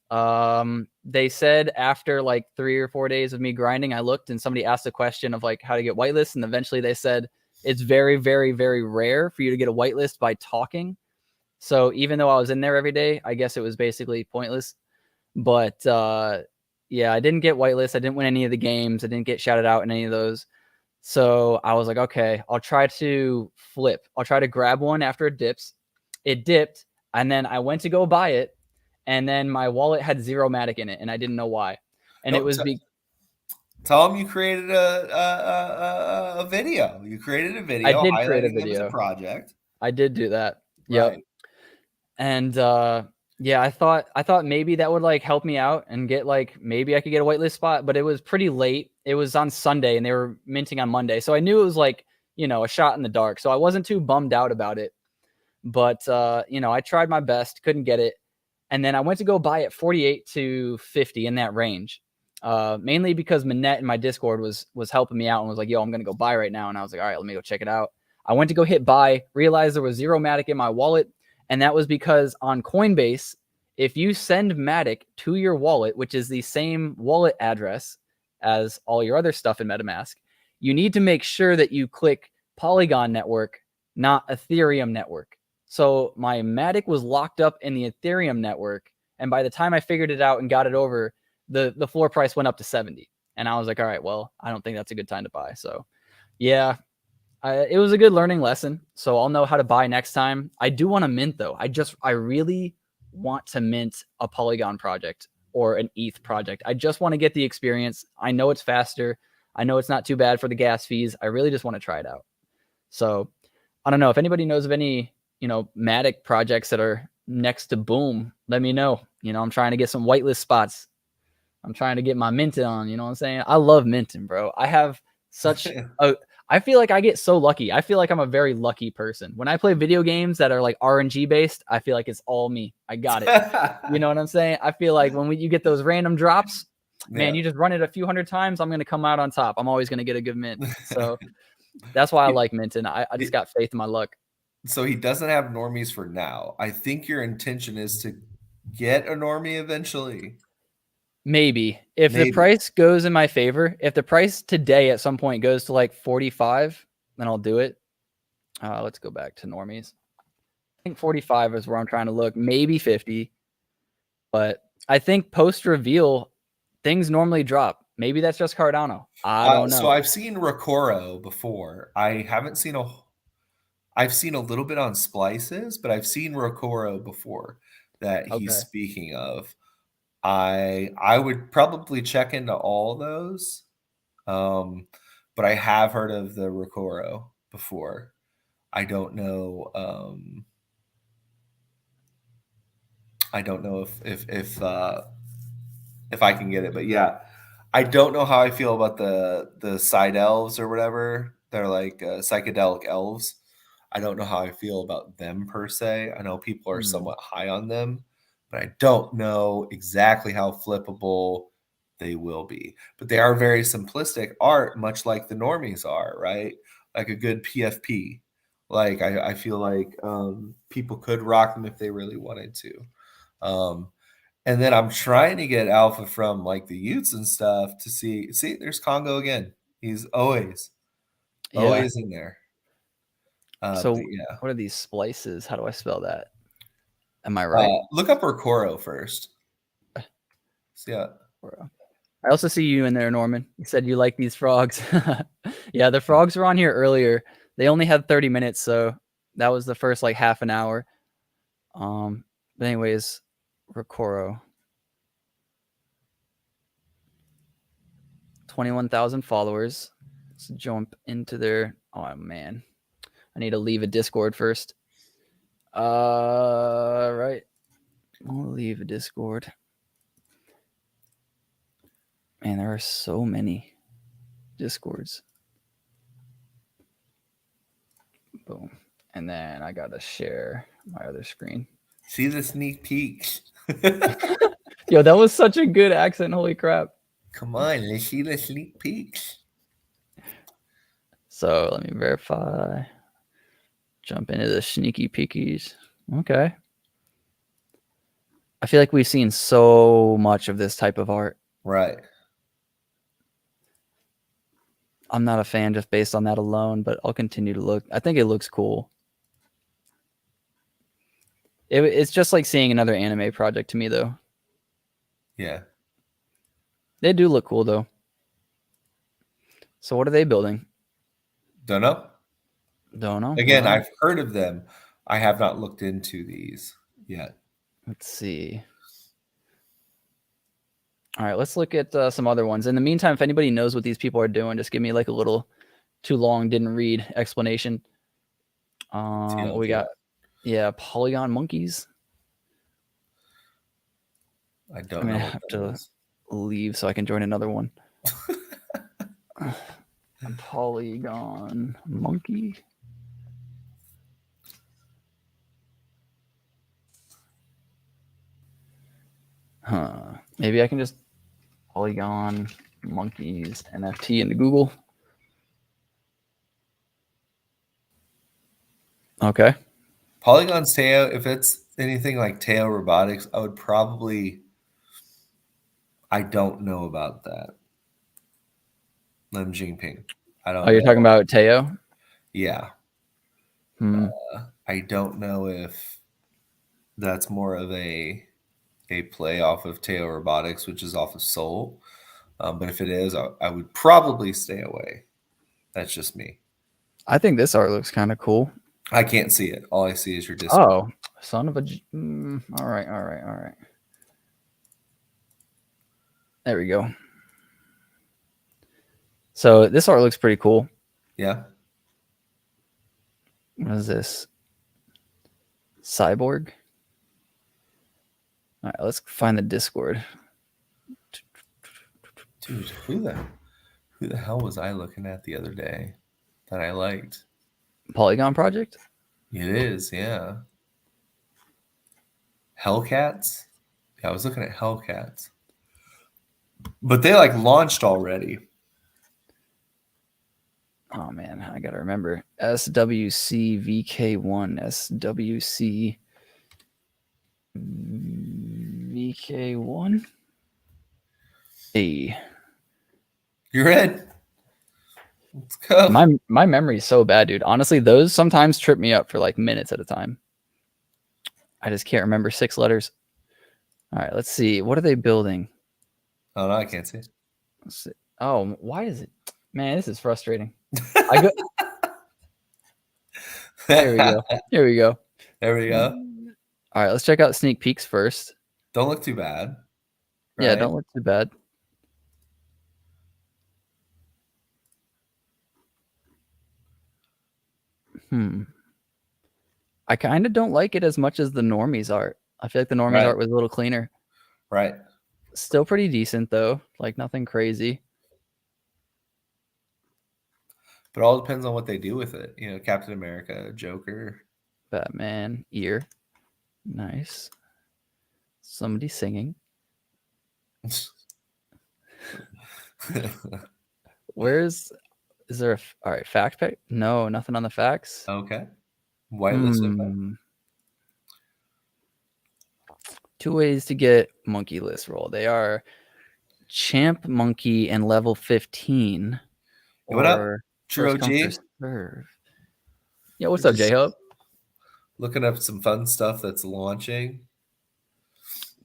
Speaker 1: They said after like 3 or 4 days of me grinding, I looked and somebody asked a question of like how to get whitelist. And eventually they said it's very, very, very rare for you to get a whitelist by talking. So even though I was in there every day, I guess it was basically pointless. But yeah, I didn't get whitelist. I didn't win any of the games. I didn't get shouted out in any of those. So I was like, okay, I'll try to flip. I'll try to grab one after it dips. It dipped, and then I went to go buy it, and then my wallet had 0 Matic in it, and I didn't know why. And it was
Speaker 2: tell them you created a video. You created a video.
Speaker 1: I did create a video.
Speaker 2: Them as a project.
Speaker 1: I did do that. Yep. Right. And yeah, I thought maybe that would like help me out and get like maybe I could get a whitelist spot, but it was pretty late. It was on Sunday and they were minting on Monday. So I knew it was like, a shot in the dark. So I wasn't too bummed out about it. But I tried my best, couldn't get it. And then I went to go buy it 48 to 50 in that range. Mainly because Manette in my Discord was helping me out and was like, yo, I'm gonna go buy right now. And I was like, all right, let me go check it out. I went to go hit buy, realized there was 0 Matic in my wallet. And that was because on Coinbase, if you send Matic to your wallet, which is the same wallet address as all your other stuff in MetaMask, you need to make sure that you click Polygon network, not Ethereum network. So my Matic was locked up in the Ethereum network. And by the time I figured it out and got it over, the floor price went up to 70. And I was like, all right, well, I don't think that's a good time to buy. So yeah. It was a good learning lesson, so I'll know how to buy next time. I do want to mint, though. I really want to mint a Polygon project or an ETH project. I just want to get the experience. I know it's faster. I know it's not too bad for the gas fees. I really just want to try it out. So I don't know if anybody knows of any, Matic projects that are next to Boom. Let me know. I'm trying to get some whitelist spots. I'm trying to get my minted on. You know what I'm saying? I love minting, bro. I have such I feel like I get so lucky. I feel like I'm a very lucky person. When I play video games that are like RNG based, I feel like it's all me. I got it. You know what I'm saying? I feel like when you get those random drops, man, you just run it a few hundred times, I'm going to come out on top. I'm always going to get a good mint. So that's why I like minting. I just got faith in my luck.
Speaker 2: So he doesn't have normies for now. I think your intention is to get a normie eventually.
Speaker 1: Maybe. If the price goes in my favor, if the price today at some point goes to like 45, then I'll do it. Let's go back to normies. I think 45 is where I'm trying to look. Maybe 50. But I think post reveal, things normally drop. Maybe that's just Cardano. I don't know.
Speaker 2: So I've seen Rokoro before. I've seen a little bit on Splices, but I've seen Rokoro before that he's speaking of. I would probably check into all those, but I have heard of the Rokoro before. I don't know. I don't know if I can get it, but yeah, I don't know how I feel about the side elves or whatever. They're like psychedelic elves. I don't know how I feel about them per se. I know people are somewhat high on them, but I don't know exactly how flippable they will be. But they are very simplistic art, much like the normies are, right? Like a good PFP. Like I feel like people could rock them if they really wanted to. And then I'm trying to get alpha from like the Utes and stuff to see. There's Congo again. He's always in there.
Speaker 1: So
Speaker 2: yeah.
Speaker 1: what are these splices? How do I spell that? Am I right?
Speaker 2: Look up Rokoro first. Yeah.
Speaker 1: I also see you in there, Norman. You said you like these frogs. Yeah, the frogs were on here earlier. They only had 30 minutes, so that was the first like half an hour. But anyways, Rokoro. 21,000 followers. Let's jump into their. Oh man, I need to leave a Discord first. Right. I'll leave a Discord. Man, there are so many Discords. Boom. And then I gotta share my other screen.
Speaker 2: See the sneak peeks.
Speaker 1: Yo, that was such a good accent. Holy crap.
Speaker 2: Come on, let's see the sneak peeks.
Speaker 1: So let me verify. Jump into the sneaky peekies. Okay. I feel like we've seen so much of this type of art.
Speaker 2: Right.
Speaker 1: I'm not a fan just based on that alone, but I'll continue to look. I think it looks cool. It's just like seeing another anime project to me, though.
Speaker 2: Yeah.
Speaker 1: They do look cool, though. So what are they building?
Speaker 2: Don't know.
Speaker 1: Don't know.
Speaker 2: Again, I've heard of them. I have not looked into these yet.
Speaker 1: Let's see. All right, let's look at some other ones. In the meantime, if anybody knows what these people are doing, just give me like a little too long, didn't read explanation. What we got? Yeah, Polygon monkeys.
Speaker 2: I don't know.
Speaker 1: I have to leave so I can join another one. Polygon monkey. Maybe I can just Polygon monkeys NFT into Google. Okay.
Speaker 2: Polygon's Teo, if it's anything like Teo Robotics, I would probably. I don't know about that. Lim Jinping. I don't.
Speaker 1: Oh, you're talking about Teo?
Speaker 2: Yeah. I don't know if that's more of a play off of Teo Robotics, which is off of Seoul. But if it is, I would probably stay away. That's just me.
Speaker 1: I think this art looks kind of cool.
Speaker 2: I can't see it. All I see is your Discord.
Speaker 1: Oh, son of a... All right. There we go. So this art looks pretty cool.
Speaker 2: Yeah.
Speaker 1: What is this? Cyborg? All right, let's find the Discord.
Speaker 2: Dude, who the hell was I looking at the other day? that I liked.
Speaker 1: Polygon project?
Speaker 2: It is, yeah. Hellcats? Yeah, I was looking at Hellcats. But they like launched already.
Speaker 1: Oh man, I gotta remember. SWC VK1. SWC VK1. Hey.
Speaker 2: You're in. Let's go.
Speaker 1: My memory is so bad, dude. Honestly, those sometimes trip me up for like minutes at a time. I just can't remember 6 letters. All right, let's see. What are they building?
Speaker 2: Oh no, I can't see.
Speaker 1: Let's see. Oh, why is it? Man, this is frustrating. I go. There we go. Here we go.
Speaker 2: There we go.
Speaker 1: All right, let's check out sneak peeks first.
Speaker 2: Don't look too bad. Right?
Speaker 1: Yeah, don't look too bad. I kind of don't like it as much as the normies art. I feel like the normies art was a little cleaner.
Speaker 2: Right.
Speaker 1: Still pretty decent though. Like nothing crazy.
Speaker 2: But it all depends on what they do with it. You know, Captain America, Joker,
Speaker 1: Batman, ear. Nice. Somebody singing. Is there all right, fact pick? No, nothing on the facts.
Speaker 2: Okay. Whitelist.
Speaker 1: 2 ways to get monkey list roll. They are champ monkey and level 15.
Speaker 2: What up,
Speaker 1: True
Speaker 2: OG?
Speaker 1: Yeah, what's up, J-Hub?
Speaker 2: Looking up some fun stuff that's launching.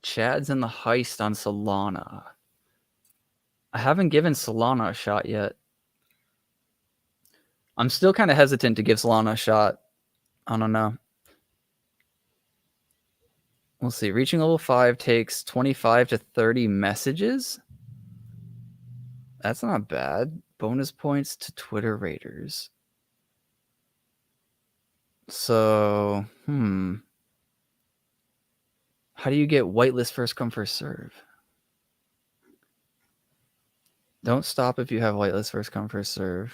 Speaker 1: Chad's in the heist on Solana. I haven't given Solana a shot yet. I'm still kind of hesitant to give Solana a shot. I don't know. We'll see. Reaching level 5 takes 25 to 30 messages. That's not bad. Bonus points to Twitter raiders. So, how do you get whitelist first come first serve? Don't stop if you have whitelist first come first serve.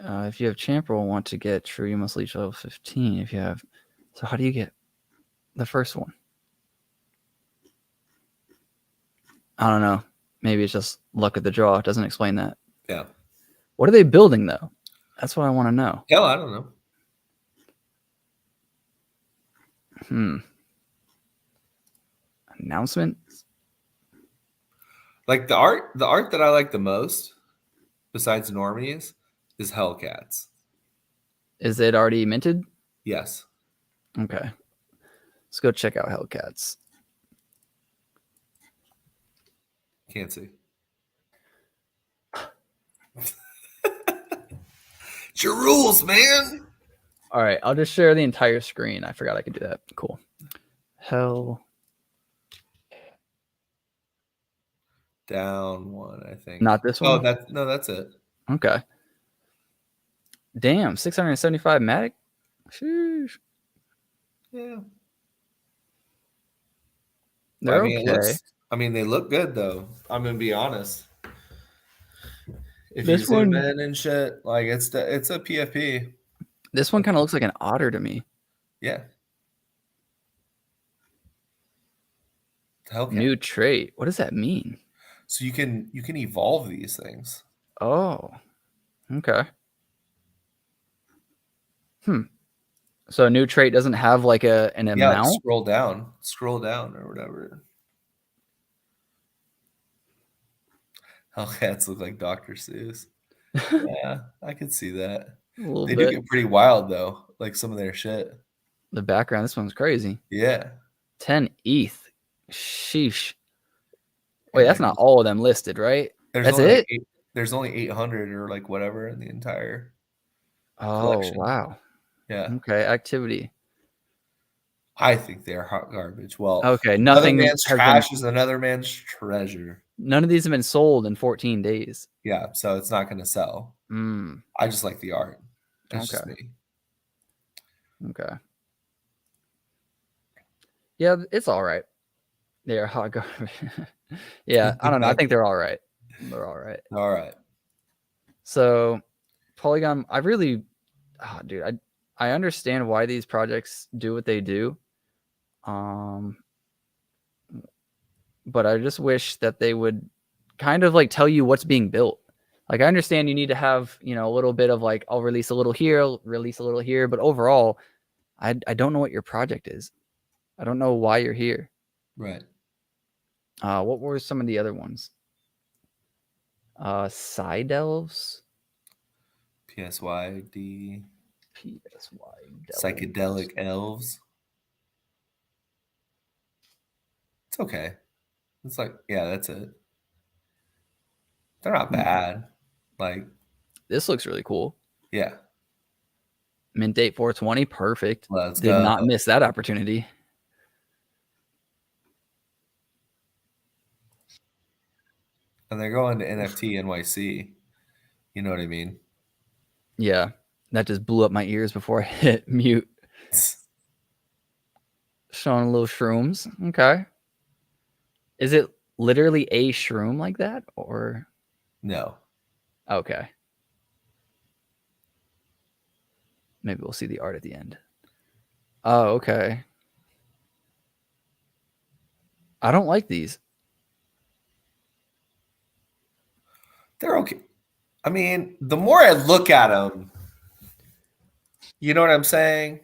Speaker 1: If you have champ roll and want to get true, you must reach level 15. If you have, so how do you get the first one? I don't know. Maybe it's just luck of the draw. It doesn't explain that.
Speaker 2: Yeah.
Speaker 1: What are they building though? That's what I want to know.
Speaker 2: Hell, I don't know.
Speaker 1: Announcements?
Speaker 2: Like the art that I like the most, besides normies, is Hellcats.
Speaker 1: Is it already minted?
Speaker 2: Yes.
Speaker 1: Okay. Let's go check out Hellcats.
Speaker 2: Can't see. It's your rules, man.
Speaker 1: All right, I'll just share the entire screen. I forgot I could do that. Cool. Hell.
Speaker 2: Down one, I think.
Speaker 1: Not this one?
Speaker 2: Oh, that's it.
Speaker 1: Okay. Damn, 675 Matic? Sheesh.
Speaker 2: Yeah.
Speaker 1: They're
Speaker 2: okay.
Speaker 1: They
Speaker 2: look good though. I'm gonna be honest. If
Speaker 1: this
Speaker 2: you zoom
Speaker 1: one
Speaker 2: in and shit, like it's a PFP.
Speaker 1: This one kind of looks like an otter to me.
Speaker 2: Yeah. Hellcat.
Speaker 1: New trait. What does that mean?
Speaker 2: So you can evolve these things.
Speaker 1: Oh. Okay. So a new trait doesn't have like an amount?
Speaker 2: Scroll down or whatever. Hellcats look like Dr. Seuss. Yeah, I could see that. They do get pretty wild though, like some of their shit.
Speaker 1: The background, this one's crazy.
Speaker 2: Yeah.
Speaker 1: 10 ETH. Sheesh. Wait, that's not all of them listed, right? That's it?
Speaker 2: There's only 800 or like whatever in the entire
Speaker 1: collection. Wow.
Speaker 2: Yeah.
Speaker 1: Okay, activity.
Speaker 2: I think they're hot garbage. Well,
Speaker 1: okay,
Speaker 2: nothing. Another man's trash is another man's treasure.
Speaker 1: None of these have been sold in 14 days.
Speaker 2: Yeah, so it's not going to sell. I just like the art. That's just me.
Speaker 1: Okay. Yeah, it's all right. They're hot garbage. Yeah, I don't know. I think they're all right. They're all right.
Speaker 2: All right.
Speaker 1: So Polygon, I really, dude, I understand why these projects do what they do. But I just wish that they would kind of like tell you what's being built. Like I understand you need to have, you know, a little bit of like, I'll release a little here, I'll release a little here, but overall, I don't know what your project is. I don't know why you're here.
Speaker 2: Right.
Speaker 1: What were some of the other ones? Side elves,
Speaker 2: PSYD,
Speaker 1: PSY,
Speaker 2: psychedelic elves. It's okay. It's like, yeah, that's it. They're not bad. Like,
Speaker 1: this looks really cool.
Speaker 2: yeah.
Speaker 1: Mint date 420, perfect.
Speaker 2: Let's
Speaker 1: Did
Speaker 2: go.
Speaker 1: not miss that opportunity.
Speaker 2: And they're going to NFT NYC. You know what I mean?
Speaker 1: Yeah, that just blew up my ears before I hit mute. Showing little shrooms. Okay. Is it literally a shroom like that, or
Speaker 2: No.
Speaker 1: okay? Maybe we'll see the art at the end. Oh, okay. I don't like these.
Speaker 2: They're okay. I mean, the more I look at them, you know what I'm saying?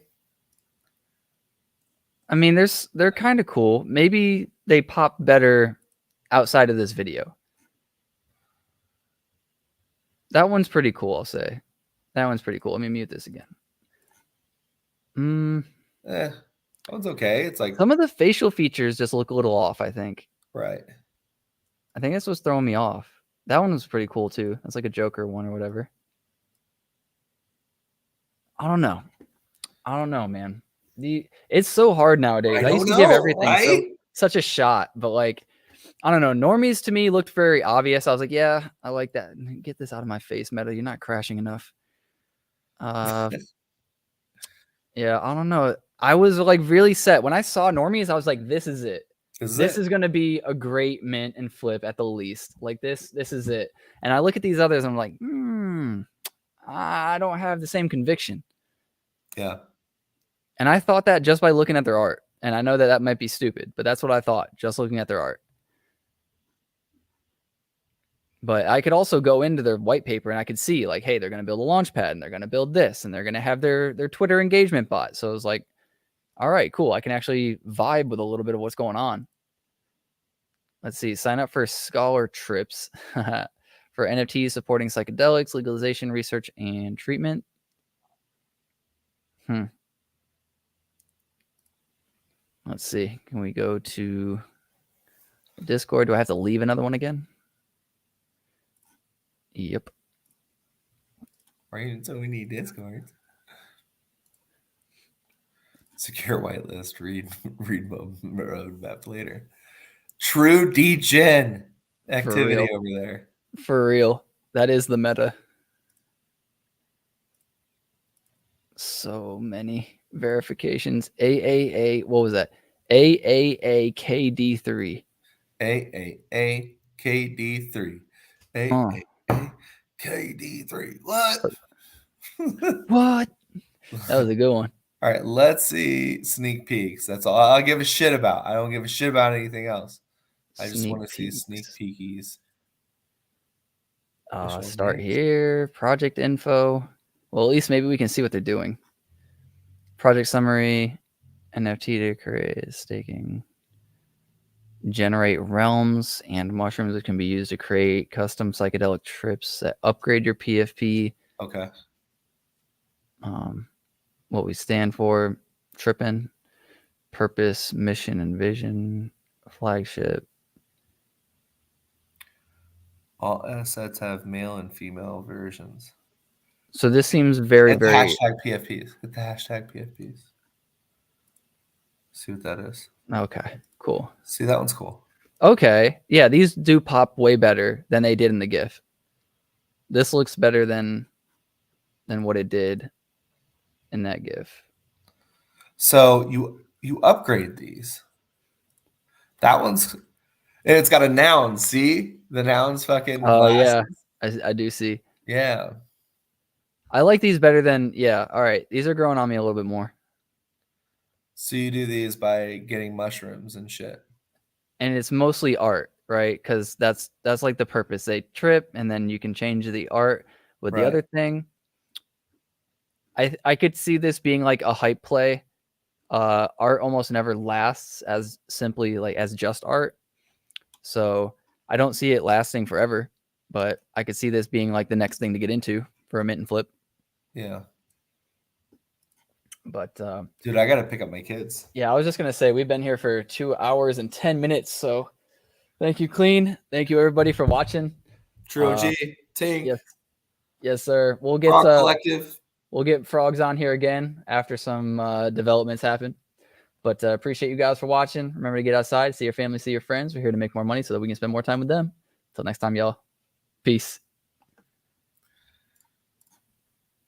Speaker 1: I mean, they're kind of cool. Maybe they pop better outside of this video. That one's pretty cool, I'll say. That one's pretty cool. Let me mute this again.
Speaker 2: That one's okay. It's like,
Speaker 1: Some of the facial features just look a little off, I think.
Speaker 2: right.
Speaker 1: I think that's what's throwing me off. That one was pretty cool too. That's like a Joker one or whatever. I don't know, man. It's so hard nowadays. I used to give everything such a shot, but like, I don't know. Normies to me looked very obvious. I was like, yeah, I like that. Get this out of my face, Meta. You're not crashing enough. Yeah, I don't know. I was like really set when I saw normies. I was like, this is it. This is gonna be a great mint and flip at the least. Like this is it. And I look at these others, and I'm like, I don't have the same conviction.
Speaker 2: Yeah.
Speaker 1: And I thought that just by looking at their art. And I know that that might be stupid, but that's what I thought just looking at their art. But I could also go into their white paper and I could see like, hey, they're going to build a launch pad and they're going to build this and they're going to have their Twitter engagement bot. So it was like, all right, cool. I can actually vibe with a little bit of what's going on. Let's see. Sign up for scholar trips for NFTs supporting psychedelics, legalization, research, and treatment. Let's see. Can we go to Discord? Do I have to leave another one again? Yep.
Speaker 2: Right. So we need Discord. Secure whitelist. Read roadmap later. True degen activity over there.
Speaker 1: For real. That is the meta. So many verifications. AAA. What was that? AAAKD3.
Speaker 2: AAAKD3. AAAKD3. What?
Speaker 1: What? That was a good one.
Speaker 2: All right, let's see sneak peeks. That's all I'll give a shit about. I don't give a shit about anything else. I just want to see sneak peekies.
Speaker 1: Start here. Project info. Well, at least maybe we can see what they're doing. Project summary. NFT to create staking. Generate realms and mushrooms that can be used to create custom psychedelic trips that upgrade your PFP.
Speaker 2: Okay.
Speaker 1: What we stand for, tripping, purpose, mission, and vision, flagship.
Speaker 2: All assets have male and female versions.
Speaker 1: So this seems very,
Speaker 2: Get the
Speaker 1: very...
Speaker 2: hashtag PFPs. Get the hashtag PFPs. See what that is.
Speaker 1: Okay, cool.
Speaker 2: See, that one's cool.
Speaker 1: Okay. Yeah, these do pop way better than they did in the GIF. This looks better than what it did in that GIF.
Speaker 2: So you upgrade these. That one's... And it's got a noun. See? The noun's fucking...
Speaker 1: Oh, yeah. I do see.
Speaker 2: Yeah.
Speaker 1: I like these better than, yeah. All right. These are growing on me a little bit more.
Speaker 2: So you do these by getting mushrooms and shit.
Speaker 1: And it's mostly art, right? Because that's like the purpose. They trip and then you can change the art with the
Speaker 2: Right.
Speaker 1: other thing. I could see this being like a hype play. Art almost never lasts as simply like as just art. So I don't see it lasting forever, but I could see this being like the next thing to get into for a mint and flip.
Speaker 2: Yeah.
Speaker 1: But
Speaker 2: Dude, I gotta pick up my kids.
Speaker 1: yeah, I was just gonna say we've been here for 2 hours and 10 minutes. So thank you, Clean. Thank you everybody for watching.
Speaker 2: True Tink.
Speaker 1: Yes, yes, sir.
Speaker 2: Frog Collective.
Speaker 1: We'll get Frogs on here again after some developments happen. But appreciate you guys for watching. Remember to get outside, see your family, see your friends. We're here to make more money so that we can spend more time with them. Until next time, y'all. Peace.